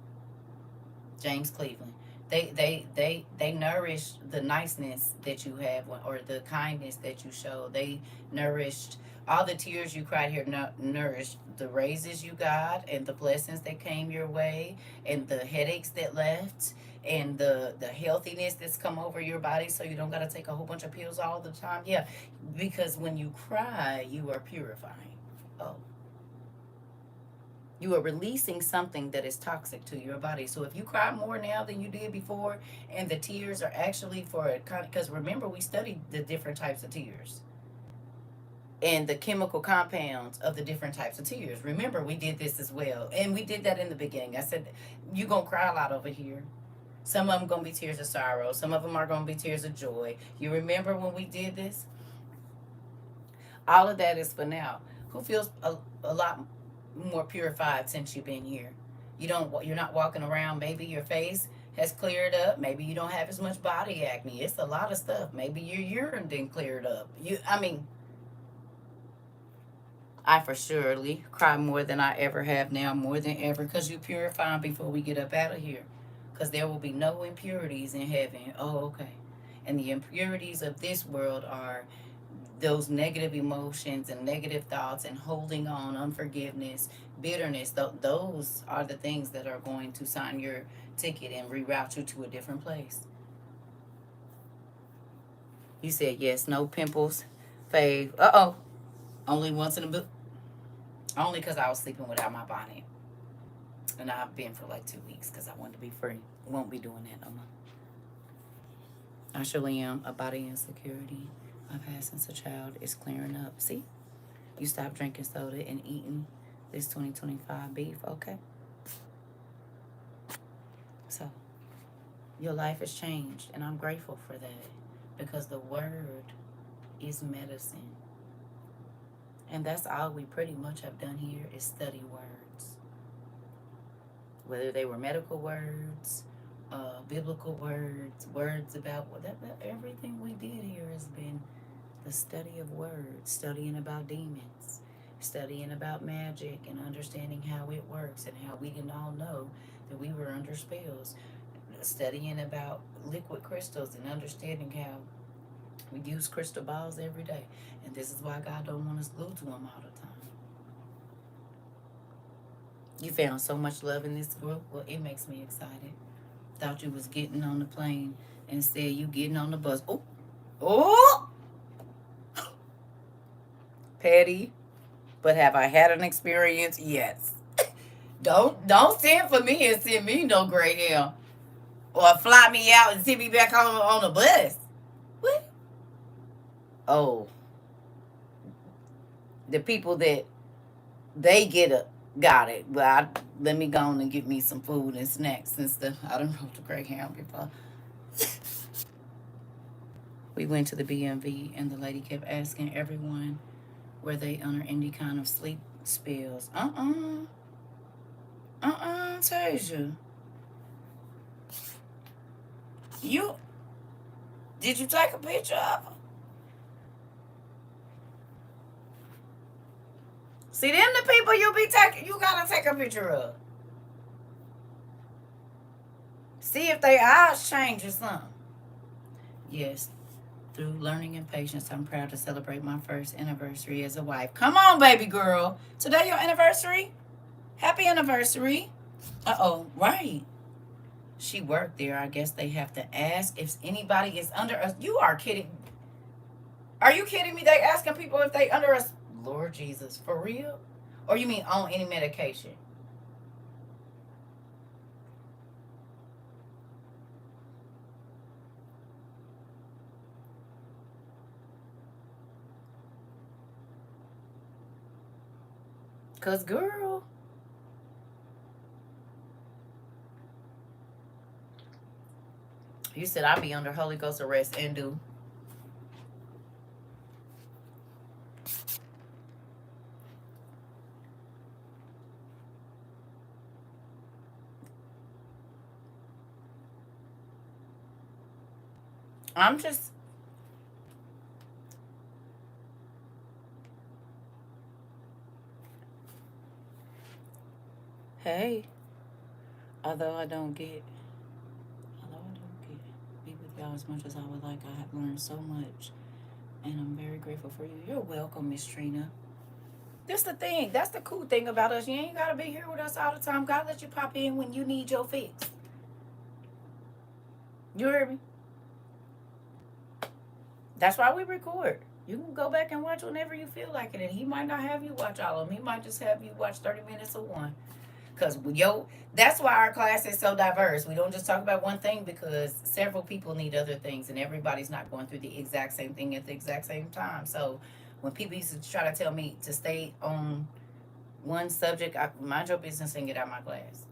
James Cleveland. They nourish the niceness that you have or the kindness that you show. They nourished all the tears you cried here, nourished the raises you got and the blessings that came your way and the headaches that left and the healthiness that's come over your body so you don't got to take a whole bunch of pills all the time. Yeah, because when you cry, you are purifying. Oh. You are releasing something that is toxic to your body. So if you cry more now than you did before, and the tears are actually for a kind, because remember we studied the different types of tears and the chemical compounds of the different types of tears. Remember, we did this as well. And we did that in the beginning. I said, you're going to cry a lot over here. Some of them going to be tears of sorrow. Some of them are going to be tears of joy. You remember when we did this? All of that is for now. Who feels a lot more purified since you've been here? You're not walking around. Maybe your face has cleared up. Maybe you don't have as much body acne. It's a lot of stuff. Maybe your urine didn't clear it up. I for surely cry more than I ever have now, more than ever, because you purify before we get up out of here. Because there will be no impurities in heaven. Oh, okay. And the impurities of this world are those negative emotions and negative thoughts and holding on, unforgiveness, bitterness. Those are the things that are going to sign your ticket and reroute you to a different place. You said yes, no pimples, fave. Only once in a blue. Only because I was sleeping without my bonnet. And I've been for like 2 weeks because I wanted to be free. Won't be doing that no more. I surely am. A body insecurity I've had since a child is clearing up. See? You stop drinking soda and eating this 2025 beef, okay? So, your life has changed, and I'm grateful for that because the word is medicine. And that's all we pretty much have done here is study words. Whether they were medical words, biblical words, words about everything we did here has been the study of words, studying about demons, studying about magic and understanding how it works and how we didn't all know that we were under spells, studying about liquid crystals and understanding how we use crystal balls every day. And this is why God don't want us glued to them all the time. You found so much love in this group. Well, it makes me excited. Thought you was getting on the plane. Instead, you getting on the bus. Oh, oh, petty. But have I had an experience? Yes. Don't send for me and send me no gray hair, or fly me out and send me back on the bus. What? Oh, the people that they got it. Well, let me go on and get me some food and snacks and stuff. I don't know the gray hair before. We went to the BMV and the lady kept asking everyone were they under any kind of sleep spells. Tasia. Did you take a picture of her? See, them the people you gotta take a picture of. See if their eyes change or something. Yes, through learning and patience, I'm proud to celebrate my first anniversary as a wife. Come on, baby girl. Today your anniversary? Happy anniversary. Uh-oh, right. She worked there. I guess they have to ask if anybody is under us. You are kidding. Are you kidding me? They asking people if they under us. Lord Jesus, for real? Or you mean on any medication? Because, girl, you said I'd be under Holy Ghost arrest and do. I'm just... Hey, although I don't get be with y'all as much as I would like, I have learned so much, and I'm very grateful for you. You're welcome, Miss Trina. That's the thing. That's the cool thing about us. You ain't gotta be here with us all the time. God let you pop in when you need your fix. You heard me? That's why we record. You can go back and watch whenever you feel like it, and he might not have you watch all of them. He might just have you watch 30 minutes of one. Because that's why our class is so diverse. We don't just talk about one thing because several people need other things and everybody's not going through the exact same thing at the exact same time. So when people used to try to tell me to stay on one subject, mind your business and get out of my class.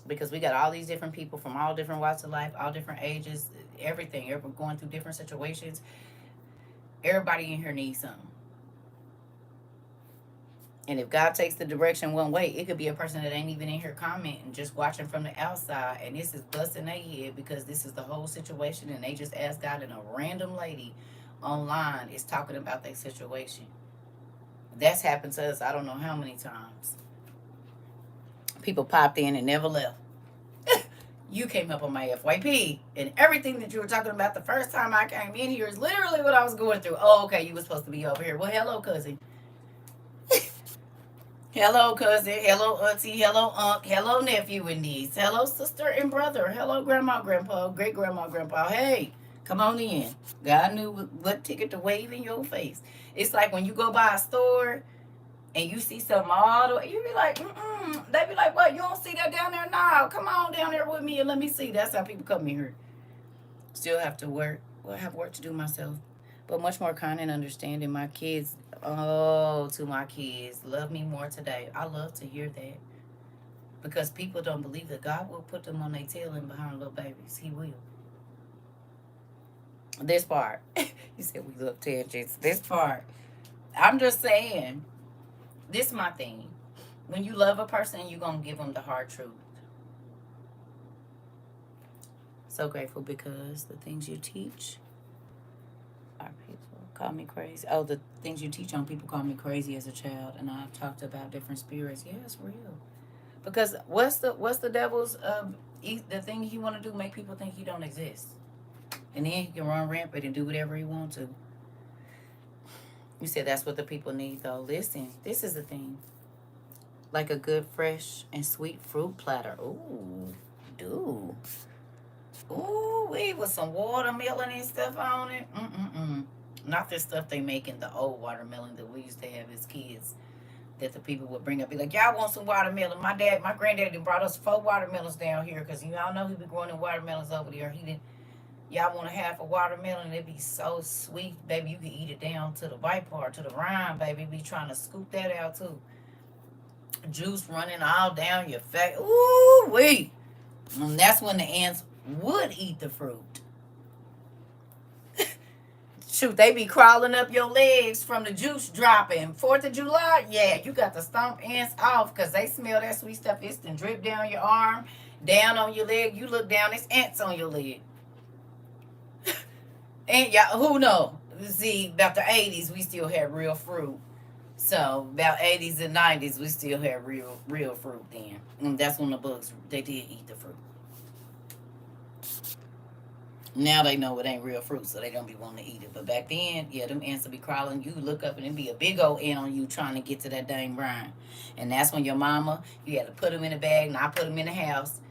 Because we got all these different people from all different walks of life, all different ages, everything. Everyone going through different situations. Everybody in here needs something. And if God takes the direction one way, it could be a person that ain't even in here commenting, just watching from the outside. And this is busting their head because this is the whole situation. And they just asked God, and a random lady online is talking about their situation. That's happened to us I don't know how many times. People popped in and never left. You came up on my FYP. And everything that you were talking about the first time I came in here is literally what I was going through. Oh, okay, you were supposed to be over here. Well, hello, cousin. Hello, cousin. Hello, auntie. Hello, uncle. Hello, nephew and niece. Hello, sister and brother. Hello, grandma, grandpa, great grandma, grandpa. Hey, come on in. God knew what ticket to wave in your face. It's like when you go by a store and you see something all the way, you be like, mm-mm. They be like, what, you don't see that down there? No, come on down there with me and let me see. That's how people come in here. Still have to work. Well, I have work to do myself. But much more kind and understanding. My kids, oh, to my kids, love me more today. I love to hear that. Because people don't believe that God will put them on their tail and behind little babies. He will. This part. You said we love tangents. This part. I'm just saying, this is my thing. When you love a person, you're going to give them the hard truth. So grateful because the things you teach are people call me crazy. Oh, the things you teach on people call me crazy as a child, and I've talked about different spirits. Yeah, it's real. Because what's the devil's the thing he want to do? Make people think he don't exist, and then he can run rampant and do whatever he wants to. You said that's what the people need, though. Listen, this is the thing. Like a good, fresh, and sweet fruit platter. Ooh, do. Ooh, we with some watermelon and stuff on it. Not this stuff they make in the old watermelon that we used to have as kids. That the people would bring up, be like, y'all want some watermelon? My granddaddy brought us 4 watermelons down here because y'all know he be growing the watermelons over there. He didn't. Y'all want a half a watermelon? It'd be so sweet, baby. You can eat it down to the white part, to the rind, baby. Be trying to scoop that out too. Juice running all down your face. Ooh wee. And that's when the ants would eat the fruit. Shoot, they be crawling up your legs from the juice dropping. 4th of July, yeah, you got to stomp ants off because they smell that sweet stuff. It's to drip down your arm, down on your leg. You look down, it's ants on your leg. And y'all, who know? See, about the 80s, we still had real fruit. So about 80s and 90s, we still had real fruit then. And that's when the bugs, they did eat the fruit. Now they know it ain't real fruit, so they don't be wanting to eat it. But back then, yeah, them ants would be crawling. You look up and it'd be a big old ant on you trying to get to that dang rind. And that's when your mama, you had to put them in a bag, not put them in the house,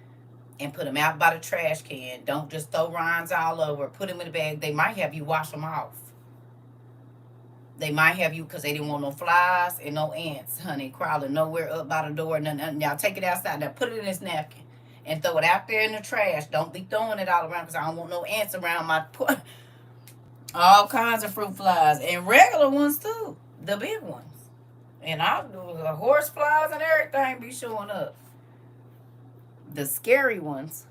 and put them out by the trash can. Don't just throw rinds all over. Put them in a bag. They might have you wash them off. They might have you because they didn't want no flies and no ants, honey, crawling nowhere up by the door. Nothing. Y'all take it outside. Now put it in this napkin and throw it out there in the trash. Don't be throwing it all around because I don't want no ants around my all kinds of fruit flies and regular ones too, the big ones. And I'll do the horse flies and everything be showing up. The scary ones.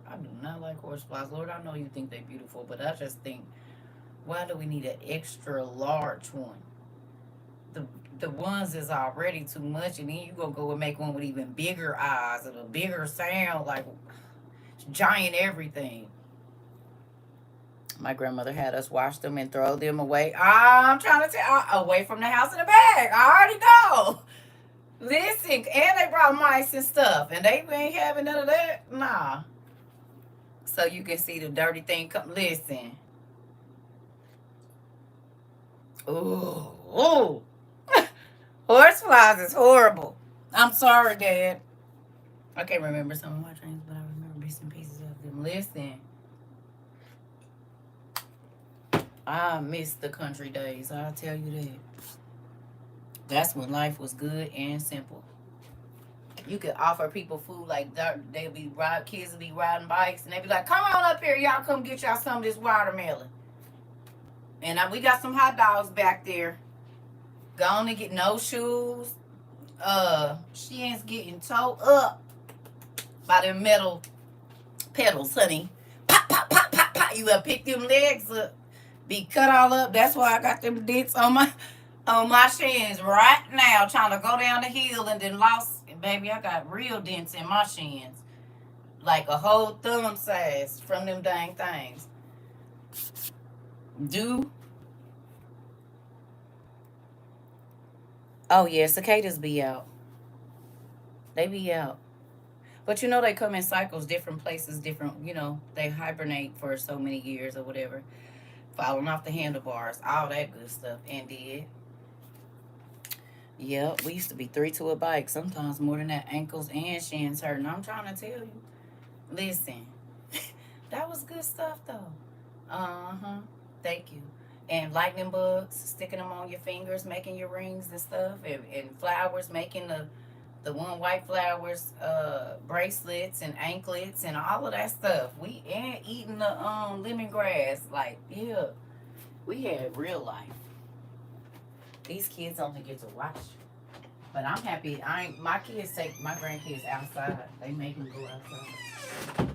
I do not like horse flies. Lord, I know you think they're beautiful, but I just think, why do we need an extra large one? The ones is already too much, and then you gonna go and make one with even bigger eyes and a bigger sound, like giant everything. My grandmother had us wash them and throw them away. I'm trying to tell, away from the house in the bag. I already know. Listen, and they brought mice and stuff, and they ain't having none of that. Nah. So you can see the dirty thing come. Listen. Ooh. Horse flies is horrible. I'm sorry, Dad. I can't remember some of my dreams, but I remember bits and pieces of them. Listen. I miss the country days. I'll tell you that. That's when life was good and simple. You could offer people food like they'll be kids will be riding bikes and they be like, "Come on up here, y'all come get y'all some of this watermelon." And we got some hot dogs back there. Going to get no shoes. She ain't getting towed up by them metal pedals, honey. Pop, pop, pop, pop, pop. You gotta pick them legs up. Be cut all up. That's why I got them dents on my shins right now, trying to go down the hill and then lost. Baby, I got real dents in my shins, like a whole thumb size from them dang things. Oh yeah, cicadas be out. They be out. But they come in cycles, different places, different, they hibernate for so many years or whatever. Falling off the handlebars, all that good stuff. And did. Yep, we used to be 3 to a bike, sometimes more than that, ankles and shins hurting. I'm trying to tell you. Listen, that was good stuff though. Thank you. and lightning bugs, sticking them on your fingers, making your rings and stuff, and flowers, making the one white flowers, bracelets and anklets and all of that stuff. We and eating the lemongrass. Like, yeah, we had real life. These kids only get to watch. But I'm happy. I ain't my kids take my grandkids outside. They make them go outside.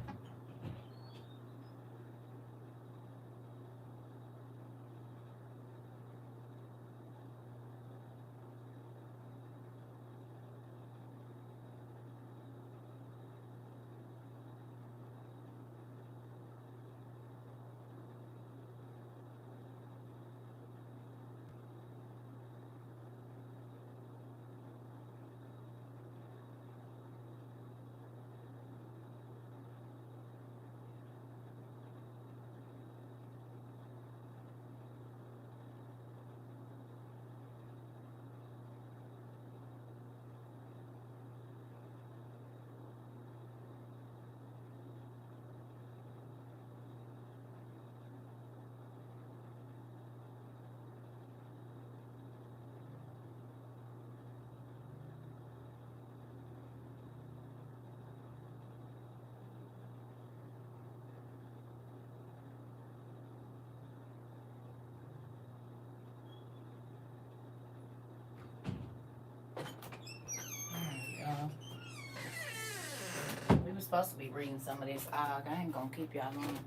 Y'all. We were supposed to be reading some of this. I ain't gonna keep y'all long.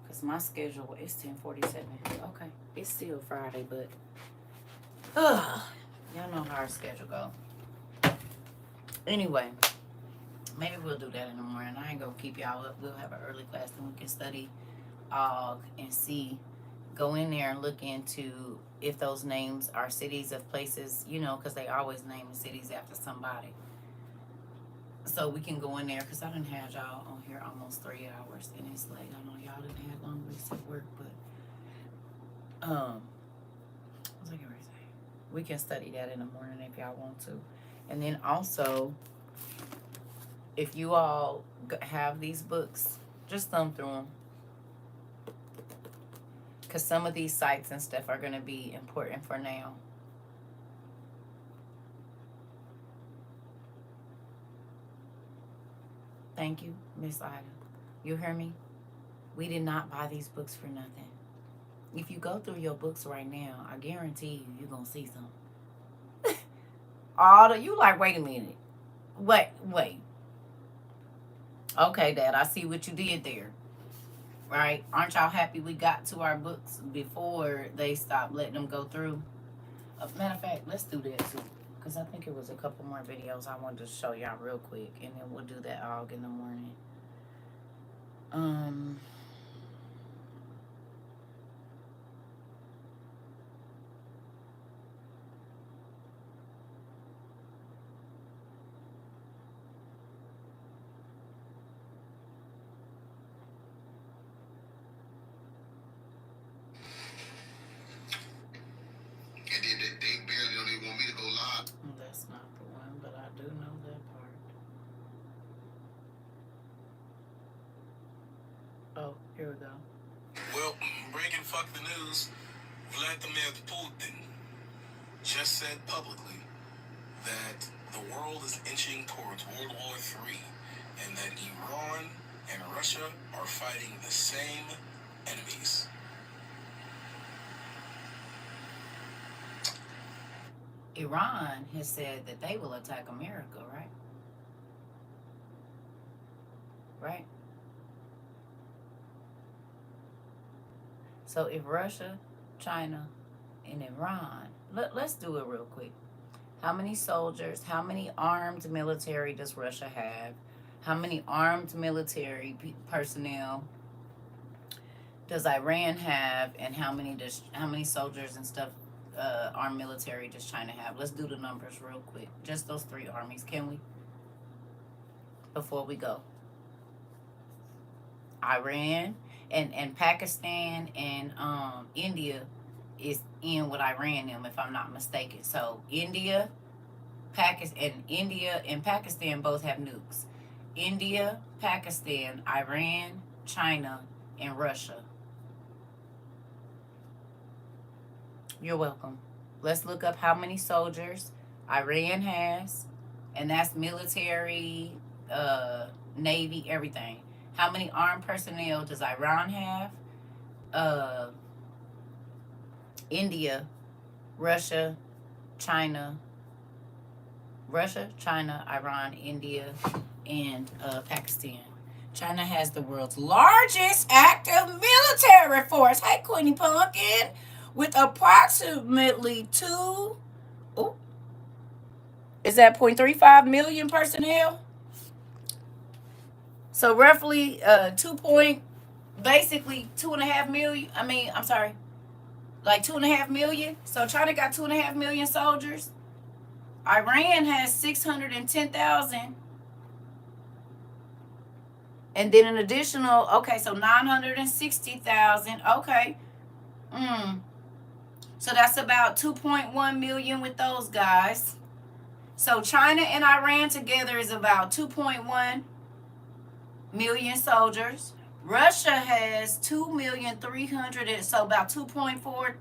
Cause my schedule is 10:47. Okay, it's still Friday, but y'all know how our schedule go. Anyway, maybe we'll do that in the morning. I ain't gonna keep y'all up. We'll have an early class, then we can study and see. Go in there and look into if those names are cities of places, because they always name the cities after somebody. So we can go in there, because I done had y'all on here almost 3 hours, and it's late. I know y'all didn't have long weeks at work, but what was I gonna say? We can study that in the morning if y'all want to. And then also, if you all have these books, just thumb through them. Because some of these sites and stuff are going to be important for now. Thank you, Miss Ida. You hear me? We did not buy these books for nothing. If you go through your books right now, I guarantee you're going to see some. You like, wait a minute. Wait. Okay, Dad, I see what you did there. Right? Aren't y'all happy we got to our books before they stopped letting them go through? Matter of fact, let's do that too. Because I think it was a couple more videos I wanted to show y'all real quick. And then we'll do that all in the morning. And then they barely don't even want me to go live. That's not the one, but I do know that part. Oh, here we go. Well, breaking fuck the news, Vladimir Putin just said publicly that the world is inching towards World War III and that Iran and Russia are fighting the same enemies. Iran has said that they will attack America, right? Right? So if Russia, China, and Iran, let's do it real quick. How many soldiers, how many armed military does Russia have? How many armed military personnel does Iran have? And how many soldiers and stuff, armed military does China have? Let's do the numbers real quick. Just those three armies, can we? Before we go. Iran and Pakistan and India is in with Iran them, if I'm not mistaken. So India, and Pakistan both have nukes. India, Pakistan, Iran, China, and Russia. You're welcome. Let's look up how many soldiers Iran has, and that's military, navy, everything. How many armed personnel does Iran have? Uh, India, Russia, China, Iran, India, and Pakistan. China has the world's largest active military force. Hey, Queenie Pumpkin, with approximately oh, is that 0.35 million personnel? So roughly basically 2.5 million. I'm sorry, like 2.5 million. So China got 2.5 million soldiers. Iran has 610,000. And then an additional, okay, so 960,000. Okay. So that's about 2.1 million with those guys. So China and Iran together is about 2.1 million soldiers. Russia has 2,300,000, so about 2.4.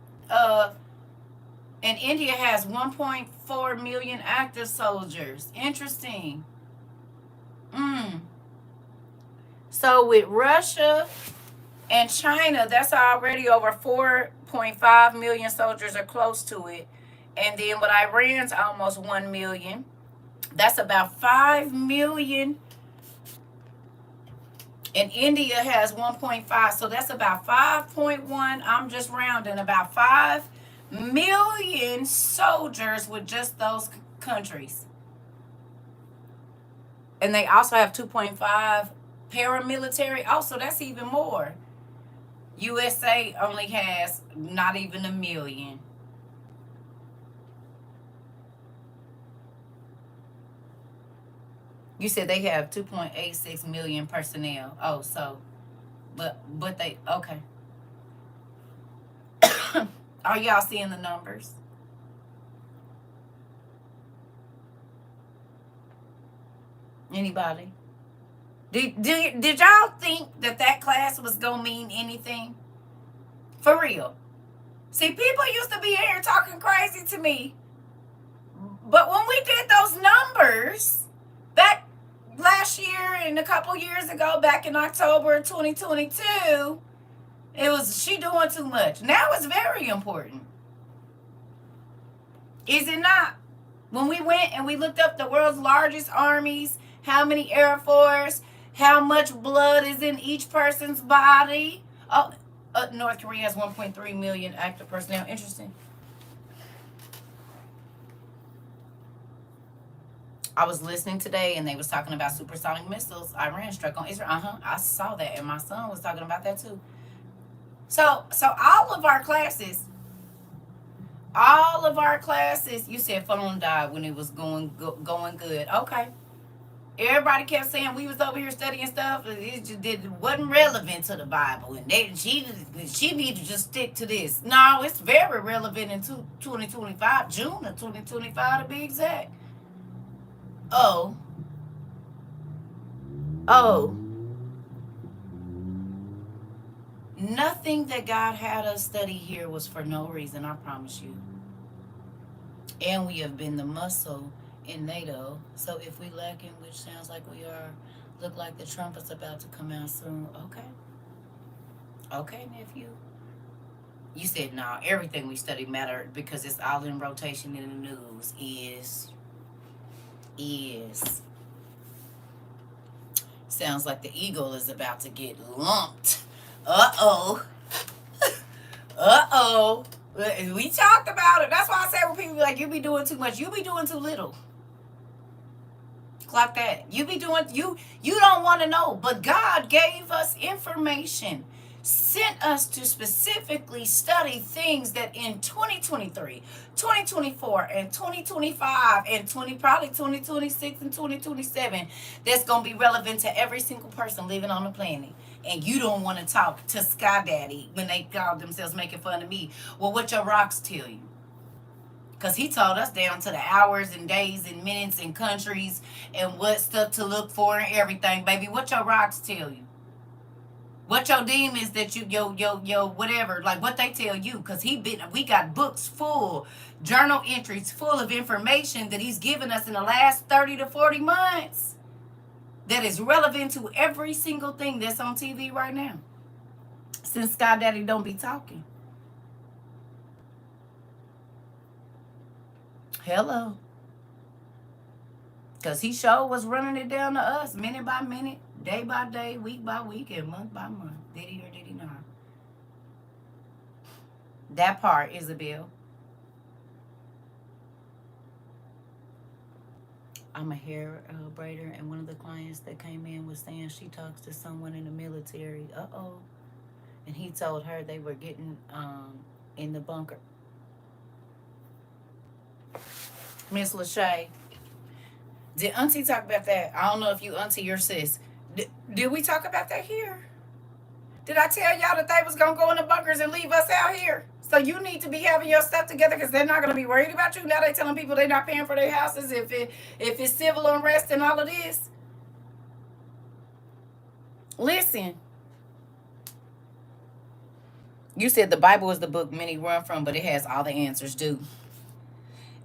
And India has 1.4 million active soldiers. Interesting. So with Russia and China, that's already over 4.5 million soldiers, or close to it. And then with Iran's almost 1 million, that's about 5 million. And India has 1.5, so that's about 5.1. I'm just rounding, about 5 million soldiers with just those countries. And they also have 2.5 paramilitary. Also, that's even more. USA only has not even 1 million. You said they have 2.86 million personnel. Oh, so, but they, okay. Are y'all seeing the numbers? Anybody? Did y'all think that class was gonna mean anything? For real? See, people used to be here talking crazy to me, but when we did those numbers back last year and a couple years ago, back in October 2022, it was she doing too much. Now it's very important. Is it not? When we went and we looked up the world's largest armies, how many Air Force, how much blood is in each person's body. Oh, North Korea has 1.3 million active personnel. Interesting. I was listening today and they was talking about supersonic missiles Iran struck on Israel. I saw that, and my son was talking about that too. So all of our classes, you said phone died when it was going good. Okay. Everybody kept saying we was over here studying stuff. It wasn't relevant to the Bible, and she needed to just stick to this. No, it's very relevant in 2025, June of 2025 to be exact. Oh. Nothing that God had us study here was for no reason, I promise you. And we have been the muscle in NATO. So if we lacking, which sounds like we are, look like the trumpet's about to come out soon. Okay, nephew. You said no, everything we study matter because it's all in rotation in the news. Is sounds like the eagle is about to get lumped. We talked about it. That's why I say when people be like, you be doing too much, you be doing too little. Clock that. You be doing, you don't want to know, but God gave us information, sent us to specifically study things that in 2023, 2024, and 2025, and probably 2026 and 2027, that's going to be relevant to every single person living on the planet. And you don't want to talk to Sky Daddy when they call themselves making fun of me. Well, what your rocks tell you? Because he told us down to the hours and days and minutes and countries and what stuff to look for and everything. Baby, what your rocks tell you? What your demons that you yo whatever, like what they tell you, because we got books full, journal entries full of information that he's given us in the last 30 to 40 months that is relevant to every single thing that's on TV right now. Since Sky Daddy don't be talking. Hello. Because he sure was running it down to us minute by minute, day by day, week by week, and month by month. Did he or did he not? That part, Isabel. I'm a hair braider, and one of the clients that came in was saying she talks to someone in the military. Uh-oh. And he told her they were getting in the bunker. Miss Lachey, did Auntie talk about that? I don't know if you Auntie your sis. Did we talk about that here? Did I tell y'all that they was going to go in the bunkers and leave us out here? So you need to be having your stuff together because they're not going to be worried about you. Now they telling people they're not paying for their houses if it's civil unrest and all of this. Listen. You said the Bible is the book many run from, but it has all the answers due.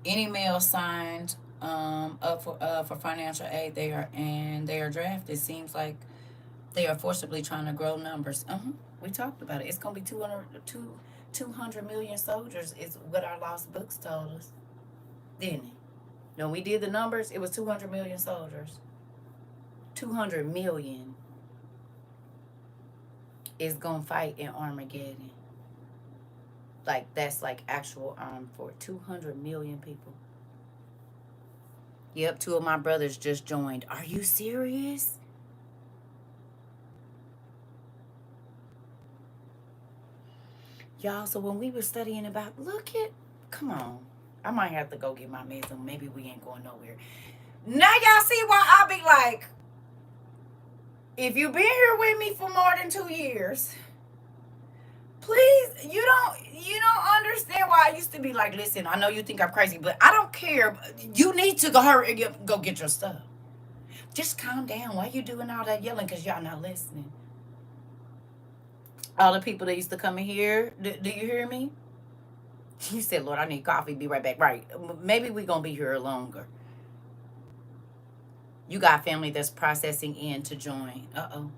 Any male signed up for financial aid, they are drafted. Seems like they are forcibly trying to grow numbers. We talked about it. It's gonna be 200 million soldiers. Is what our lost books told us, didn't it? When we did the numbers, it was 200 million soldiers. 200 million is gonna fight in Armageddon. Like, that's like actual armed for 200 million people. Yep, 2 of my brothers just joined. Are you serious? Y'all, so when we were studying about, come on. I might have to go get my meds and maybe we ain't going nowhere. Now y'all see why I be like, if you've been here with me for more than 2 years, please, you don't understand why I used to be like, listen, I know you think I'm crazy, but I don't care. You need to go get your stuff. Just calm down. Why you doing all that yelling? Because y'all not listening. All the people that used to come in here, do you hear me? You said, Lord, I need coffee. Be right back. Right. Maybe we going to be here longer. You got family that's processing in to join. Uh-oh.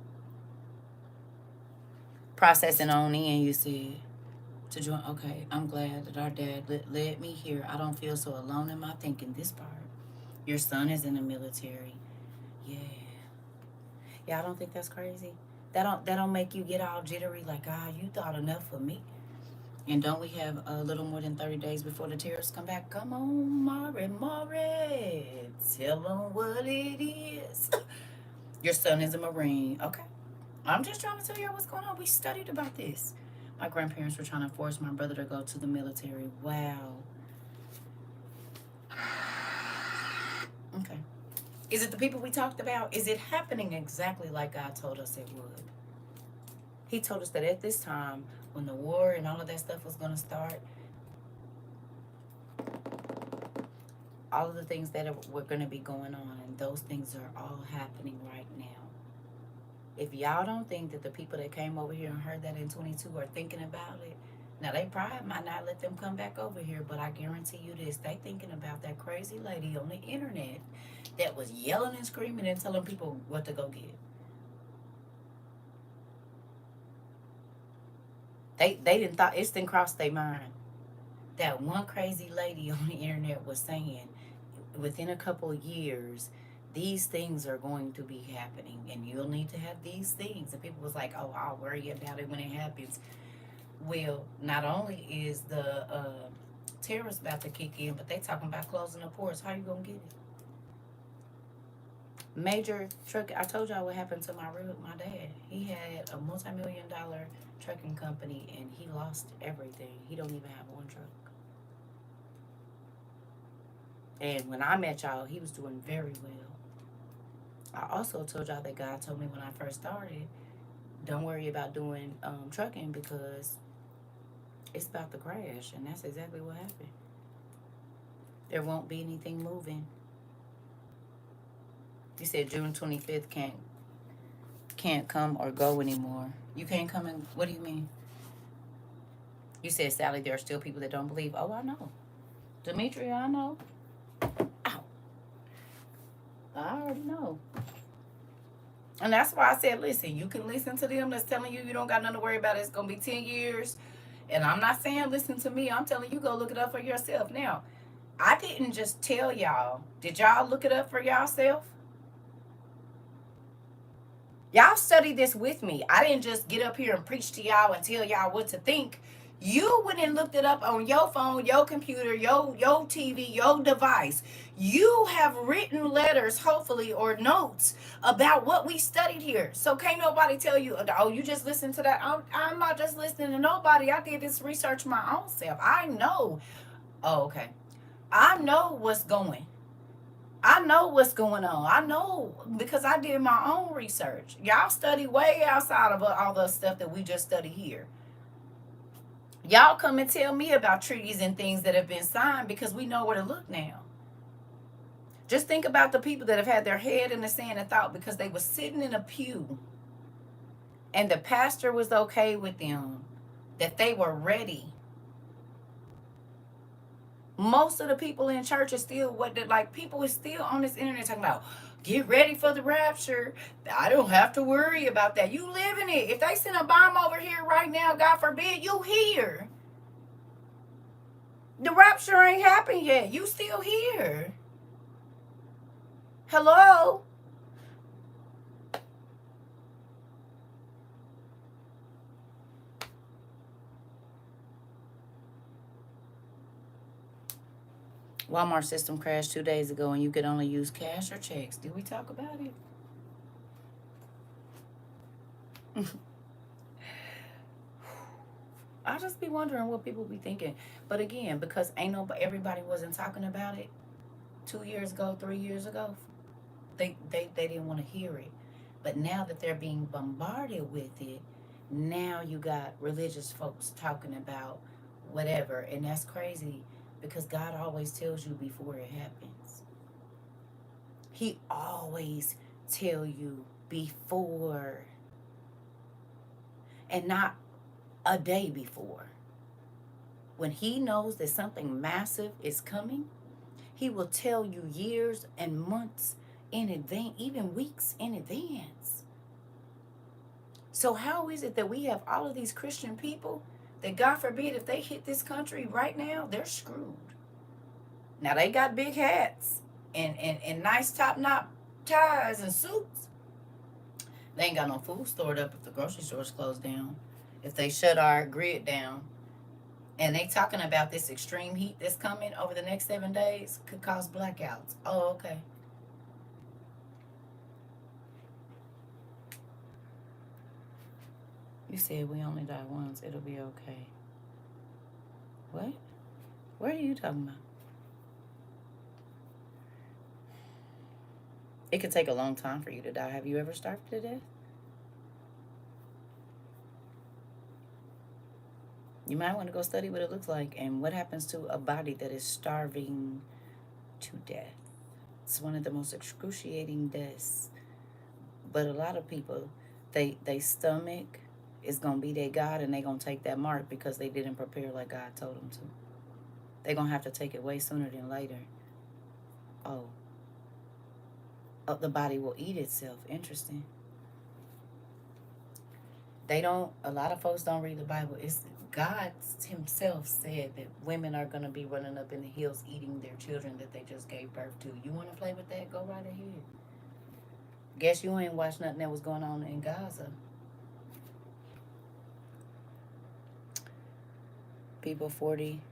Processing on in, you see, to join. Okay, I'm glad that our dad led me here. I don't feel so alone in my thinking this part. Your son is in the military. Yeah. Yeah, I don't think that's crazy. That don't make you get all jittery like, you thought enough for me. And don't we have a little more than 30 days before the terrorists come back? Come on, Maury. Tell them what it is. Your son is a Marine. Okay. I'm just trying to tell you what's going on. We studied about this. My grandparents were trying to force my brother to go to the military. Wow. Okay. Is it the people we talked about? Is it happening exactly like God told us it would? He told us that at this time, when the war and all of that stuff was going to start, all of the things that were going to be going on, and those things are all happening right now. If y'all don't think that the people that came over here and heard that in 22 are thinking about it, now they probably might not let them come back over here, but I guarantee you this, they thinking about that crazy lady on the internet that was yelling and screaming and telling people what to go get. They didn't thought, it's didn't cross their mind. That one crazy lady on the internet was saying, within a couple of years, these things are going to be happening and you'll need to have these things. And people was like, oh, I'll worry about it when it happens. Well, not only is the terrorists about to kick in, but they talking about closing the ports. How you gonna get it? Major truck. I told y'all what happened to my dad. He had a multi-million-dollar trucking company and he lost everything. He don't even have one truck. And when I met y'all, he was doing very well. I also told y'all that God told me when I first started, don't worry about doing trucking because it's about to crash. And that's exactly what happened. There won't be anything moving. He said June 25th can't can't come or go anymore. You can't come and, what do you mean? You said, Sally, there are still people that don't believe. Oh, I know. Demetria, I know. Ow. I already know. And that's why I said, listen, you can listen to them that's telling you you don't got nothing to worry about. It's going to be 10 years. And I'm not saying listen to me. I'm telling you, go look it up for yourself. Now, I didn't just tell y'all. Did y'all look it up for yourself? Y'all study this with me. I didn't just get up here and preach to y'all and tell y'all what to think. You went and looked it up on your phone, your computer, your TV, your device. You have written letters, hopefully, or notes about what we studied here. So can't nobody tell you, oh, you just listen to that. I'm not just listening to nobody. I did this research my own self. I know. Oh, okay. I know what's going. I know what's going on. I know because I did my own research. Y'all study way outside of all the stuff that we just study here. Y'all come and tell me about treaties and things that have been signed because we know where to look now. Just think about the people that have had their head in the sand and thought because they were sitting in a pew and the pastor was okay with them, that they were ready. Most of the people in church are still people are still on this internet talking about get ready for the rapture. I don't have to worry about that. You live in it. If they send a bomb over here right now, God forbid, you here. The rapture ain't happened yet. You still here. Hello? Walmart system crashed 2 days ago and you could only use cash or checks. Did we talk about it? I just be wondering what people be thinking. But again, because everybody wasn't talking about it 2 years ago, 3 years ago, they didn't want to hear it. But now that they're being bombarded with it, now you got religious folks talking about whatever, and that's crazy because God always tells you before it happens. He always tell you before, and not a day before. When he knows that something massive is coming, he will tell you years and months in advance, even weeks in advance. So how is it that we have all of these Christian people that, God forbid, if they hit this country right now, they're screwed? Now, they got big hats and nice top-knot ties and suits. They ain't got no food stored up if the grocery store's closed down, if they shut our grid down. And they talking about this extreme heat that's coming over the next 7 days could cause blackouts. Oh, okay. You said we only die once. It'll be okay. What? What are you talking about? It could take a long time for you to die. Have you ever starved to death? You might want to go study what it looks like and what happens to a body that is starving to death. It's one of the most excruciating deaths. But a lot of people, they stomach is going to be their God, and they're going to take that mark because they didn't prepare like God told them to. They're going to have to take it way sooner than later. Oh, the body will eat itself. Interesting. A lot of folks don't read the Bible. It's God himself said that women are going to be running up in the hills eating their children that they just gave birth to. You want to play with that? Go right ahead. Guess you ain't watched nothing that was going on in Gaza. People, 40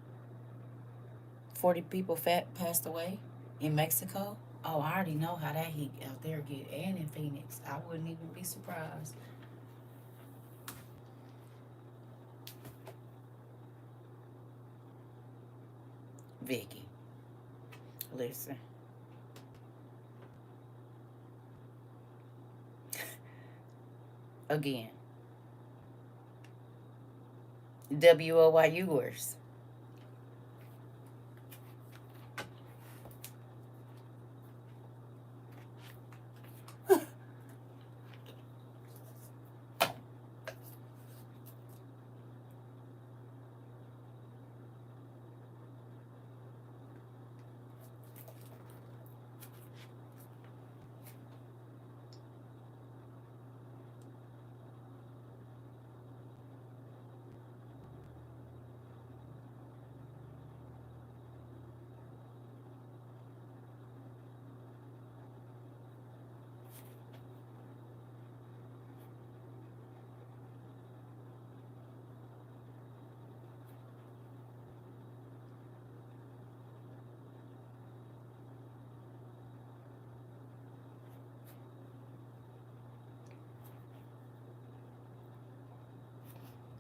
people passed away in Mexico. Oh, I already know how that heat out there get, and in Phoenix. I wouldn't even be surprised. Vicky, listen. Again. WOYUers.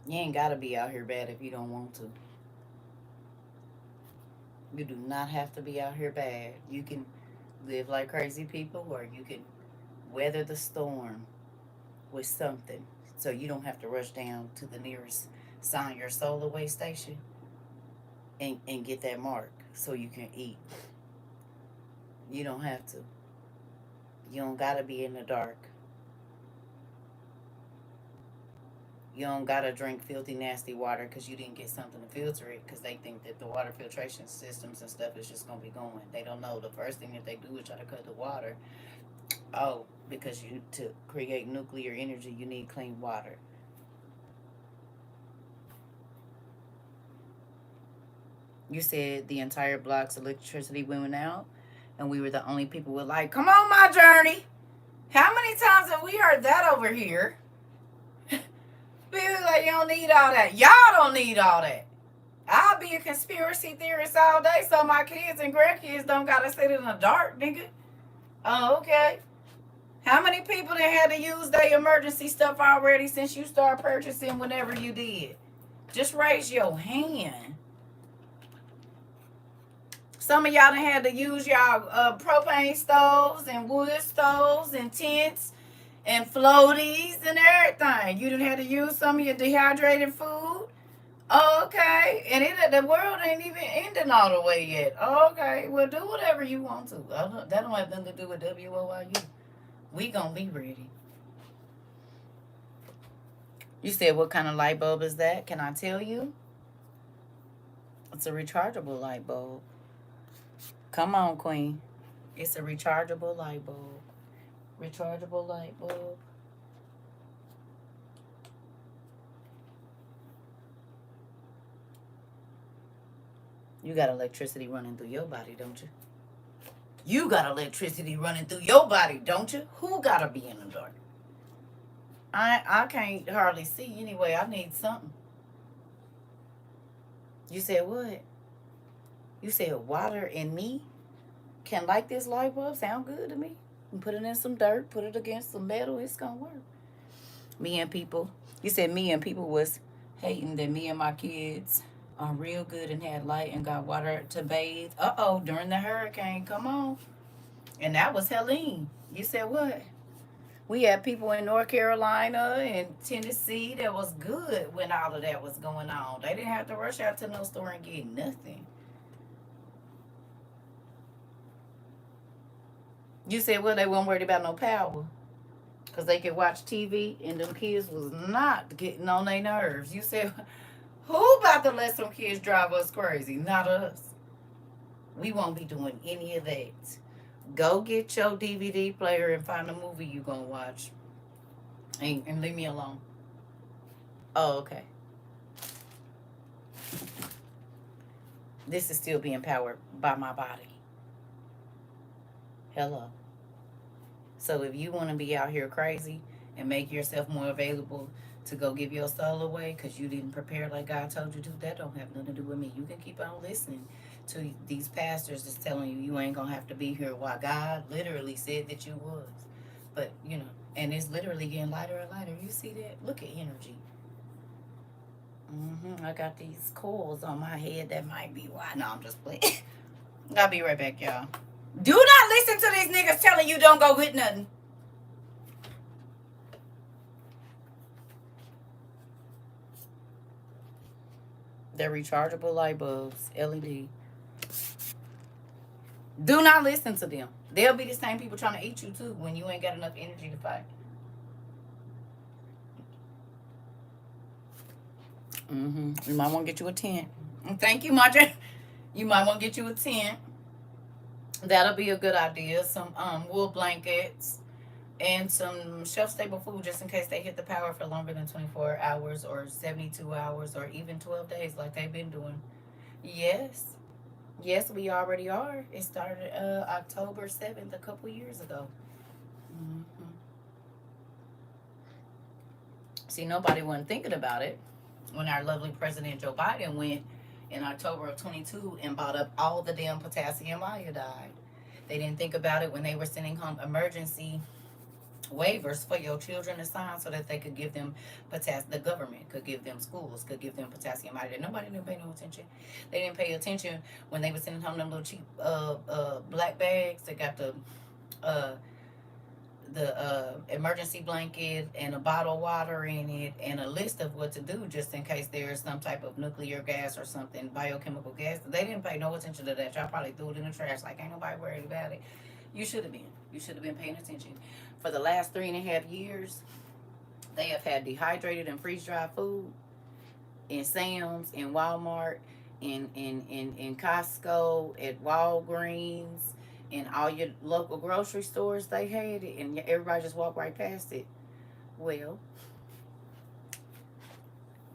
You ain't gotta be out here bad if you don't want to. You do not have to be out here bad. You can live like crazy people, or you can weather the storm with something. So you don't have to rush down to the nearest sign your soul away station and get that mark so you can eat. You don't have to. You don't gotta be in the dark. You don't gotta drink filthy, nasty water because you didn't get something to filter it, because they think that the water filtration systems and stuff is just gonna be going. They don't know the first thing that they do is try to cut the water. Oh, because you to create nuclear energy, you need clean water. You said the entire block's electricity went out, and we were the only people with like, come on, my journey. How many times have we heard that over here? People like, you don't need all that. Y'all don't need all that. I'll be a conspiracy theorist all day so my kids and grandkids don't gotta sit in the dark, nigga. Oh, okay. How many people that had to use their emergency stuff already since you started purchasing whenever you did? Just raise your hand. Some of y'all done had to use y'all propane stoves and wood stoves and tents and floaties and everything. You done had to use some of your dehydrated food. Okay, and the world ain't even ending all the way yet. Okay, well, do whatever you want to. That don't have nothing to do with WOIU. We gonna be ready. You said, what kind of light bulb is that? Can I tell you? It's a rechargeable light bulb. Come on, Queen. It's a rechargeable light bulb. Rechargeable light bulb. You got electricity running through your body, don't you? You got electricity running through your body, don't you? Who gotta be in the dark? I can't hardly see anyway. I need something. You said what? You said water and me can light this light bulb. Sound good to me. And put it in some dirt, put it against some metal. It's gonna work. Me and people. You said me and people was hating that me and my kids are real good and had light and got water to bathe. During the hurricane. Come on. And that was Helene. You said what? We had people in North Carolina and Tennessee that was good when all of that was going on. They didn't have to rush out to no store and get nothing. You said, well, they weren't worried about no power because they could watch TV and them kids was not getting on their nerves. You said, who about to let some kids drive us crazy? Not us. We won't be doing any of that. Go get your DVD player and find a movie you gonna watch. And leave me alone. Oh, okay. This is still being powered by my body. Hello. So if you want to be out here crazy and make yourself more available to go give your soul away because you didn't prepare like God told you to, that don't have nothing to do with me. You can keep on listening to these pastors that's telling you you ain't gonna have to be here while God literally said that you was. But and it's literally getting lighter and lighter. You see that? Look at energy. I got these coils on my head. That might be why. No, I'm just playing. I'll be right back, y'all. Do not listen to these niggas telling you don't go get nothing. They're rechargeable light bulbs, LED. Do not listen to them. They'll be the same people trying to eat you too when you ain't got enough energy to fight. You might want to get you a tent. Thank you, Marjorie. You might want to get you a tent. That'll be a good idea. Some wool blankets and some shelf-stable food just in case they hit the power for longer than 24 hours or 72 hours or even 12 days like they've been doing. Yes. Yes, we already are. It started October 7th a couple years ago. See, nobody wasn't thinking about it when our lovely President Joe Biden went in October of 22 and bought up all the damn potassium iodide. They didn't think about it when they were sending home emergency waivers for your children to sign so that they could give them potassium. The government could give them, schools could give them potassium iodide. Nobody didn't pay no attention. They didn't pay attention when they were sending home them little cheap black bags that got uh the emergency blanket and a bottle of water in it and a list of what to do just in case there's some type of nuclear gas or something, biochemical gas. They didn't pay no attention to that. Y'all probably threw it in the trash like ain't nobody worried about it. You should have been. You should have been paying attention. For the last 3.5 years, they have had dehydrated and freeze-dried food in Sam's, in Walmart, in Costco, at Walgreens, in all your local grocery stores. They had it, and everybody just walked right past it. Well,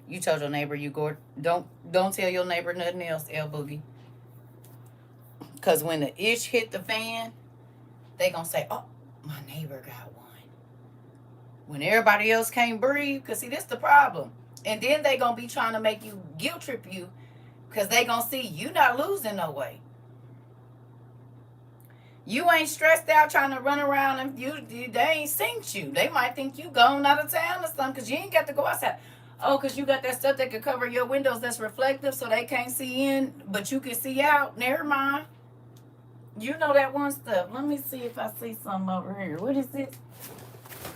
you told your neighbor you go. Don't tell your neighbor nothing else, L Boogie. Cause when the ish hit the fan, they gonna say, "Oh, my neighbor got one." When everybody else can't breathe, cause see, this the problem. And then they gonna be trying to make you guilt trip you, cause they gonna see you not losing no weight. You ain't stressed out trying to run around and they ain't synced you. They might think you gone out of town or something because you ain't got to go outside. Oh, because you got that stuff that could cover your windows that's reflective so they can't see in, but you can see out. Never mind. You know that one stuff. Let me see if I see something over here. What is this?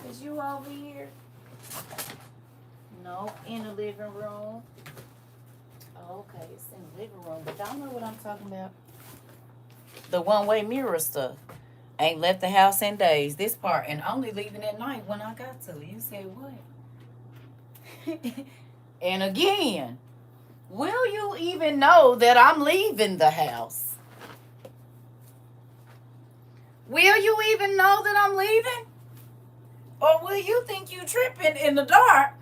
Is you over here? No, in the living room. Okay, it's in the living room, but y'all know what I'm talking about. The one-way mirror stuff. Ain't left the house in days. This part, and only leaving at night when I got to. You said what? And again, will you even know that I'm leaving the house? Will you even know that I'm leaving? Or will you think you tripping in the dark?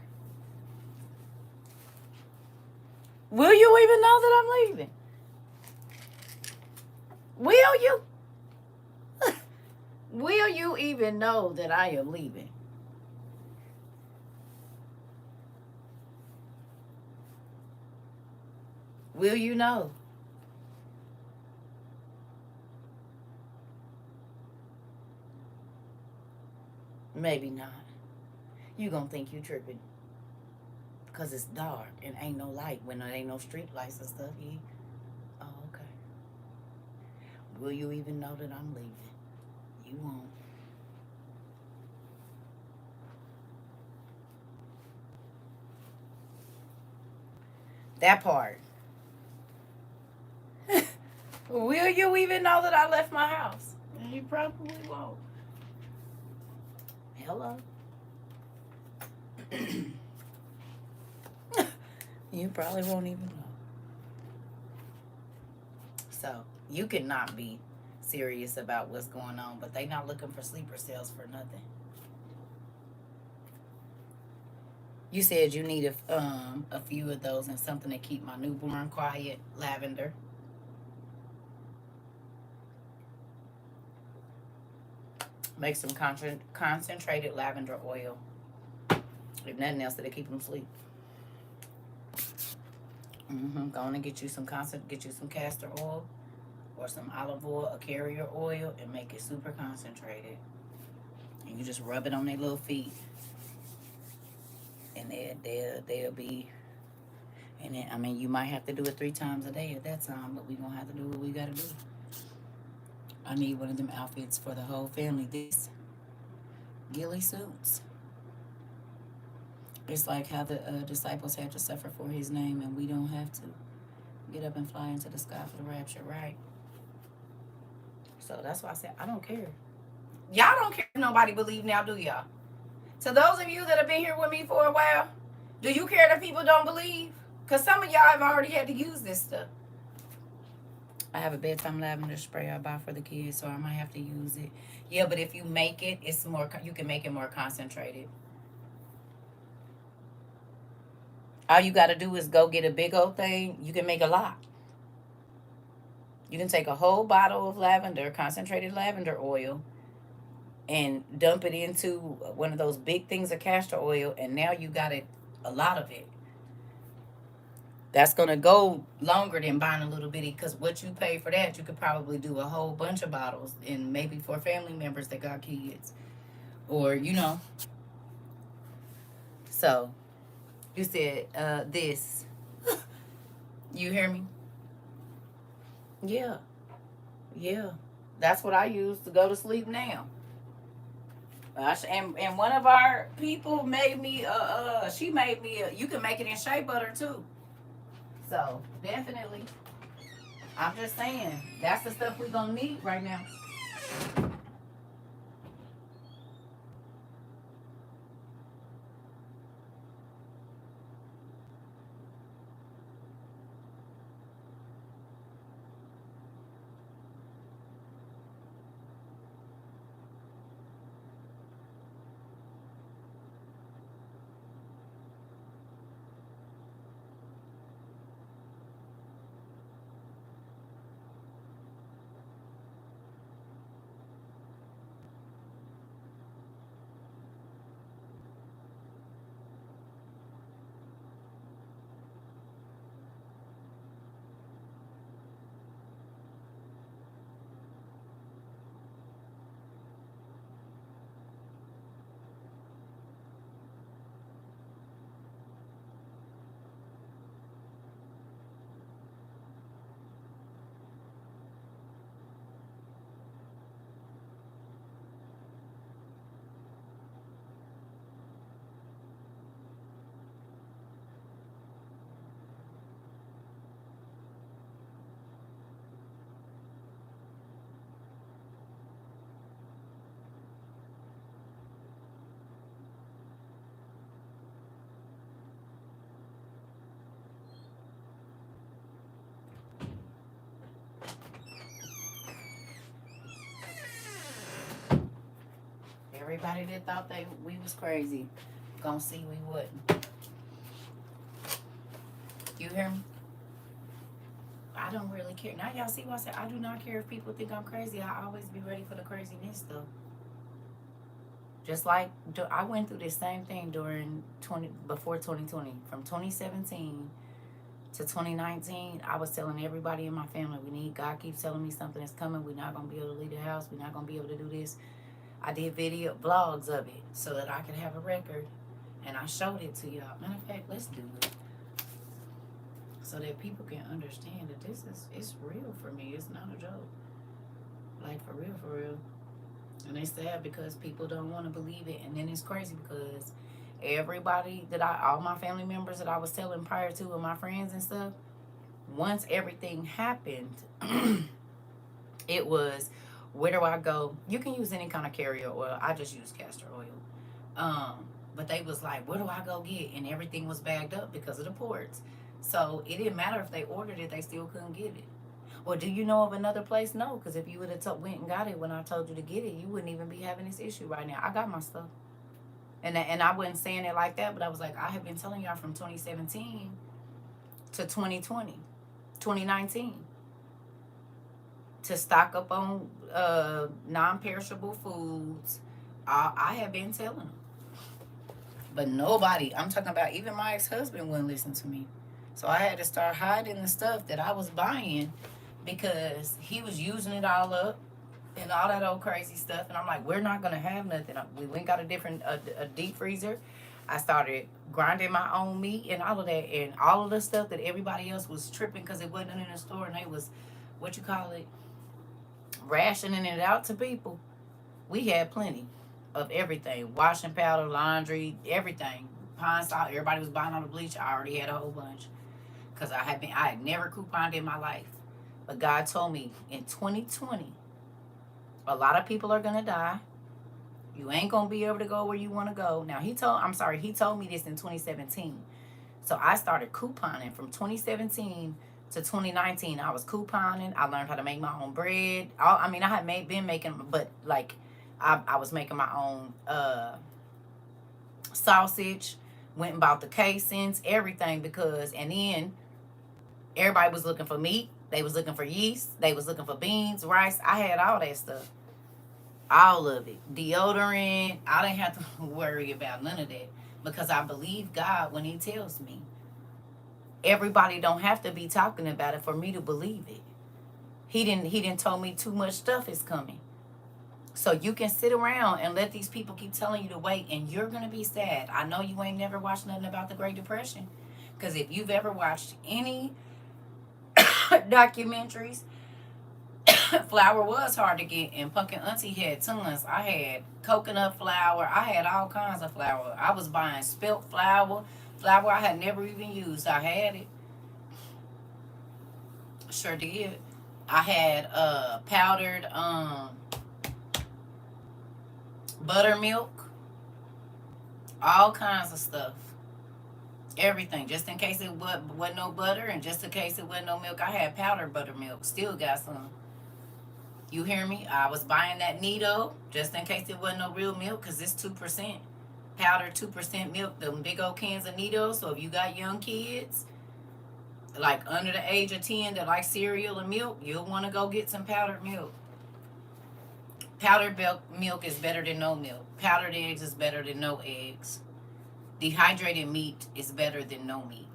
Will you even know that I'm leaving? Will you? Will you even know that I am leaving? Will you know? Maybe not. You gonna think you tripping. Because it's dark and ain't no light when there ain't no street lights and stuff. Oh, okay. Will you even know that I'm leaving? You won't. That part. Will you even know that I left my house? You probably won't. Hello. You probably won't even know. So you cannot be serious about what's going on, but they not looking for sleeper cells for nothing. You said you need a few of those and something to keep my newborn quiet. Lavender. Make some concentrated lavender oil. If nothing else, that'll keep them asleep. Go on and get you some castor oil or some olive oil, a carrier oil, and make it super concentrated. And you just rub it on their little feet, and they'll be. And then, I mean, you might have to do it 3 times a day at that time, but we gonna have to do what we gotta do. I need one of them outfits for the whole family. This ghillie suits. It's like how the disciples had to suffer for his name, and we don't have to get up and fly into the sky for the rapture, right? So that's why I said, I don't care. Y'all don't care if nobody believe now, do y'all? To those of you that have been here with me for a while, do you care that people don't believe? Because some of y'all have already had to use this stuff. I have a bedtime lavender spray I buy for the kids, so I might have to use it. Yeah, but if you make it, it's more. You can make it more concentrated. All you got to do is go get a big old thing. You can make a lot. You can take a whole bottle of lavender, concentrated lavender oil, and dump it into one of those big things of castor oil, and now you got a lot of it. That's going to go longer than buying a little bitty, because what you pay for that, you could probably do a whole bunch of bottles, and maybe for family members that got kids. Or, you know. So, you said, this. You hear me? Yeah. Yeah. That's what I use to go to sleep now. And one of our people made me, she made me, you can make it in shea butter too. So, definitely. I'm just saying, that's the stuff we're going to need right now. Everybody that thought we was crazy, gonna see we wouldn't. You hear me? I don't really care. Now y'all see why I said I do not care if people think I'm crazy. I always be ready for the craziness though. Just like I went through this same thing before 2020, from 2017 to 2019. I was telling everybody in my family, God keeps telling me something is coming. We're not gonna be able to leave the house. We're not gonna be able to do this. I did video vlogs of it so that I could have a record, and I showed it to y'all. Matter of fact, let's do it so that people can understand that it's real for me. It's not a joke. Like, for real, for real. And it's sad because people don't want to believe it. And then it's crazy because everybody all my family members that I was telling prior to, and my friends and stuff, once everything happened, it was, where do I go? You can use any kind of carrier oil. I just use castor oil. But they was like, where do I go get? And everything was bagged up because of the ports. So it didn't matter if they ordered it, they still couldn't get it. Well, do you know of another place? No, because if you would have went and got it when I told you to get it, you wouldn't even be having this issue right now. I got my stuff. And I wasn't saying it like that, but I was like, I have been telling y'all from 2017 to 2019, to stock up on non-perishable foods. I have been telling them. But nobody, I'm talking about even my ex-husband, wouldn't listen to me. So I had to start hiding the stuff that I was buying because he was using it all up and all that old crazy stuff. And I'm like, we're not going to have nothing. We went got a deep freezer. I started grinding my own meat and all of that. And all of the stuff that everybody else was tripping because it wasn't in the store and they was, rationing it out to people. We had plenty of everything. Washing powder, laundry, everything. Pine salt. Everybody was buying all the bleach. I already had a whole bunch. Because I had never couponed in my life. But God told me in 2020, a lot of people are going to die. You ain't going to be able to go where you want to go. Now, he told me this in 2017. So I started couponing from 2017 to 2019. I was couponing. I learned how to make my own bread. I had been making, but like, I was making my own sausage. Went and bought the casings, everything, and then everybody was looking for meat. They was looking for yeast. They was looking for beans, rice. I had all that stuff. All of it. Deodorant. I didn't have to worry about none of that because I believe God when he tells me. Everybody don't have to be talking about it for me to believe it. He didn't tell me too much stuff is coming. So you can sit around and let these people keep telling you to wait, and you're going to be sad. I know you ain't never watched nothing about the Great Depression. Because if you've ever watched any documentaries, flour was hard to get, and Pumpkin Auntie had tons. I had coconut flour. I had all kinds of flour. I was buying spelt flour, flour I had never even used. I had it. Sure did. I had powdered buttermilk, all kinds of stuff. Everything, just in case it wasn't no butter, and just in case it wasn't no milk, I had powdered buttermilk. Still got some. You hear me? I was buying that Nido just in case it wasn't no real milk, because it's 2% powdered, 2% milk, them big old cans of Nido. So if you got young kids, like under the age of 10, that like cereal and milk, you'll want to go get some powdered milk. Powdered milk is better than no milk. Powdered eggs is better than no eggs. Dehydrated meat is better than no meat.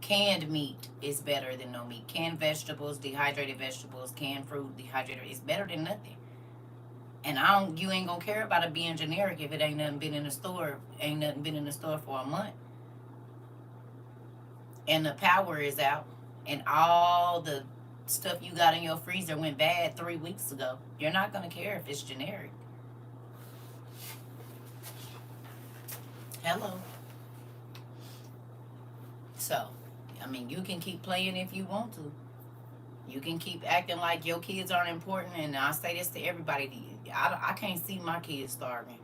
Canned meat is better than no meat. Canned vegetables, dehydrated vegetables, canned fruit, dehydrated, is better than nothing. And you ain't gonna care about it being generic if it ain't nothing been in the store. Ain't nothing been in the store for a month. And the power is out. And all the stuff you got in your freezer went bad 3 weeks ago. You're not gonna care if it's generic. Hello. So, I mean, you can keep playing if you want to. You can keep acting like your kids aren't important, and I say this to everybody. I can't see my kids starving.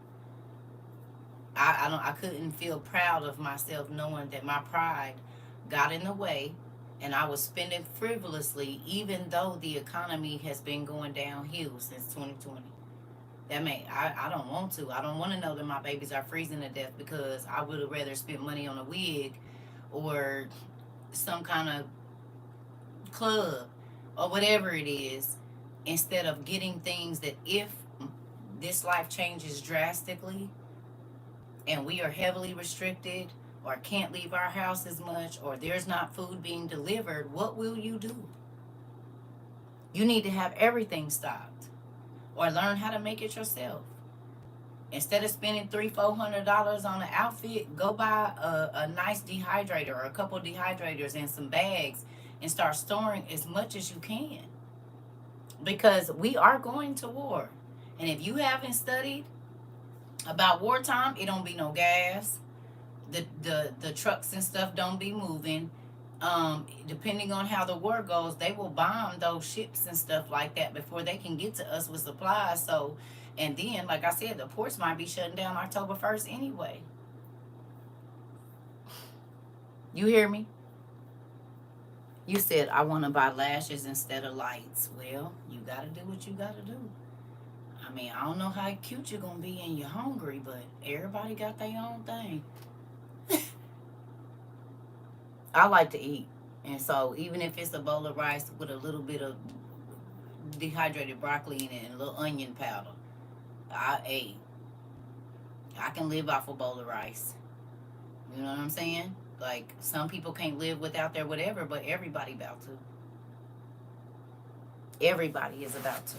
I couldn't feel proud of myself knowing that my pride got in the way, and I was spending frivolously, even though the economy has been going downhill since 2020. I don't want to. I don't want to know that my babies are freezing to death, because I would have rather spent money on a wig or some kind of club or whatever it is, instead of getting things that, if this life changes drastically and we are heavily restricted or can't leave our house as much, or there's not food being delivered, what will you do? You need to have everything stocked, or learn how to make it yourself. Instead of spending $300-400 on an outfit, go buy a nice dehydrator or a couple dehydrators and some bags, and start storing as much as you can. Because we are going to war. And if you haven't studied about wartime, it don't be no gas. The trucks and stuff don't be moving. Depending on how the war goes, they will bomb those ships and stuff like that before they can get to us with supplies. So, and then, like I said, the ports might be shutting down October 1st anyway. You hear me? You said, I want to buy lashes instead of lights. Well, you got to do what you got to do. I mean, I don't know how cute you're going to be and you're hungry, but everybody got their own thing. I like to eat. And so even if it's a bowl of rice with a little bit of dehydrated broccoli in it and a little onion powder, I can live off a bowl of rice. You know what I'm saying? Like, some people can't live without their whatever, but everybody about to. Everybody is about to.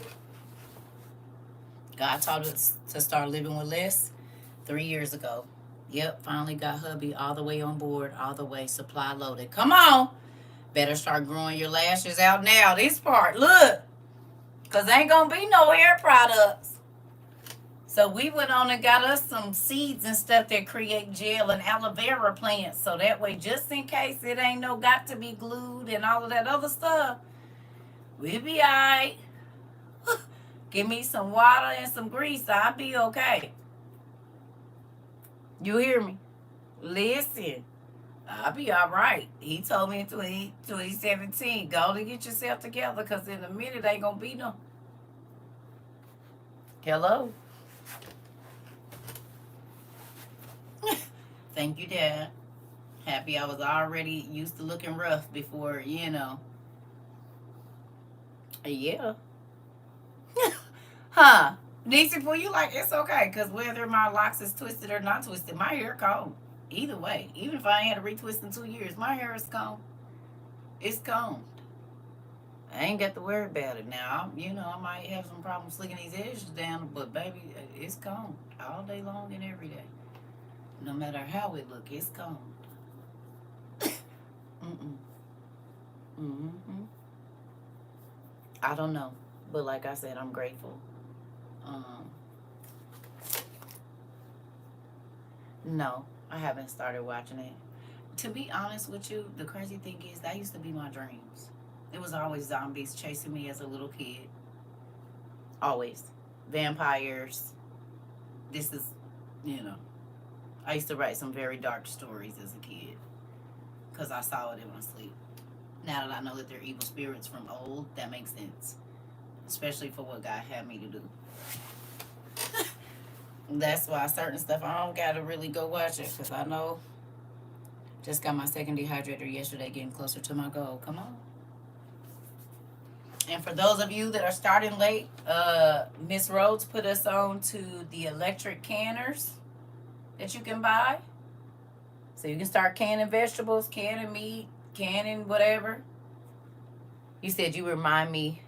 God taught us to start living with less 3 years ago. Yep, finally got hubby all the way on board, all the way supply loaded. Come on. Better start growing your lashes out now. This part, look. Because ain't going to be no hair products. So we went on and got us some seeds and stuff that create gel and aloe vera plants. So that way, just in case it ain't no got to be glued and all of that other stuff, we'll be all right. Give me some water and some grease. I'll be okay. You hear me? Listen, I'll be all right. He told me in 2017, go to get yourself together, because in a minute ain't going to be no. Hello? Thank you, Dad. Happy I was already used to looking rough before, you know. Yeah. Huh. Niecy, for you, like, it's okay, because whether my locks is twisted or not twisted, my hair combed. Either way. Even if I ain't had a retwist in 2 years, my hair is combed. It's combed. I ain't got to worry about it now. I might have some problems slicking these edges down, but baby, it's combed all day long and every day. No matter how it look, it's combed. Mm-mm. Mm-hmm. I don't know, but like I said, I'm grateful. Um, no, I haven't started watching it. To be honest with you, the crazy thing is that used to be my dreams. It was always zombies chasing me as a little kid. Always. Vampires. This is, you know, I used to write some very dark stories as a kid because I saw it in my sleep. Now that I know that they're evil spirits from old, that makes sense. Especially for what God had me to do. That's why certain stuff I don't gotta really go watch it because I know. Just got my second dehydrator yesterday, getting closer to my goal. Come on. And for those of you that are starting late, Miss Rhodes put us on to the electric canners that you can buy. So you can start canning vegetables, canning meat, canning whatever. You said you remind me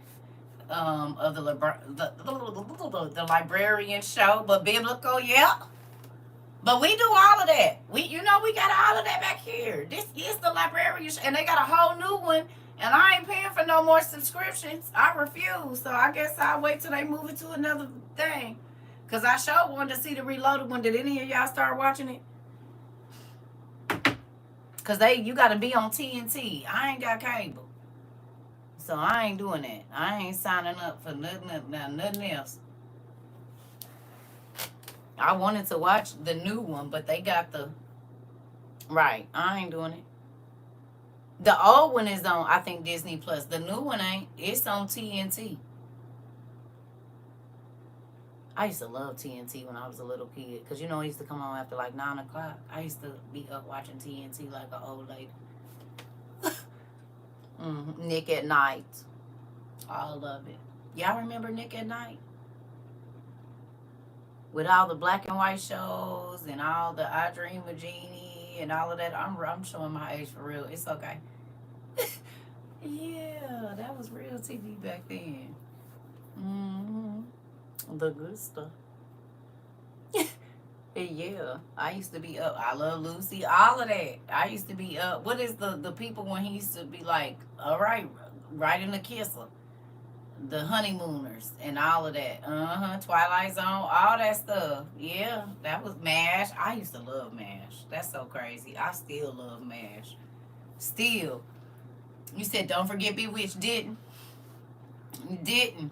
of the librarian show, but biblical, yeah. But we do all of that. We got all of that back here. This is the librarian show, and they got a whole new one. And I ain't paying for no more subscriptions. I refuse. So I guess I'll wait till they move it to another thing. Because I sure wanted to see the reloaded one. Did any of y'all start watching it? Because you got to be on TNT. I ain't got cable. So I ain't doing that. I ain't signing up for nothing else. I wanted to watch the new one, but they got the... Right. I ain't doing it. The old one is on, I think, Disney Plus. The new one ain't. It's on TNT. I used to love TNT when I was a little kid. Because, it used to come on after like 9 o'clock. I used to be up watching TNT like an old lady. Nick at Night. All of it. Y'all remember Nick at Night? With all the black and white shows and all the I Dream of Jeannie and all of that. I'm showing my age for real. It's okay. Yeah, that was real TV back then. The good stuff. Yeah, I used to be up. I Love Lucy, all of that. I used to be up. What is the people when he used to be like, all right, right in the kisser, the honeymooners and all of that. Twilight Zone, all that stuff. Yeah, that was MASH. I used to love MASH. That's so crazy. I still love MASH. Still. You said don't forget Bewitched, didn't? Didn't.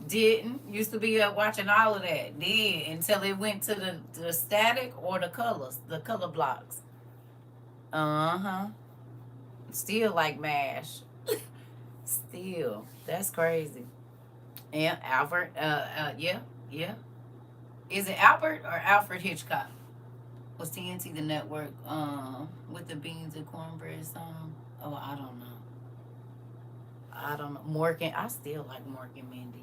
Didn't. Used to be up watching all of that. Did. Until it went to the static or the colors. The color blocks. Still like MASH. Still. That's crazy. Yeah, Alfred. Yeah. Is it Albert or Alfred Hitchcock? Was TNT the network with the beans and cornbread song? Oh, I don't know. Morgan. I still like Morgan Mindy.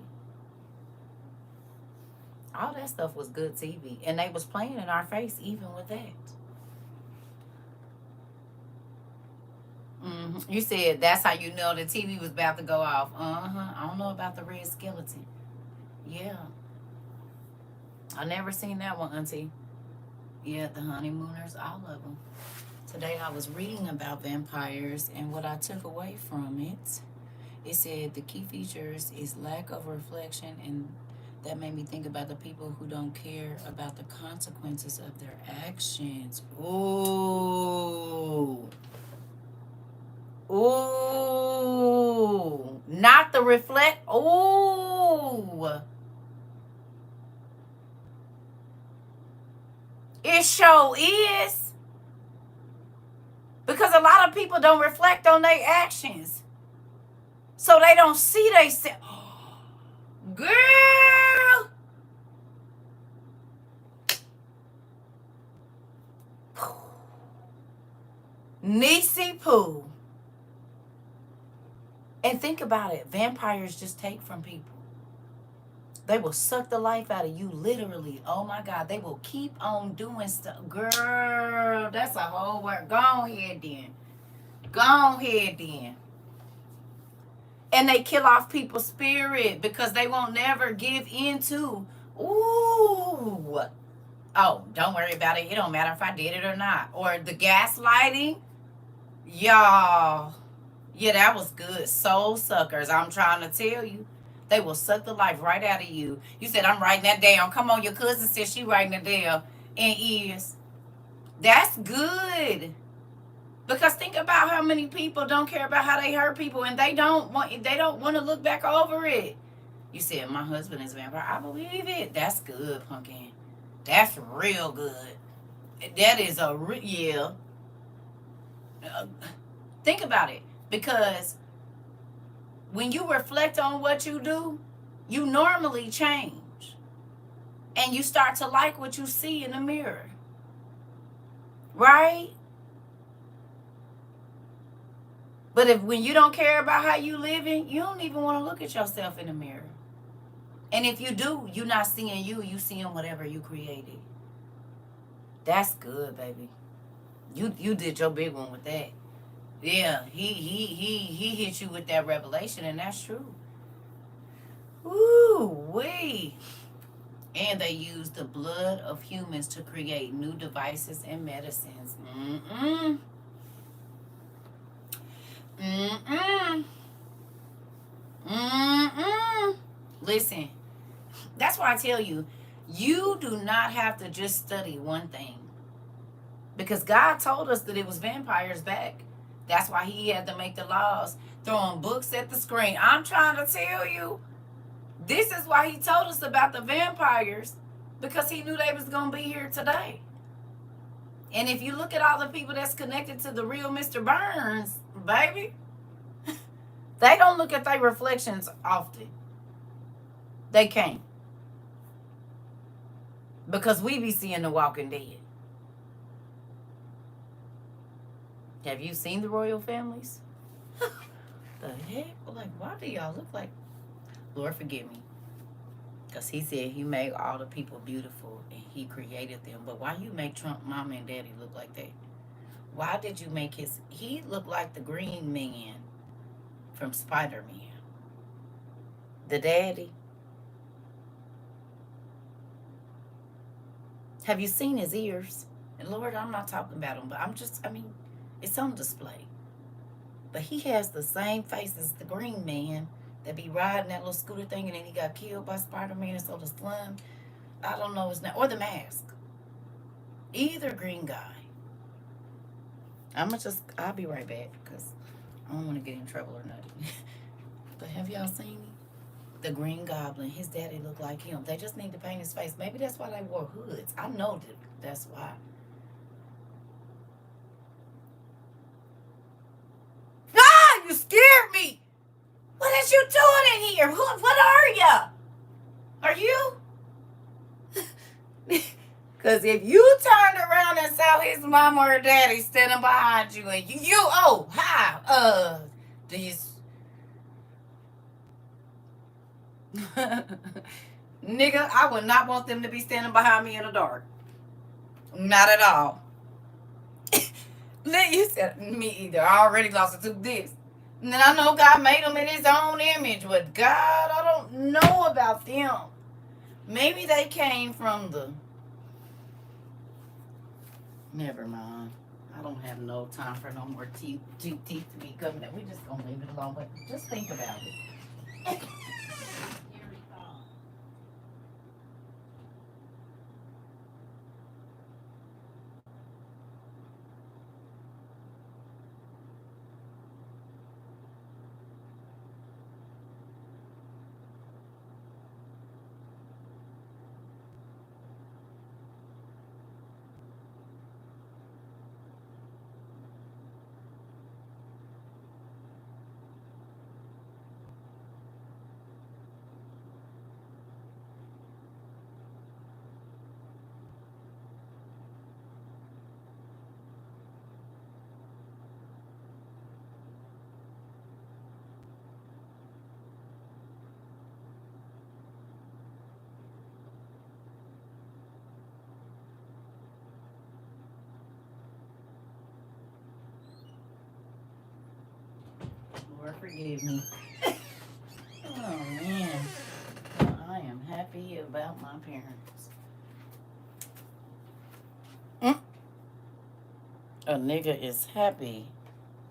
All that stuff was good TV. And they was playing in our face even with that. You said that's how you know the TV was about to go off. I don't know about the red skeleton. Yeah. I never seen that one, Auntie. Yeah, the honeymooners, all of them. Today I was reading about vampires, and what I took away from it, it said the key features is lack of reflection, and that made me think about the people who don't care about the consequences of their actions. Ooh. Not the reflect. Ooh. It sure is. Because a lot of people don't reflect on their actions. So they don't see themselves. Girl. Niecy Pooh. And think about it. Vampires just take from people. They will suck the life out of you, literally. Oh my God. They will keep on doing stuff. Girl, that's a whole word. Go ahead then. And they kill off people's spirit because they won't never give into, ooh, oh, don't worry about it. It don't matter if I did it or not. Or the gaslighting. Y'all. Yeah, that was good. Soul suckers. I'm trying to tell you. They will suck the life right out of you. You said, I'm writing that down. Come on, your cousin said she writing it down. And is. That's good. Because think about how many people don't care about how they hurt people and they don't want to look back over it. You said my husband is a vampire. I believe it. That's good, pumpkin. That's real good. That is yeah. Think about it. Because when you reflect on what you do, you normally change. And you start to like what you see in the mirror. Right? But when you don't care about how you living, you don't even want to look at yourself in the mirror. And if you do, you're not seeing you seeing whatever you created. That's good, baby. You did your big one with that. Yeah, he hit you with that revelation, and that's true. Ooh, wee. And they use the blood of humans to create new devices and medicines. Mm-mm. Mm-mm. Mm-mm. Listen, that's why I tell you, you do not have to just study one thing. Because God told us that it was vampires back. That's why he had to make the laws, throwing books at the screen. I'm trying to tell you, this is why he told us about the vampires, because he knew they was going to be here today. And if you look at all the people that's connected to the real Mr. Burns, baby, they don't look at their reflections often. They can't. Because we be seeing the Walking Dead. Have you seen the royal families? The heck? Like, why do y'all look like... Lord forgive me. Because he said he made all the people beautiful and he created them. But why you make Trump mama and daddy look like that? Why did you make he looked like the green man from Spider-Man. The daddy. Have you seen his ears? And Lord, I'm not talking about him, but it's on display. But he has the same face as the green man that be riding that little scooter thing and then he got killed by Spider-Man and so the slime. I don't know his name. Or the mask. Either green guy. I'll be right back because I don't want to get in trouble or nothing. But have y'all seen him? The Green Goblin, his daddy looked like him. They just need to paint his face. Maybe that's why they wore hoods. I know that's why. Ah, you scared me. What is you doing in here? What are ya? Are you? Because if you turned around and saw his mama or daddy standing behind you and do you... Nigga, I would not want them to be standing behind me in the dark. Not at all. You said, me either. I already lost it to this. And then I know God made them in his own image, but God, I don't know about them. Maybe they came from the... Never mind. I don't have no time for no more teeth to be coming out. We're just going to leave it alone, but just think about it. Lord, forgive me. Oh man, well, I am happy about my parents. A nigga is happy.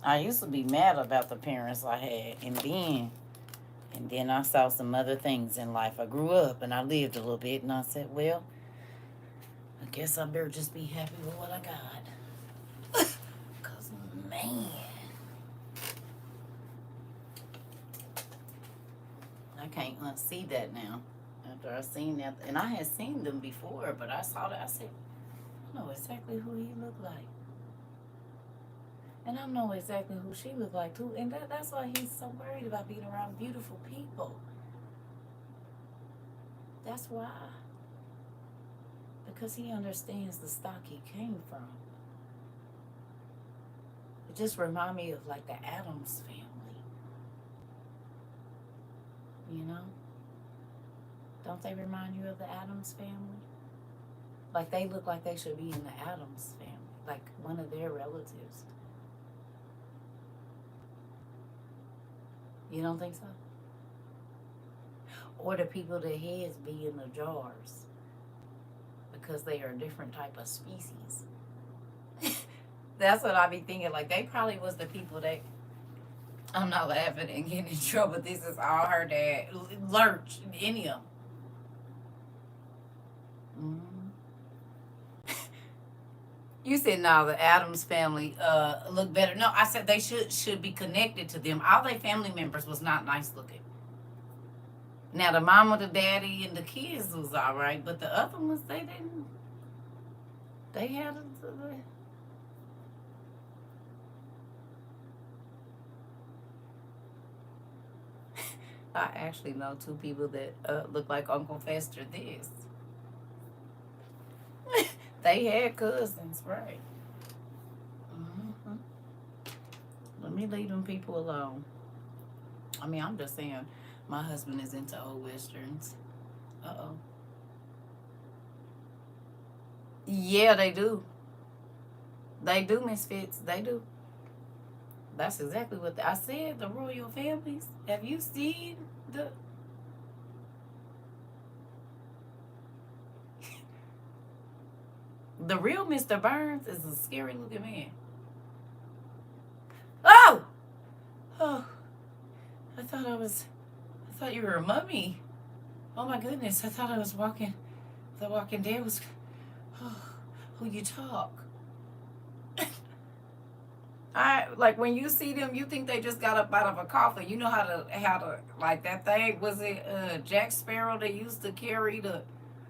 I used to be mad about the parents I had, and then I saw some other things in life. I grew up and I lived a little bit, and I said, well, I guess I better just be happy with what I got. Cause man, I can't unsee that now. After I seen that, and I had seen them before, but I saw that, I said, I know exactly who he looked like. And I know exactly who she looked like too. And that's why he's so worried about being around beautiful people. That's why. Because he understands the stock he came from. It just reminds me of like the Addams family. You know? Don't they remind you of the Addams family? Like they look like they should be in the Addams family. Like one of their relatives. You don't think so? Or the people that heads be in the jars because they are a different type of species. That's what I be thinking. Like they probably was the people that, I'm not laughing and getting in trouble, but this is all her dad. Lurch, any of them. You said no, the Addams family look better. No, I said they should be connected to them. All their family members was not nice looking. Now the mama, the daddy, and the kids was all right, but the other ones they didn't. They had I actually know two people that look like Uncle Fester. This they had cousins, right? Mm-hmm. Let me leave them people alone. I mean, I'm just saying, my husband is into old westerns. Uh-oh. Yeah, they do. They do, Misfits. They do. That's exactly what I said, the royal families. Have you seen the... The real Mr. Burns is a scary looking man. Oh! Oh. I thought you were a mummy. Oh my goodness, I thought I was walking. The Walking Dead was... Oh, who you talk. Like when you see them, you think they just got up out of a coffin. You know how to like that thing, was it Jack Sparrow that used to carry the...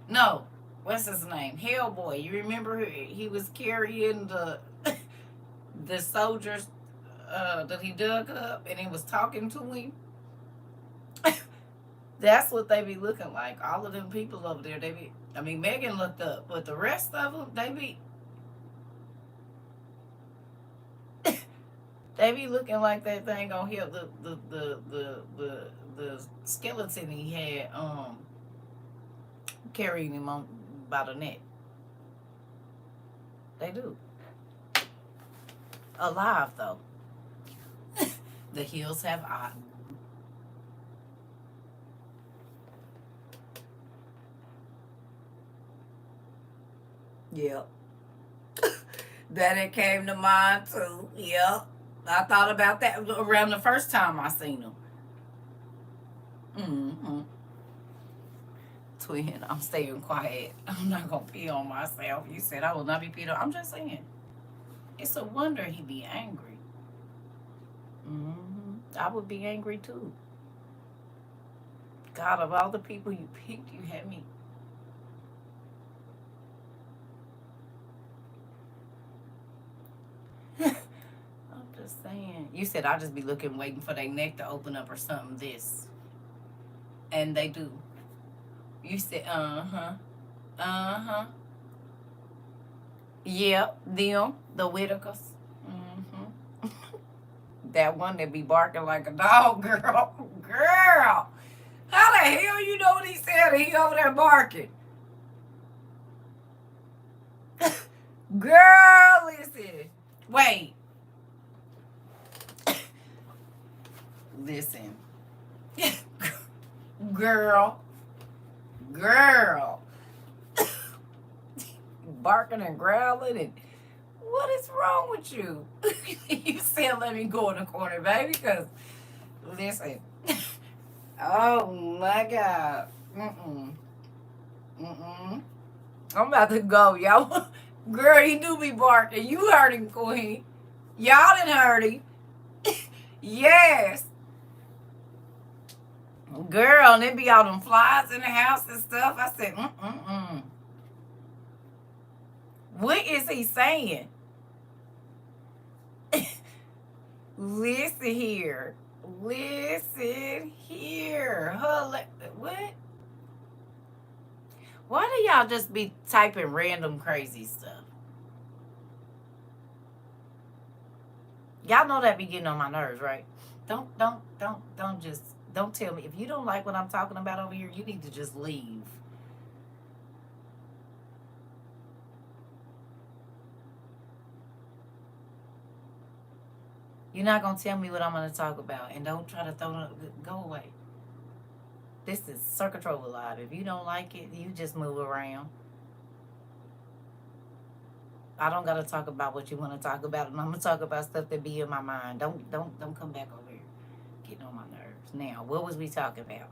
No, what's his name? Hellboy. You remember he was carrying the the soldiers that he dug up, and he was talking to him. That's what they be looking like. All of them people over there, they be... I mean, Megan looked up, but the rest of them, they be looking like that thing on here. The skeleton he had carrying him on by the neck. They do. Alive though. The hills have eyes. Yep. That it came to mind too. Yep. I thought about that around the first time I seen him. Mm-hmm. Twin, I'm staying quiet. I'm not gonna pee on myself. You said I will not be peed on. I'm just saying. It's a wonder he be angry. Mm-hmm. I would be angry too. God, of all the people you picked, you had me. I'm just saying. You said I'll just be looking, waiting for their neck to open up or something. This. And they do. You said, uh-huh. Uh-huh. Yep, them, the Whitakers. Mm-hmm. That one that be barking like a dog, girl. Girl! How the hell you know what he said? He over there barking. Girl, listen. Wait. Listen. Girl. Girl. Barking and growling and what is wrong with you? You said let me go in the corner, baby, because listen. Oh my God. Mm-mm. Mm-mm. I'm about to go, y'all. Girl, he do be barking. You heard him, Queen. Y'all didn't heard him. Yes. Girl, and there be all them flies in the house and stuff. I said, mm-mm-mm. What is he saying? Listen here. Listen here. What? Why do y'all just be typing random crazy stuff? Y'all know that be getting on my nerves, right? Don't tell me. If you don't like what I'm talking about over here, you need to just leave. You're not going to tell me what I'm going to talk about. And don't try to go away. This is CERCA TROVA Live. If you don't like it, you just move around. I don't got to talk about what you want to talk about. And I'm going to talk about stuff that be in my mind. Don't come back over here. Getting on my nerves. Now, what was we talking about?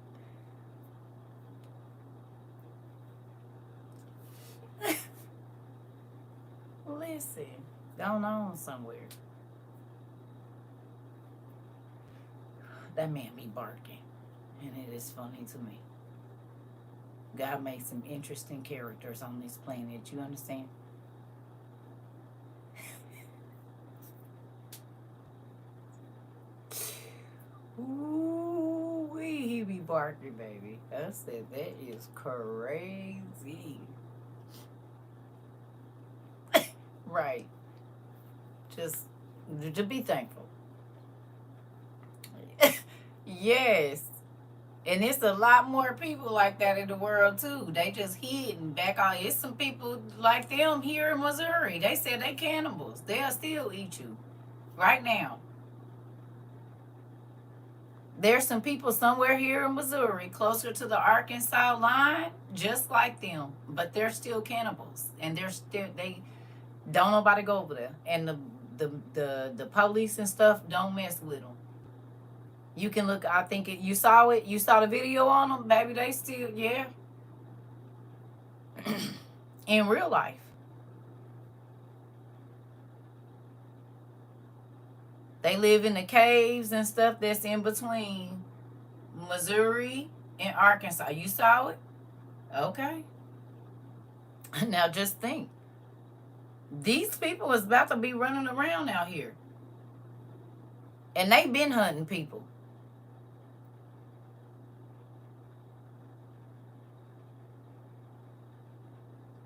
Listen. Going on somewhere. That man be barking. And it is funny to me. God made some interesting characters on this planet. You understand? Ooh, he be barking, baby. I said, that is crazy. Right. Just to be thankful. Yes. And it's a lot more people like that in the world, too. They just hidden back on. It's some people like them here in Missouri. They said they cannibals. They'll still eat you right now. There's some people somewhere here in Missouri, closer to the Arkansas line, just like them. But they're still cannibals. And they don't nobody go over there. And the police and stuff don't mess with them. You can look, I think you saw it. You saw the video on them, baby. They still, yeah. In real life. They live in the caves and stuff that's in between Missouri and Arkansas. You saw it? Okay. Now just think. These people is about to be running around out here. And they been hunting people.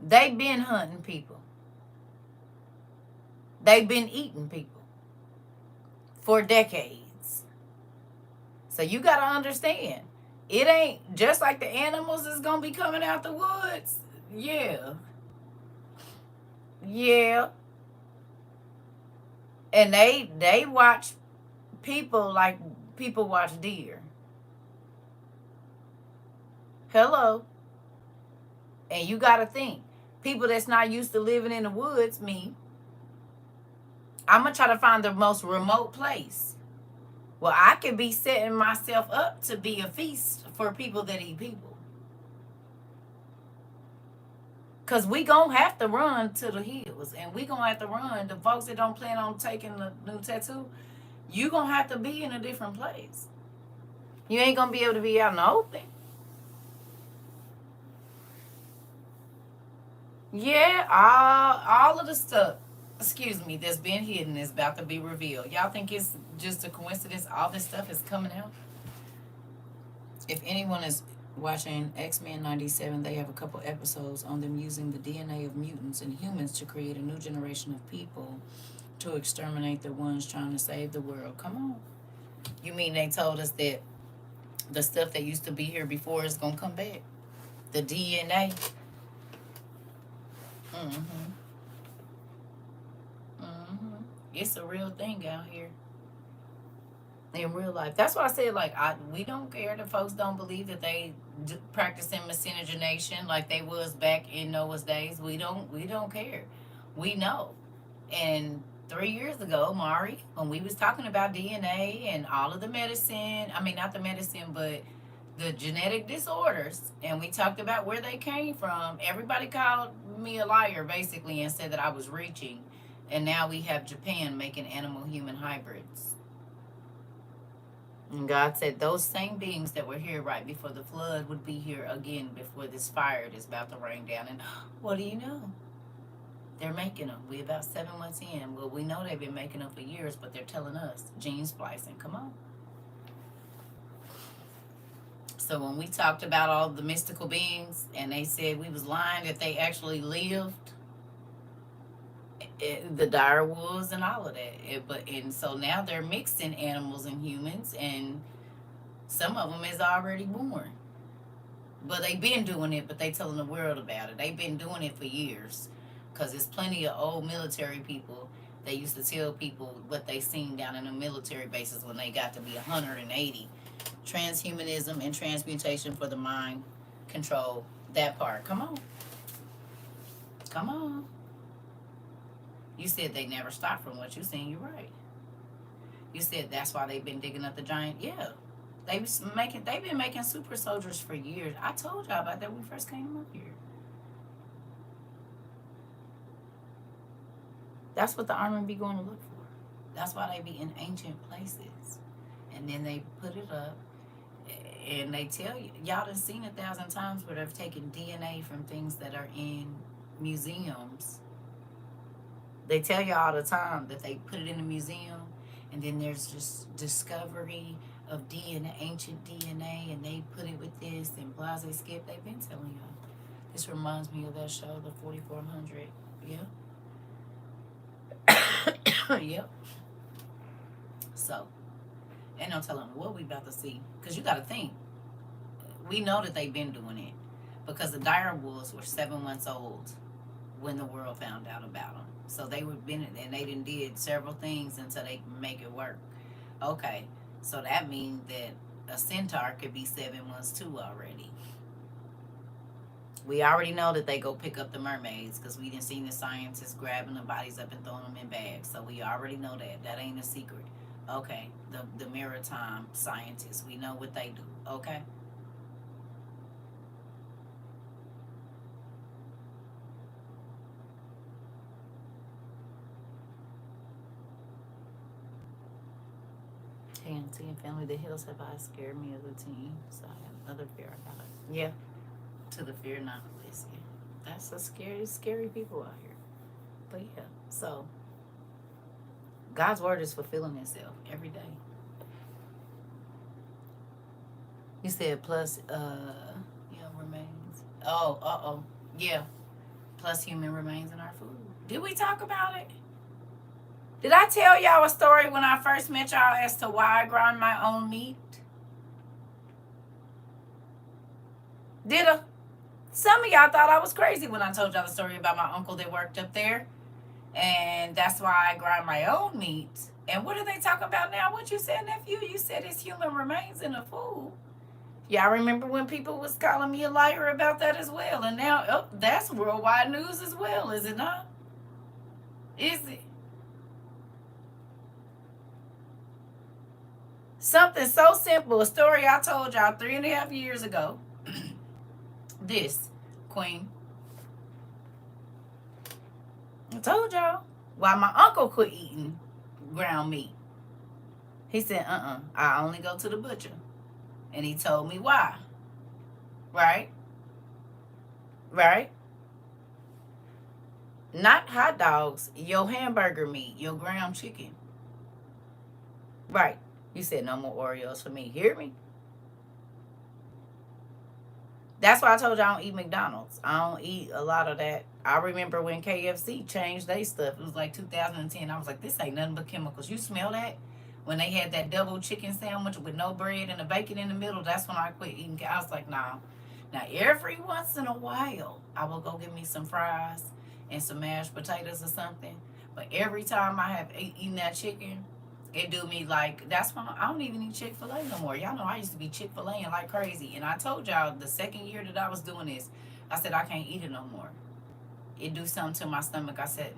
They've been hunting people. They've been eating people for decades. So you got to understand, it ain't just like the animals is going to be coming out the woods. Yeah. Yeah. And they watch people like people watch deer. Hello. And you got to think, people that's not used to living in the woods, me, I'm going to try to find the most remote place. Well, I could be setting myself up to be a feast for people that eat people. Because we going to have to run to the hills. And we going to have to run. The folks that don't plan on taking the new tattoo, you going to have to be in a different place. You ain't going to be able to be out in the open. Yeah, all of the stuff, excuse me, that's been hidden is about to be revealed. Y'all think it's just a coincidence all this stuff is coming out? If anyone is watching X-Men 97, they have a couple episodes on them using the DNA of mutants and humans to create a new generation of people to exterminate the ones trying to save the world. Come on. You mean they told us that the stuff that used to be here before is going to come back? The DNA? It's a real thing out here. in real life. That's why I said, like, we don't care that folks don't believe that they practicing miscegenation like they was back in Noah's days. We don't care. We know. And 3 years ago, Mari, when we was talking about DNA and all of the medicine, I mean not the medicine, but the genetic disorders, and we talked about where they came from, everybody called me a liar basically and said that I was reaching. And now we have Japan making animal human hybrids. And God said those same beings that were here right before the flood would be here again before this fire that's about to rain down. And what do you know? They're making them. We about 7 months in. Well, we know they've been making them for years, but they're telling us gene splicing. Come on. So when we talked about all the mystical beings, and they said we was lying that they actually lived, the dire wolves and all of that. And so now they're mixing animals and humans, and some of them is already born. But they've been doing it, but they telling the world about it. They've been doing it for years, because there's plenty of old military people. They used to tell people what they seen down in the military bases when they got to be 180. Transhumanism and transmutation for the mind control. That part. Come on. Come on. You said they never stopped from what you seen. You're right. You said that's why they've been digging up the giant. Yeah. They've been making super soldiers for years. I told y'all about that when we first came up here. That's what the army be going to look for. That's why they be in ancient places. And then they put it up. And they tell you, y'all done seen 1,000 times where they've taken DNA from things that are in museums. They tell you all the time that they put it in a museum, and then there's just discovery of DNA, ancient DNA, and they put it with this and blase skip. They've been telling y'all. This reminds me of that show, the 4400. Yeah. Yep. So, ain't no telling what we about to see. Because you got to think. We know that they've been doing it. Because the dire wolves were 7 months old when the world found out about them. So they were been, and they did several things until they make it work. Okay. So that means that a centaur could be 7 months too already. We already know that they go pick up the mermaids, because we didn't see the scientists grabbing the bodies up and throwing them in bags. So we already know that. That ain't a secret. Okay, the maritime scientists, we know what they do. Okay. TNT and Family, the Hills Have Eyes scared me as a teen. So I have another fear about it. Yeah. To the fear not release. Yeah. That's a scary people out here. But yeah, so God's word is fulfilling itself every day. You said plus remains. Oh, yeah. Plus human remains in our food. Did we talk about it? Did I tell y'all a story when I first met y'all as to why I grind my own meat? Did I? Some of y'all thought I was crazy when I told y'all the story about my uncle that worked up there. And that's why I grind my own meat. And what are they talking about now? What you said, nephew? You said it's human remains in the food. Y'all remember when people was calling me a liar about that as well? And now, that's worldwide news as well, is it not? Is it? Something so simple, a story I told y'all 3.5 years ago. This, Queen. I told y'all why my uncle quit eating ground meat. He said, I only go to the butcher. And he told me why. Right? Right? Not hot dogs, your hamburger meat, your ground chicken. Right. You said no more Oreos for me. Hear me? That's why I told you I don't eat McDonald's. I don't eat a lot of that. I remember when KFC changed their stuff. It was like 2010. I was like, this ain't nothing but chemicals. You smell that? When they had that double chicken sandwich with no bread and the bacon in the middle, that's when I quit eating. I was like, nah. Now, every once in a while, I will go get me some fries and some mashed potatoes or something. But every time I have eaten that chicken, It do me like, that's why I don't even eat Chick-fil-A no more. Y'all know I used to be Chick-fil-A like crazy. And I told y'all the second year that I was doing this, I said I can't eat it no more. It do something to my stomach. I said,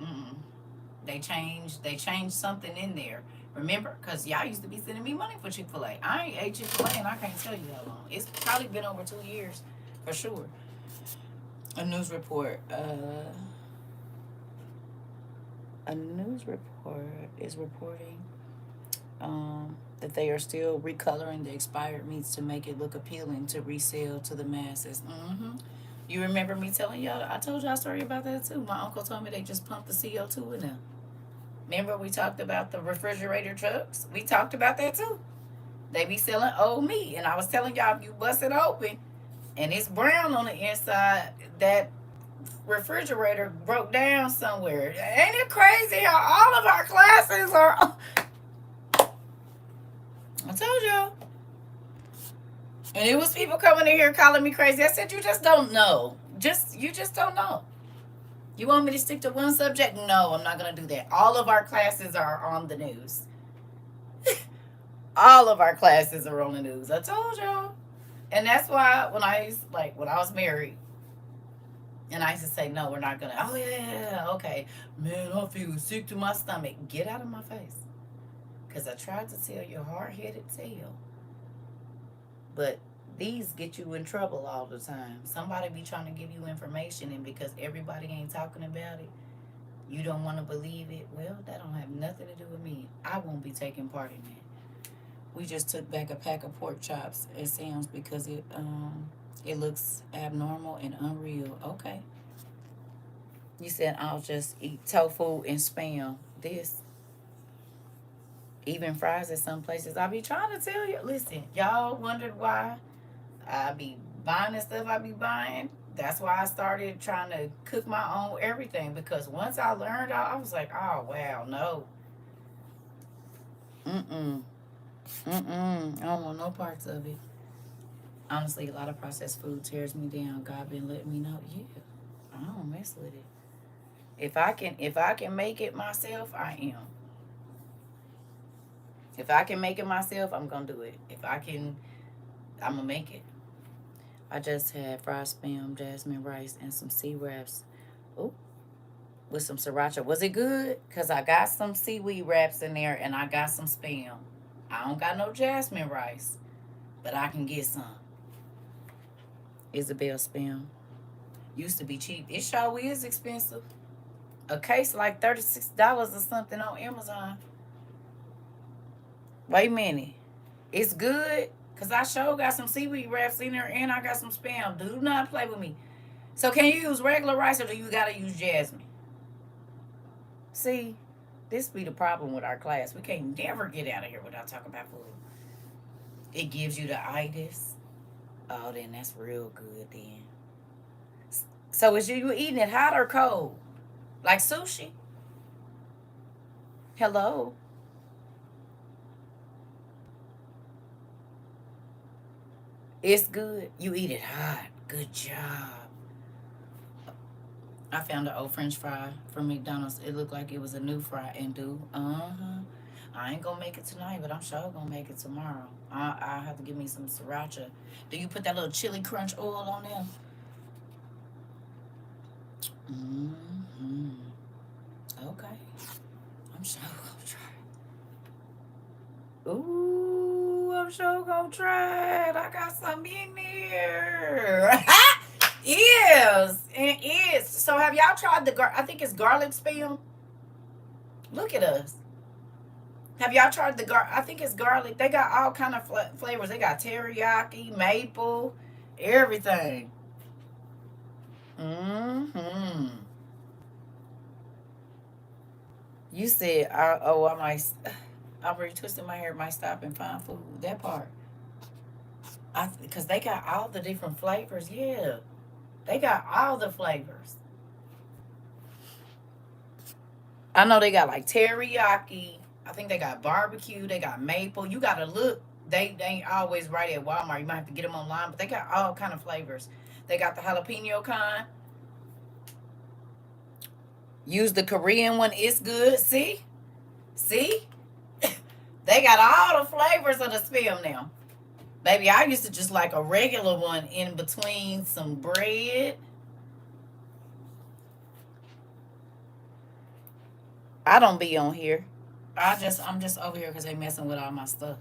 They changed something in there. Remember? Because y'all used to be sending me money for Chick-fil-A. I ain't ate Chick-fil-A and I can't tell you how long. It's probably been over 2 years for sure. A news report. A news report is reporting that they are still recoloring the expired meats to make it look appealing to resell to the masses. You remember me telling y'all? I told y'all a story about that too. My uncle told me they just pumped the CO2 in them. Remember we talked about the refrigerator trucks? We talked about that too. They be selling old meat, and I was telling y'all, if you bust it open and it's brown on the inside, that refrigerator broke down somewhere. Ain't it crazy how all of our classes are? I told y'all. And it was people coming in here calling me crazy. I said, you just don't know. You just don't know. You want me to stick to one subject? No, I'm not going to do that. All of our classes are on the news. All of our classes are on the news. I told y'all. And that's why when I was married, and I used to say, no, we're not going to. Oh, yeah, okay. Man, I feel sick to my stomach. Get out of my face. Because I tried to tell your hard-headed tale. But these get you in trouble all the time. Somebody be trying to give you information, and because everybody ain't talking about it, you don't want to believe it. Well, that don't have nothing to do with me. I won't be taking part in that. We just took back a pack of pork chops at Sam's because it looks abnormal and unreal. Okay. You said I'll just eat tofu and spam. This. Even fries at some places. I be trying to tell you. Listen, y'all wondered why I be buying the stuff I be buying. That's why I started trying to cook my own everything. Because once I learned, I was like, oh, wow, no. I don't want no parts of it. Honestly, a lot of processed food tears me down. God been letting me know, yeah, I don't mess with it. If I can make it myself, I am. If I can make it myself, I'm gonna do it. If I can, I'm gonna make it. I just had fried spam, jasmine rice, and some sea wraps. Ooh, with some sriracha. Was it good? Cause I got some seaweed wraps in there, and I got some spam. I don't got no jasmine rice, but I can get some. Isabel spam used to be cheap. It sure is expensive. A case like $36 or something on Amazon. Wait a minute. It's good? Because I sure got some seaweed wraps in there and I got some spam. Do not play with me. So can you use regular rice or do you got to use jasmine? See, this be the problem with our class. We can't never get out of here without talking about food. It gives you the itis. Oh, then that's real good then. So is you eating it hot or cold? Like sushi? Hello? It's good. You eat it hot. Good job. I found an old French fry from McDonald's. It looked like it was a new fry and do. I ain't gonna make it tonight, but I'm sure gonna make it tomorrow. I have to give me some sriracha. Do you put that little chili crunch oil on there? Okay. I'm sure gonna try it. Ooh, I'm sure gonna try it. I got some in there. Yes, it is. So have y'all tried I think it's garlic spam? Look at us. Have y'all tried I think it's garlic. They got all kind of flavors. They got teriyaki, maple, everything. You said, I'm retwisting my hair. Might stop and find food. That part. Because they got all the different flavors. Yeah. They got all the flavors. I know they got like teriyaki. I think they got barbecue. They got maple. You got to look. They ain't always right at Walmart. You might have to get them online. But they got all kind of flavors. They got the jalapeno kind. Use the Korean one. It's good. See? They got all the flavors of the spam now. Baby, I used to just like a regular one in between some bread. I don't be on here. I'm just over here because they messing with all my stuff.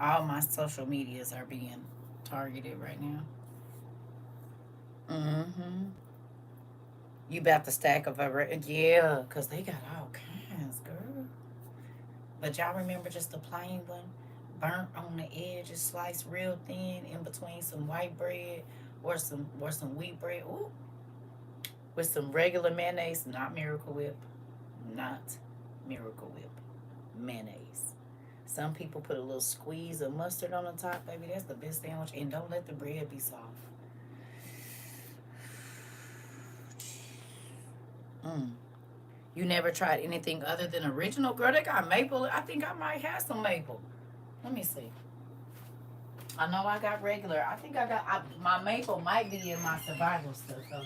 All my social medias are being targeted right now. Mm-hmm. You about to stack of a yeah, cause they got all kinds, girl. But y'all remember just the plain one, burnt on the edge, just sliced real thin in between some white bread or some wheat bread. Ooh, with some regular mayonnaise, not Miracle Whip, not Miracle Whip, mayonnaise. Some people put a little squeeze of mustard on the top, baby. That's the best sandwich. And don't let the bread be soft. Mm. You never tried anything other than original? Girl, they got maple. I think I might have some maple. Let me see. I know I got regular. I think my maple might be in my survival stuff, though.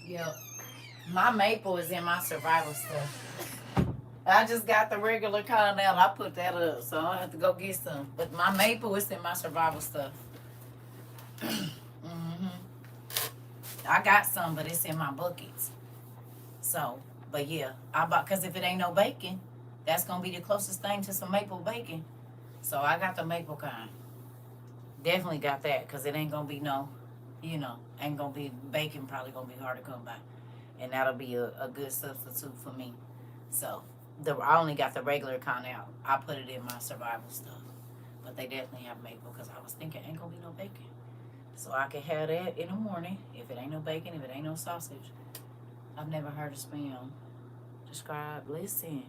Yep. My maple is in my survival stuff. I just got the regular kind out. I put that up, so I don't have to go get some. But my maple is in my survival stuff. Hmm. I got some, but it's in my buckets. So, but yeah, I bought because if it ain't no bacon, that's gonna be the closest thing to some maple bacon. So I got the maple kind. Definitely got that because it ain't gonna be no, ain't gonna be bacon. Probably gonna be hard to come by, and that'll be a good substitute for me. So I only got the regular kind out. I put it in my survival stuff, but they definitely have maple because I was thinking ain't gonna be no bacon, so I can have that in the morning if it ain't no bacon, if it ain't no sausage. I've never heard of spam. Describe, listen.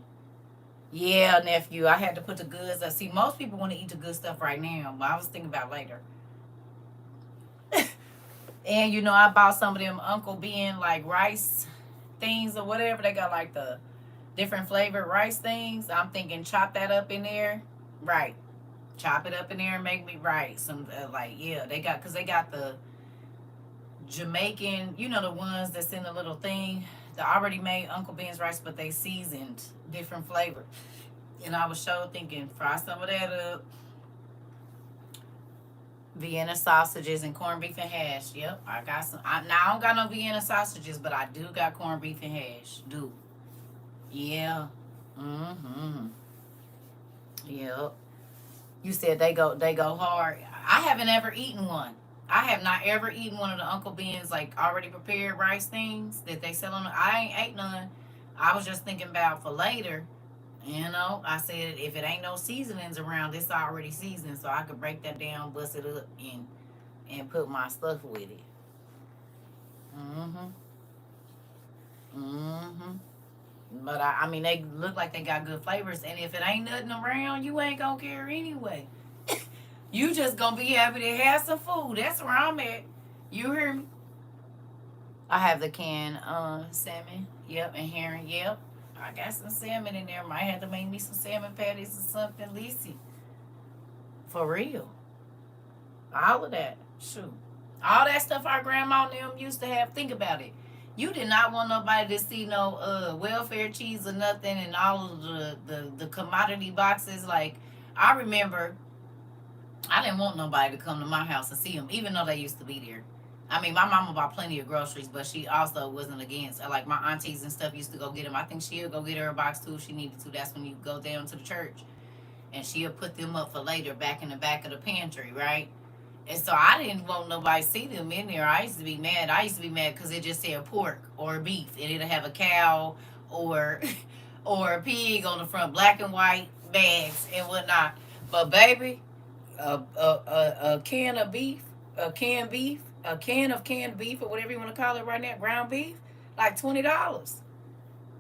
Yeah, nephew, I had to put the goods. I see most people want to eat the good stuff right now, but I was thinking about later. And I bought some of them Uncle Ben like rice things or whatever. They got like the different flavored rice things. I'm thinking chop that up in there, right? Chop it up in there and make me right. Some they got because they got the Jamaican, the ones that's in the little thing, the already made Uncle Ben's rice, but they seasoned different flavor. And I was sure thinking fry some of that up. Vienna sausages and corned beef and hash. Yep, I got some. Now I don't got no Vienna sausages, but I do got corned beef and hash. Do. Yeah. Mm-hmm. Yep. You said they go hard. I haven't ever eaten one. I have not ever eaten one of the Uncle Ben's like already prepared rice things that they sell on. I ain't ate none. I was just thinking about for later. I said if it ain't no seasonings around, it's already seasoned, so I could break that down, bust it up, and put my stuff with it. Mhm. Mhm. But I mean, they look like they got good flavors, and if it ain't nothing around, you ain't gonna care anyway. You just gonna be happy to have some food. That's where I'm at. You hear me? I have the canned salmon. Yep, and herring. Yep. I got some salmon in there. Might have to make me some salmon patties or something, Lisi. For real. All of that. Shoot. All that stuff our grandma and them used to have. Think about it. You did not want nobody to see no welfare cheese or nothing and all of the commodity boxes. Like, I remember I didn't want nobody to come to my house and see them, even though they used to be there. I mean, my mama bought plenty of groceries, but she also wasn't against. Like, my aunties and stuff used to go get them. I think she'll go get her a box too if she needed to. That's when you go down to the church. And she'll put them up for later back in the back of the pantry, right? And so I didn't want nobody to see them in there. I used to be mad. I used to be mad because it just said pork or beef. And it'll have a cow or or a pig on the front, black and white bags and whatnot. But baby, a can of beef, a canned beef, a can of canned beef, or whatever you want to call it right now, ground beef, like $20.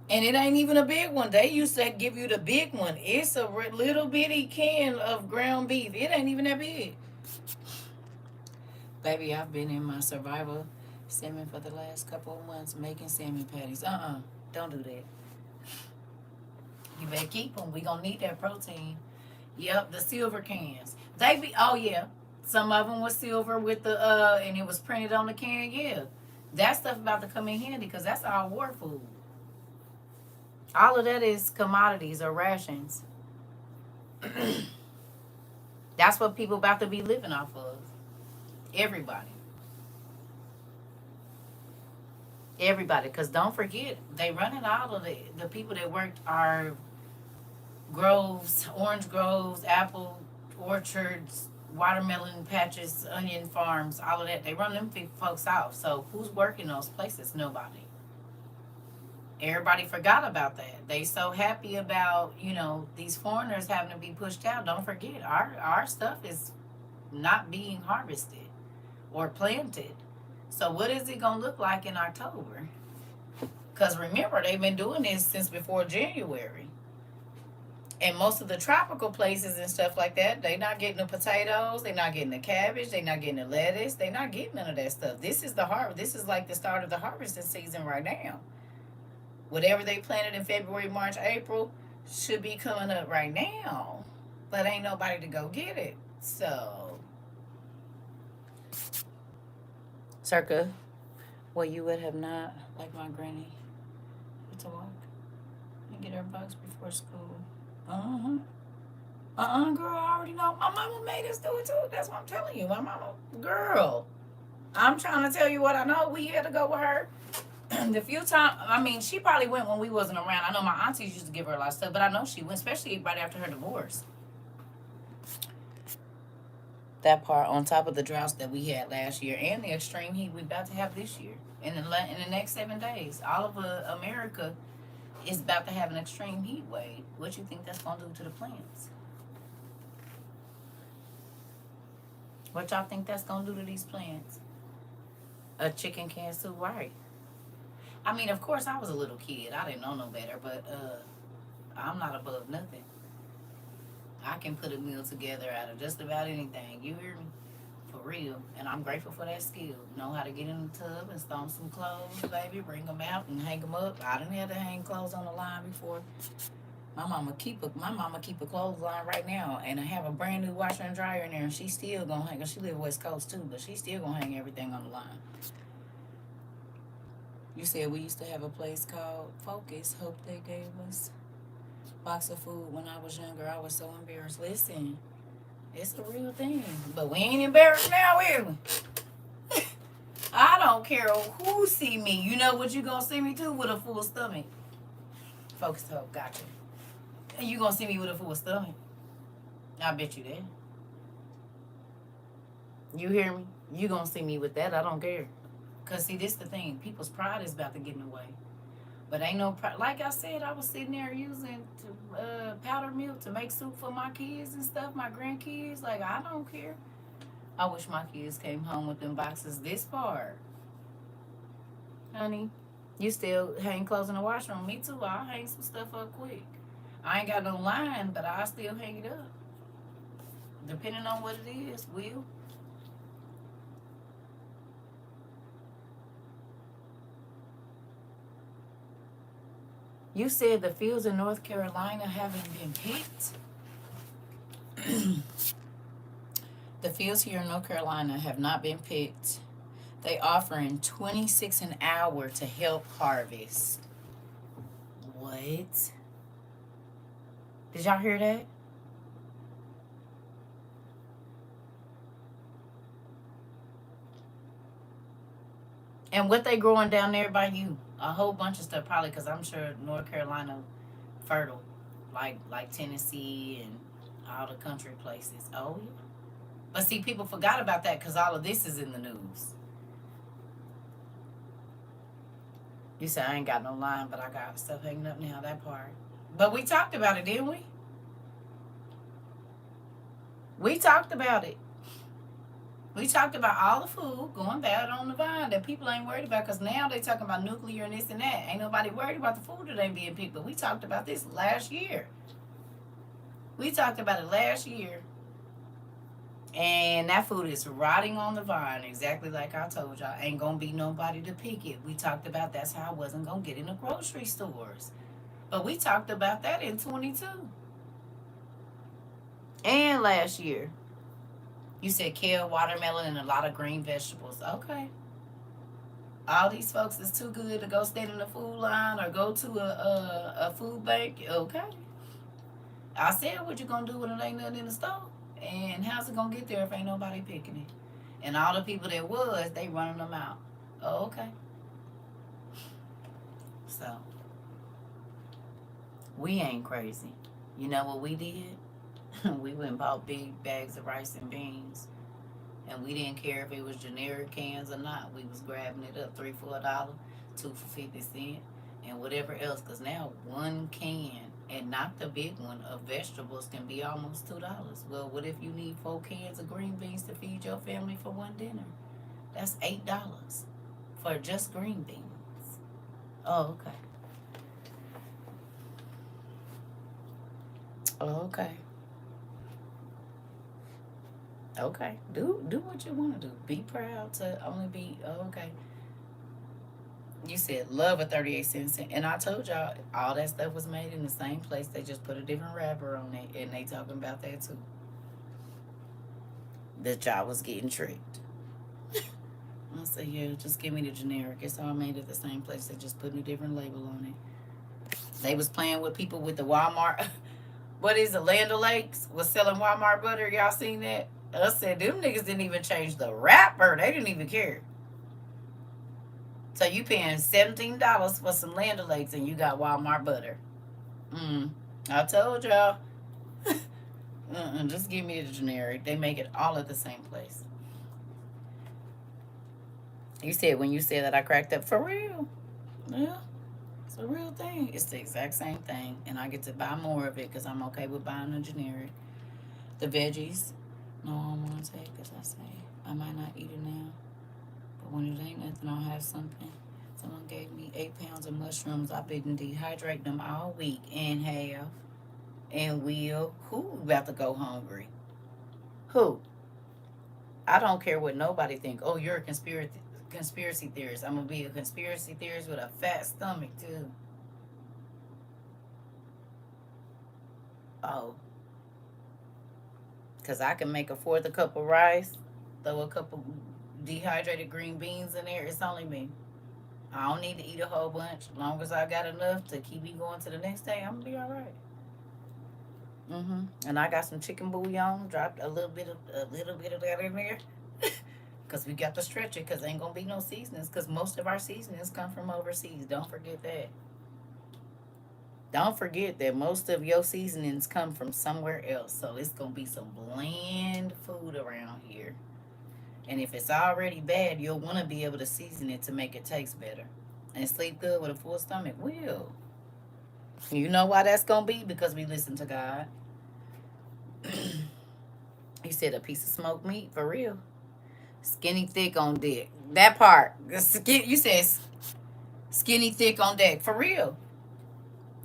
And it ain't even a big one. They used to give you the big one. It's a little bitty can of ground beef. It ain't even that big. Baby, I've been in my survival salmon for the last couple of months making salmon patties. Don't do that. You better keep them. We gonna need that protein. Yep, the silver cans. They be, oh yeah. Some of them was silver with the, and it was printed on the can, yeah. That stuff about to come in handy because that's our war food. All of that is commodities or rations. That's what people about to be living off of. Everybody. Everybody. Because don't forget, they running all of the people that worked our groves, orange groves, apple orchards, watermelon patches, onion farms, all of that. They run them folks off. So who's working those places? Nobody. Everybody forgot about that. They so happy about, these foreigners having to be pushed out. Don't forget, our stuff is not being harvested or planted. So what is it going to look like in October? Because remember, they've been doing this since before January. And most of the tropical places and stuff like that, they not getting the potatoes, they not getting the cabbage, they not getting the lettuce, they not getting none of that stuff. This is the harvest. This is like the start of the harvesting season right now. Whatever they planted in February, March, April should be coming up right now. But ain't nobody to go get it. So, CERCA, well, you would have not, like my granny, to walk and get her bucks before school. Girl, I already know. My mama made us do it too. That's what I'm telling you. My mama, girl, I'm trying to tell you what I know. We had to go with her. The few times, she probably went when we wasn't around. I know my aunties used to give her a lot of stuff, but I know she went, especially right after her divorce. That part on top of the droughts that we had last year and the extreme heat we about to have this year. In the next 7 days, all of America is about to have an extreme heat wave. What you think that's going to do to the plants? What y'all think that's going to do to these plants? A chicken can soup, right? Of course, I was a little kid. I didn't know no better, but I'm not above nothing. I can put a meal together out of just about anything. You hear me? For real. And I'm grateful for that skill. Know how to get in the tub and stomp some clothes, baby. Bring them out and hang them up. I didn't have to hang clothes on the line before. My mama keep a clothesline right now, and I have a brand new washer and dryer in there, and she still gonna hang. She live West Coast too, but she still gonna hang everything on the line. You said we used to have a place called Focus. Hope they gave us a box of food when I was younger. I was so embarrassed. Listen, it's a real thing. But we ain't embarrassed now, is we? I don't care who see me. You know what you gonna see me too? With a full stomach. Focus Hope, gotcha. And you gonna see me with a full stomach. I bet you that. You hear me? You gonna see me with that. I don't care. Because, see, this the thing. People's pride is about to get in the way. But ain't no pride. Like I said, I was sitting there using powdered milk to make soup for my kids and stuff, my grandkids. Like, I don't care. I wish my kids came home with them boxes this far. Honey, you still hang clothes in the washroom. Me too. I'll hang some stuff up quick. I ain't got no line, but I'll still hang it up. Depending on what it is, will. You said the fields in North Carolina haven't been picked. The fields here in North Carolina have not been picked. They offering $26 an hour to help harvest. What? Did y'all hear that? And what they growing down there by you? A whole bunch of stuff, probably, because I'm sure North Carolina fertile, like Tennessee and all the country places. Oh yeah. But see, people forgot about that because all of this is in the news. You said I ain't got no line, but I got stuff hanging up now. That part. But we talked about it, didn't we? We talked about it. We talked about all the food going bad on the vine that people ain't worried about, because now they talking about nuclear and this and that. Ain't nobody worried about the food that ain't being picked. But we talked about this last year. We talked about it last year. And that food is rotting on the vine, exactly like I told y'all. Ain't gonna be nobody to pick it. We talked about that's how I wasn't gonna get in the grocery stores. But we talked about that in 22 and last year. You said kale, watermelon, and a lot of green vegetables. Okay. All these folks is too good to go stand in the food line or go to a food bank. Okay. I said, what you gonna do when it ain't nothing in the store? And how's it gonna get there if ain't nobody picking it? And all the people that was, they running them out. Oh, okay. So, we ain't crazy. You know what we did? We went and bought big bags of rice and beans. And we didn't care if it was generic cans or not. We was grabbing it up, $3-4, 2 for 50 cents, and whatever else. Because now one can, and not the big one, of vegetables can be almost $2. Well, what if you need 4 cans of green beans to feed your family for one dinner? That's $8 for just green beans. Oh, okay. Oh, okay. Okay. Do what you want to do. Be proud to only be, oh, okay. You said love a 38-cent, and I told y'all all that stuff was made in the same place. They just put a different wrapper on it, and they talking about that too. That y'all was getting tricked. I said, yeah, just give me the generic. It's all made at the same place. They just putting a different label on it. They was playing with people with the Walmart. What is it? Land O'Lakes was selling Walmart butter. Y'all seen that? I said, them niggas didn't even change the wrapper. They didn't even care. So you paying $17 for some Land O'Lakes and you got Walmart butter. I told y'all. Just give me the generic. They make it all at the same place. You said when you said that I cracked up for real. Yeah, it's a real thing. It's the exact same thing. And I get to buy more of it because I'm okay with buying the generic. The veggies, no, I don't want to take because I say I might not eat it now. But when it ain't nothing, I'll have something. Someone gave me 8 pounds of mushrooms. I've been dehydrating them all week and half. And will. Who about to go hungry? Who? I don't care what nobody think. Oh, you're a conspiracy theorist. I'm gonna be a conspiracy theorist with a fat stomach too. Oh, because I can make a 4th cup of rice, throw a couple dehydrated green beans in there. It's only me. I don't need to eat a whole bunch. As long as I got enough to keep me going to the next day, I'm gonna be all right. And I got some chicken bouillon. Dropped a little bit of that in there, cause we got to stretch it. Cause ain't gonna be no seasonings. Cause most of our seasonings come from overseas. Don't forget that. Don't forget that most of your seasonings come from somewhere else. So it's gonna be some bland food around here. And if it's already bad, you'll want to be able to season it to make it taste better. And sleep good with a full stomach will. You know why that's gonna be? Because we listen to God. He said a piece of smoked meat for real. Skinny thick on deck. That part. You said skinny thick on deck for real.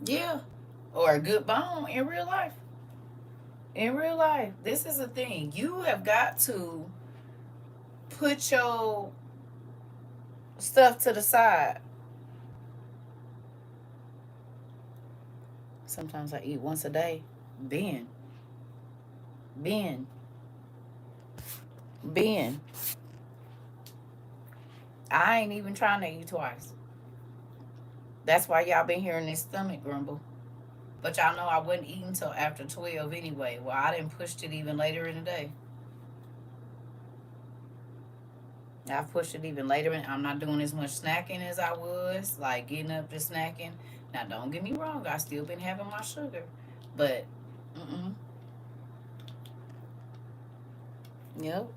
Yeah. Or a good bone in real life. In real life. This is a thing. You have got to put your stuff to the side. Sometimes I eat once a day. Ben. I ain't even trying to eat twice. That's why y'all been hearing this stomach grumble. But y'all know I wasn't eating until after 12 anyway. Well, I didn't push it even later in the day. I've pushed it even later. I'm not doing as much snacking as I was. Like getting up to snacking. Now, don't get me wrong. I still been having my sugar. But, Yep.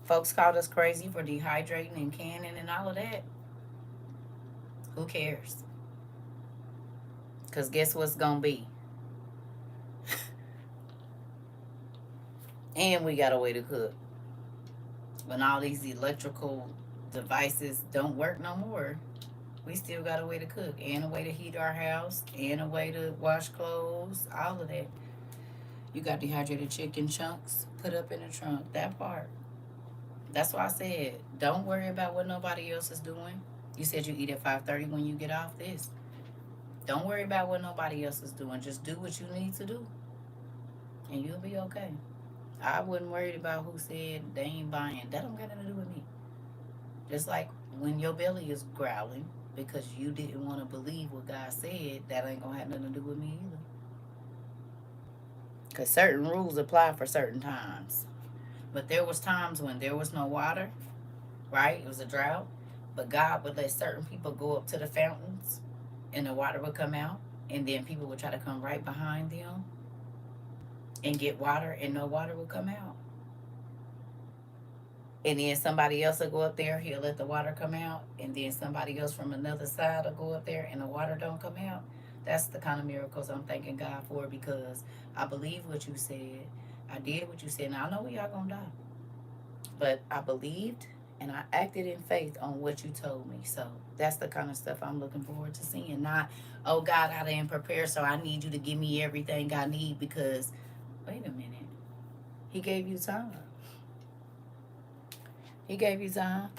Folks called us crazy for dehydrating and canning and all of that. Who cares? Because guess what's going to be? And we got a way to cook. When all these electrical devices don't work no more, we still got a way to cook and a way to heat our house and a way to wash clothes, all of that. You got dehydrated chicken chunks put up in the trunk. That part. That's why I said, don't worry about what nobody else is doing. You said you eat at 5:30 when you get off this. Don't worry about what nobody else is doing. Just do what you need to do, and you'll be okay. I wasn't worried about who said they ain't buying. That don't got nothing to do with me. Just like when your belly is growling because you didn't want to believe what God said, that ain't gonna have nothing to do with me either. Because certain rules apply for certain times. But there was times when there was no water, right? It was a drought. But God would let certain people go up to the fountains and the water would come out. And then people would try to come right behind them and get water and no water would come out. And then somebody else will go up there, he'll let the water come out. And then somebody else from another side will go up there and the water don't come out. That's the kind of miracles I'm thanking God for, because I believe what you said. I did what you said. Now I know we are going to die. But I believed and I acted in faith on what you told me. So that's the kind of stuff I'm looking forward to seeing. Not, oh God, I didn't prepare, so I need you to give me everything I need because, wait a minute. He gave you time. He gave you time.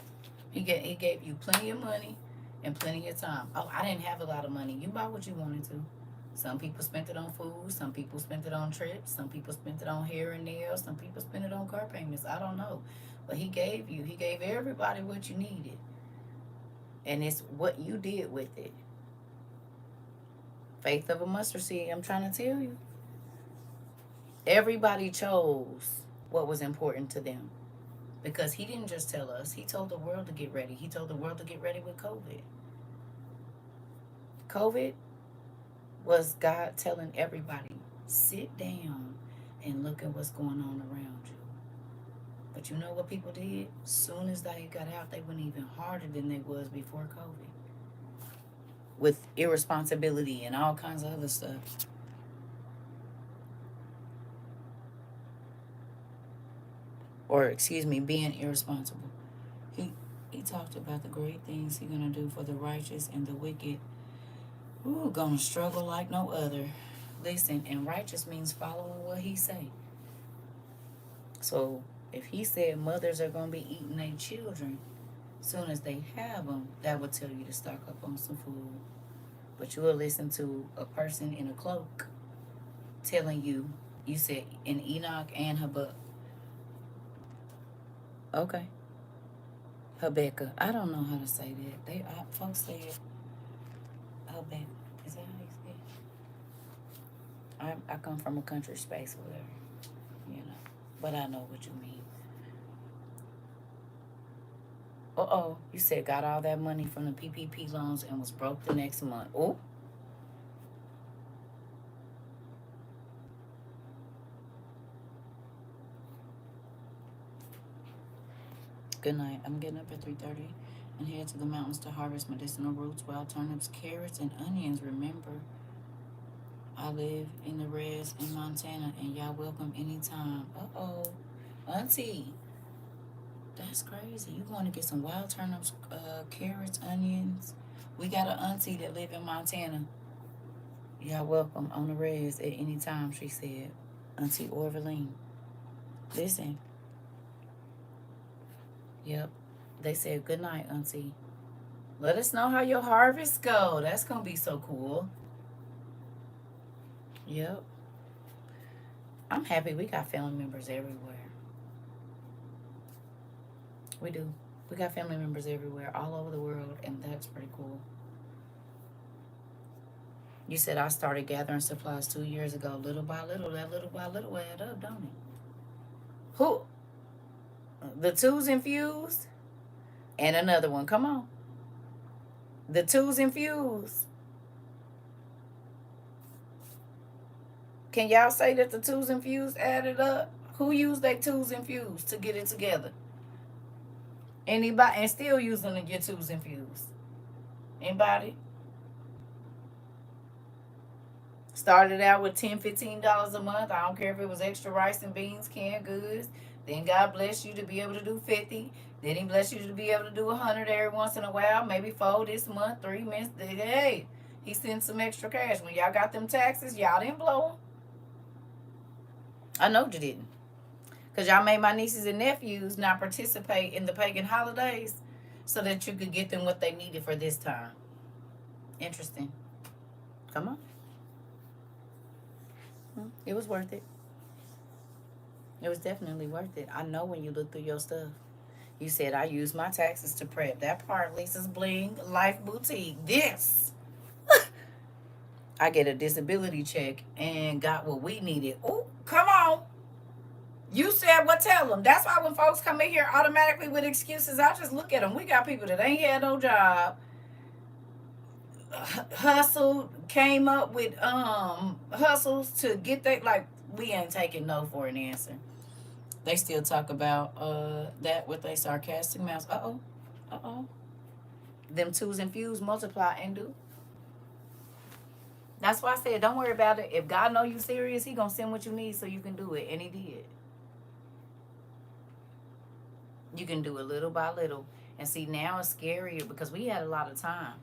He gave you plenty of money and plenty of time. Oh, I didn't have a lot of money. You bought what you wanted to. Some people spent it on food. Some people spent it on trips. Some people spent it on hair and nails. Some people spent it on car payments. I don't know. But he gave everybody what you needed. And it's what you did with it. Faith of a mustard seed, I'm trying to tell you. Everybody chose what was important to them. Because he didn't just tell us, he told the world to get ready. He told the world to get ready with COVID. COVID was God telling everybody, sit down and look at what's going on around you. But you know what people did? Soon as they got out, they went even harder than they was before COVID. With irresponsibility and all kinds of other stuff. Or excuse me, being irresponsible. He talked about the great things he's gonna do for the righteous and the wicked. Ooh, gonna struggle like no other. Listen, and righteous means following what he say. So if he said mothers are gonna be eating their children, soon as they have them, that would tell you to stock up on some food. But you will listen to a person in a cloak telling you, you said in Enoch and Habakkuk. Okay. Habakkuk. I don't know how to say that. Folks say it. Habakkuk. Is that how you say it? I come from a country space, whatever. You know. But I know what you mean. Uh-oh. You said got all that money from the PPP loans and was broke the next month. Oh. Good night. I'm getting up at 3:30 and head to the mountains to harvest medicinal roots, wild turnips, carrots, and onions. Remember, I live in the res in Montana, and y'all welcome anytime. Uh-oh. Auntie, that's crazy. You going to get some wild turnips, carrots, onions. We got an auntie that live in Montana. Y'all welcome on the res at any time, she said. Auntie Orvaline. Listen. Yep. They said good night, auntie. Let us know how your harvest go. That's going to be so cool. Yep. I'm happy we got family members everywhere. We do. We got family members everywhere, all over the world, and that's pretty cool. You said I started gathering supplies 2 years ago. Little by little, that little by little add up, don't it? Who? The twos infused? And another one. Come on. The twos infused. Can y'all say that the twos infused added up? Who used their twos infused to get it together? Anybody? And still using your twos infused? Anybody? Started out with $10, $15 a month. I don't care if it was extra rice and beans, canned goods. Then God bless you to be able to do 50. Then He bless you to be able to do 100 every once in a while. Maybe 4 this month, 3 months. Hey, He sent some extra cash. When y'all got them taxes, y'all didn't blow them. I know you didn't. Because y'all made my nieces and nephews not participate in the pagan holidays so that you could get them what they needed for this time. Interesting. Come on. It was worth it. It was definitely worth it. I know when you look through your stuff. You said, I use my taxes to prep. That part, Lisa's Bling, Life Boutique. This. I get a disability check and got what we needed. Oh, come on. You said what? Tell them. That's why when folks come in here automatically with excuses, I just look at them. We got people that ain't had no job, hustled, came up with hustles to get that. Like, we ain't taking no for an answer. They still talk about that with their sarcastic mouths. Them twos and fews multiply and do. That's why I said, don't worry about it. If God know you serious, He gonna send what you need so you can do it, and He did. You can do it little by little. And see, now it's scarier because we had a lot of time.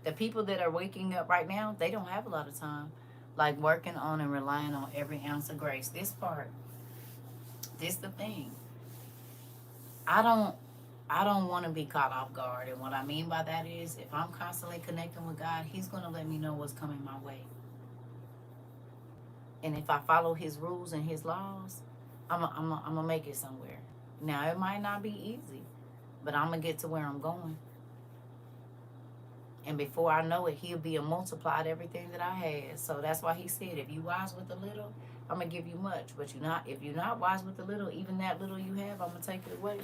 The people that are waking up right now, they don't have a lot of time. Like working on and relying on every ounce of grace. This part, this the thing. I don't want to be caught off guard. And what I mean by that is, if I'm constantly connecting with God, He's going to let me know what's coming my way. And if I follow His rules and His laws, I'm going to make it somewhere. Now, it might not be easy, but I'm going to get to where I'm going. And before I know it, He'll be a multiplied everything that I had. So that's why He said, if you wise with a little, I'm going to give you much. But if you're not wise with a little, even that little you have, I'm going to take it away.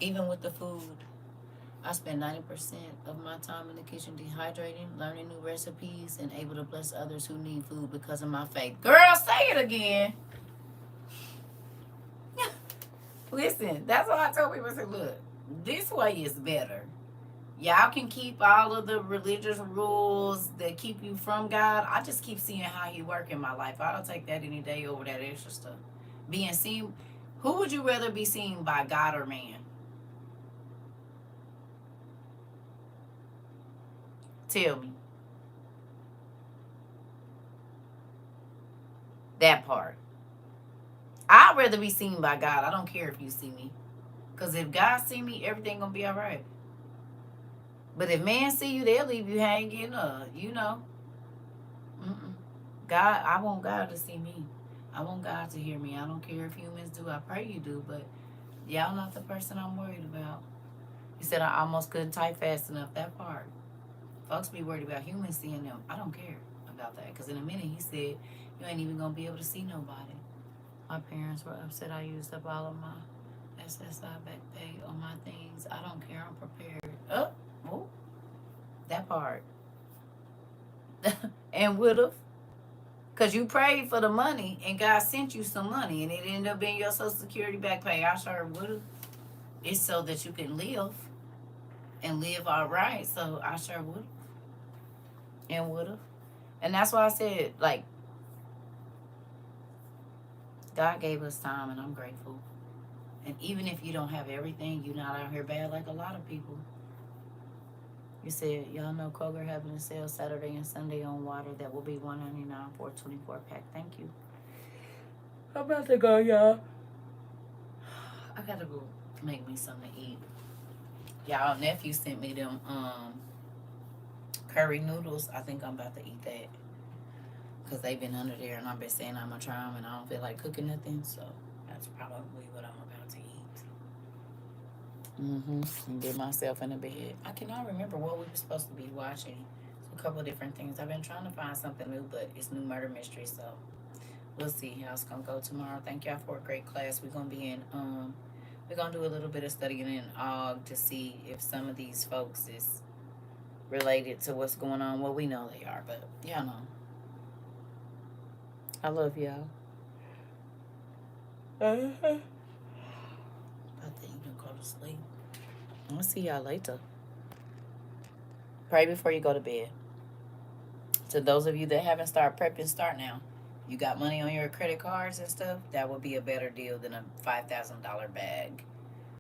Even with the food. I spend 90% of my time in the kitchen dehydrating, learning new recipes, and able to bless others who need food because of my faith. Girl, say it again. Listen, that's why I tell people, I say, look, this way is better. Y'all can keep all of the religious rules that keep you from God. I just keep seeing how He work in my life. I'll take that any day over that extra stuff. Being seen, who would you rather be seen by, God or man? Tell me. That part. I'd rather be seen by God. I don't care if you see me. Because if God see me, everything going to be all right. But if man see you, they'll leave you hanging, you know. God, I want God to see me. I want God to hear me. I don't care if humans do. I pray you do. But y'all not the person I'm worried about. He said I almost couldn't type fast enough. That part. Folks be worried about humans seeing them. I don't care about that. Because in a minute, he said, you ain't even going to be able to see nobody. My parents were upset I used up all of my SSI back pay on my things. I don't care. I'm prepared. Oh, that part. And would've. Because you prayed for the money and God sent you some money and it ended up being your Social Security back pay. I sure would've. It's so that you can live and live all right. So I sure would've. And would've. And that's why I said, like, God gave us time and I'm grateful. And even if you don't have everything, you're not out here bad like a lot of people. You said, y'all know Kroger having a sale Saturday and Sunday on water that will be $1.99 for a 24-pack. Thank you. I'm about to go, y'all. I gotta go make me something to eat. Y'all, nephew sent me them curry noodles. I think I'm about to eat that. Because they've been under there and I've been saying I'm going to try them and I don't feel like cooking nothing. So that's probably what I'm about to eat. And get myself in the bed. I cannot remember what we were supposed to be watching. It's a couple of different things. I've been trying to find something new, but it's new murder mystery. So we'll see how it's going to go tomorrow. Thank y'all for a great class. We're going to be in, we're going to do a little bit of studying in AUG to see if some of these folks is related to what's going on. Well, we know they are, but y'all know. I love y'all. About to even go to sleep. I'll see y'all later. Pray before you go to bed. To those of you that haven't started prepping, start now. You got money on your credit cards and stuff, that would be a better deal than a $5,000 bag.